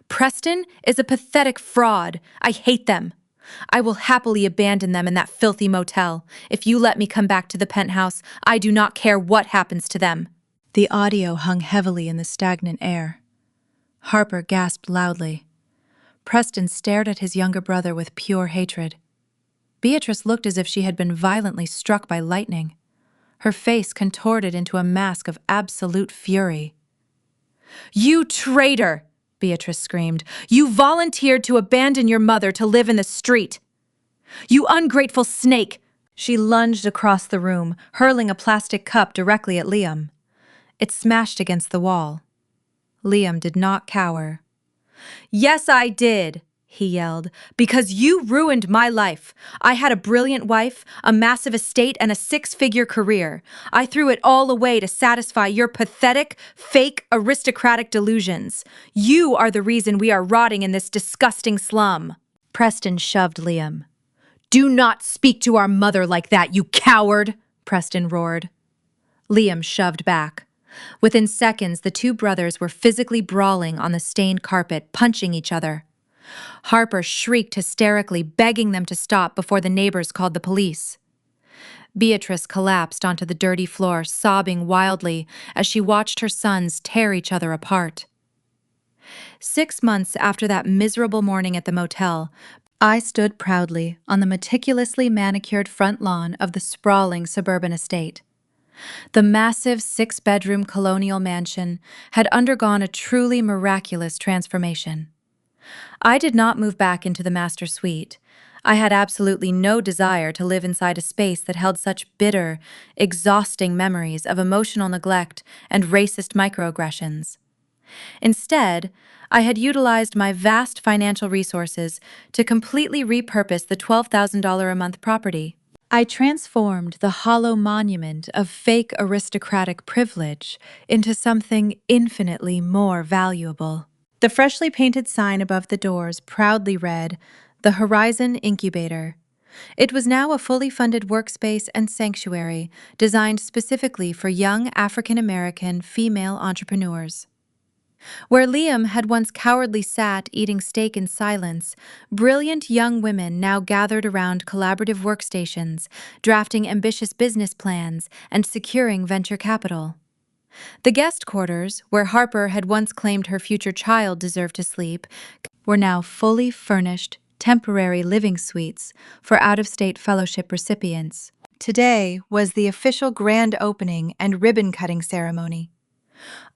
Preston is a pathetic fraud. I hate them. I will happily abandon them in that filthy motel. If you let me come back to the penthouse, I do not care what happens to them." The audio hung heavily in the stagnant air. Harper gasped loudly. Preston stared at his younger brother with pure hatred. Beatrice looked as if she had been violently struck by lightning. Her face contorted into a mask of absolute fury. "You traitor!" Beatrice screamed. "You volunteered to abandon your mother to live in the street! You ungrateful snake!" She lunged across the room, hurling a plastic cup directly at Liam. It smashed against the wall. Liam did not cower. "Yes, I did," he yelled, because you ruined my life. I had a brilliant wife, a massive estate, and a six-figure career. I threw it all away to satisfy your pathetic, fake, aristocratic delusions. You are the reason we are rotting in this disgusting slum. Preston shoved Liam. Do not speak to our mother like that, you coward, Preston roared. Liam shoved back. Within seconds, the two brothers were physically brawling on the stained carpet, punching each other. Harper shrieked hysterically, begging them to stop before the neighbors called the police. Beatrice collapsed onto the dirty floor, sobbing wildly as she watched her sons tear each other apart. 6 months after that miserable morning at the motel, I stood proudly on the meticulously manicured front lawn of the sprawling suburban estate. The massive 6-bedroom colonial mansion had undergone a truly miraculous transformation. I did not move back into the master suite. I had absolutely no desire to live inside a space that held such bitter, exhausting memories of emotional neglect and racist microaggressions. Instead, I had utilized my vast financial resources to completely repurpose the $12,000 a month property. I transformed the hollow monument of fake aristocratic privilege into something infinitely more valuable. The freshly painted sign above the doors proudly read, "The Horizon Incubator." It was now a fully funded workspace and sanctuary designed specifically for young African-American female entrepreneurs. Where Liam had once cowardly sat eating steak in silence, brilliant young women now gathered around collaborative workstations, drafting ambitious business plans and securing venture capital. The guest quarters, where Harper had once claimed her future child deserved to sleep, were now fully furnished, temporary living suites for out-of-state fellowship recipients. Today was the official grand opening and ribbon-cutting ceremony.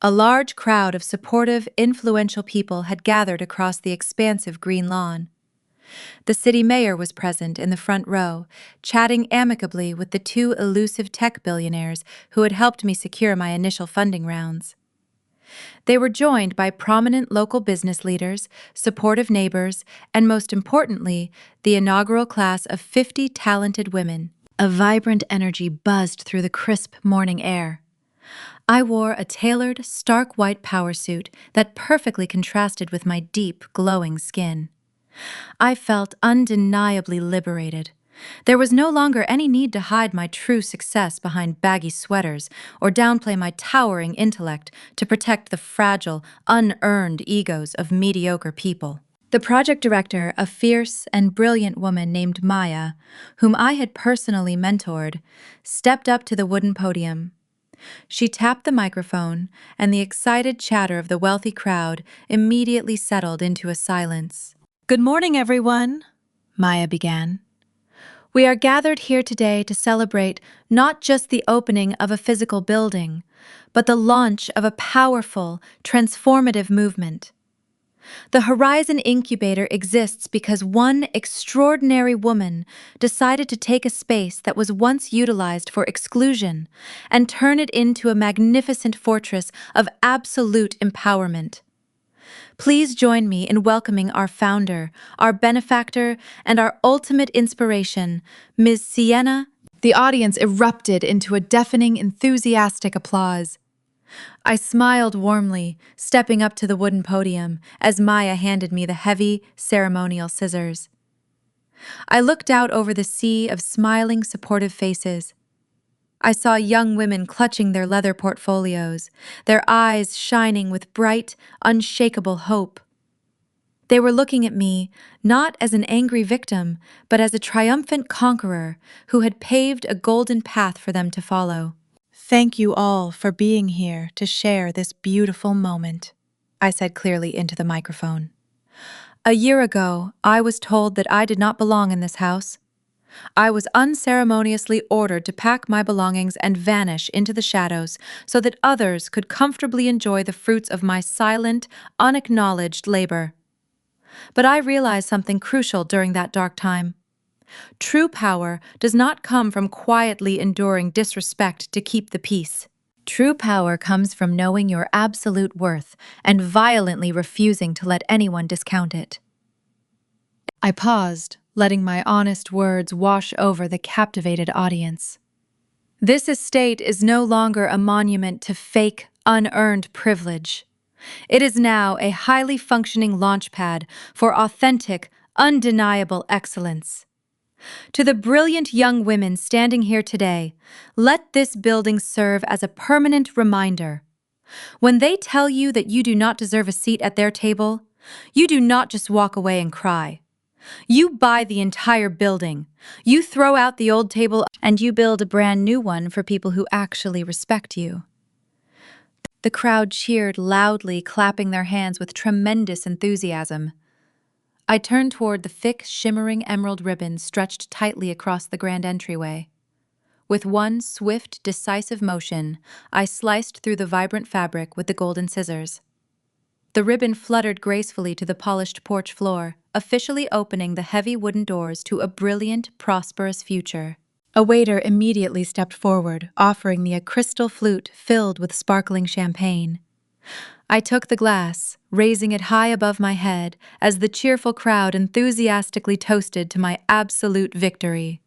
A large crowd of supportive, influential people had gathered across the expansive green lawn. The city mayor was present in the front row, chatting amicably with the two elusive tech billionaires who had helped me secure my initial funding rounds. They were joined by prominent local business leaders, supportive neighbors, and most importantly, the inaugural class of 50 talented women. A vibrant energy buzzed through the crisp morning air. I wore a tailored, stark white power suit that perfectly contrasted with my deep, glowing skin. I felt undeniably liberated. There was no longer any need to hide my true success behind baggy sweaters or downplay my towering intellect to protect the fragile, unearned egos of mediocre people. The project director, a fierce and brilliant woman named Maya, whom I had personally mentored, stepped up to the wooden podium. She tapped the microphone, and the excited chatter of the wealthy crowd immediately settled into a silence. "Good morning, everyone," Maya began. "We are gathered here today to celebrate not just the opening of a physical building, but the launch of a powerful, transformative movement. The Horizon Incubator exists because one extraordinary woman decided to take a space that was once utilized for exclusion and turn it into a magnificent fortress of absolute empowerment. Please join me in welcoming our founder, our benefactor, and our ultimate inspiration, Ms. Sienna." The audience erupted into a deafening, enthusiastic applause. I smiled warmly, stepping up to the wooden podium as Maya handed me the heavy, ceremonial scissors. I looked out over the sea of smiling, supportive faces. I saw young women clutching their leather portfolios, their eyes shining with bright, unshakable hope. They were looking at me, not as an angry victim, but as a triumphant conqueror who had paved a golden path for them to follow. "Thank you all for being here to share this beautiful moment," I said clearly into the microphone. "A year ago, I was told that I did not belong in this house. I was unceremoniously ordered to pack my belongings and vanish into the shadows so that others could comfortably enjoy the fruits of my silent, unacknowledged labor. But I realized something crucial during that dark time. True power does not come from quietly enduring disrespect to keep the peace. True power comes from knowing your absolute worth and violently refusing to let anyone discount it. I paused, letting my honest words wash over the captivated audience. This estate is no longer a monument to fake, unearned privilege. It is now a highly functioning launchpad for authentic, undeniable excellence. To the brilliant young women standing here today, let this building serve as a permanent reminder. When they tell you that you do not deserve a seat at their table, you do not just walk away and cry. You buy the entire building. You throw out the old table and you build a brand new one for people who actually respect you. The crowd cheered loudly, clapping their hands with tremendous enthusiasm. I turned toward the thick, shimmering emerald ribbon stretched tightly across the grand entryway. With one swift, decisive motion, I sliced through the vibrant fabric with the golden scissors. The ribbon fluttered gracefully to the polished porch floor, officially opening the heavy wooden doors to a brilliant, prosperous future. A waiter immediately stepped forward, offering me a crystal flute filled with sparkling champagne. I took the glass, raising it high above my head as the cheerful crowd enthusiastically toasted to my absolute victory.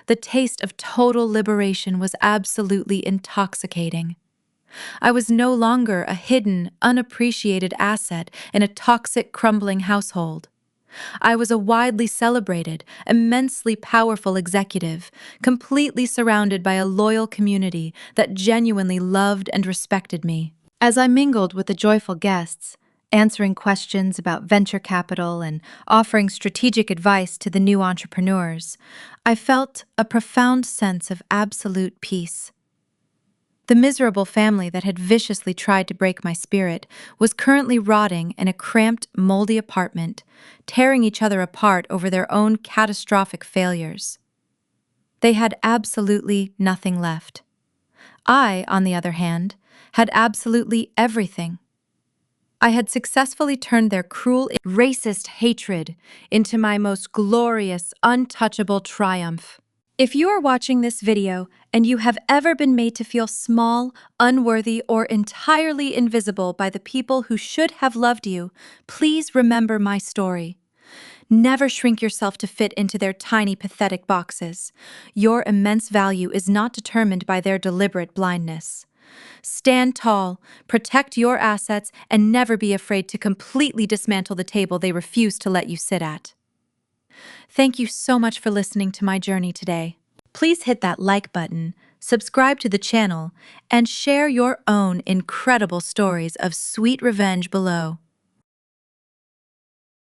The taste of total liberation was absolutely intoxicating. I was no longer a hidden, unappreciated asset in a toxic, crumbling household. I was a widely celebrated, immensely powerful executive, completely surrounded by a loyal community that genuinely loved and respected me. As I mingled with the joyful guests, answering questions about venture capital and offering strategic advice to the new entrepreneurs, I felt a profound sense of absolute peace. The miserable family that had viciously tried to break my spirit was currently rotting in a cramped, moldy apartment, tearing each other apart over their own catastrophic failures. They had absolutely nothing left. I, on the other hand, had absolutely everything. I had successfully turned their cruel, racist hatred into my most glorious, untouchable triumph. If you are watching this video and you have ever been made to feel small, unworthy, or entirely invisible by the people who should have loved you, please remember my story. Never shrink yourself to fit into their tiny, pathetic boxes. Your immense value is not determined by their deliberate blindness. Stand tall, protect your assets, and never be afraid to completely dismantle the table they refuse to let you sit at. Thank you so much for listening to my journey today. Please hit that like button, subscribe to the channel, and share your own incredible stories of sweet revenge below.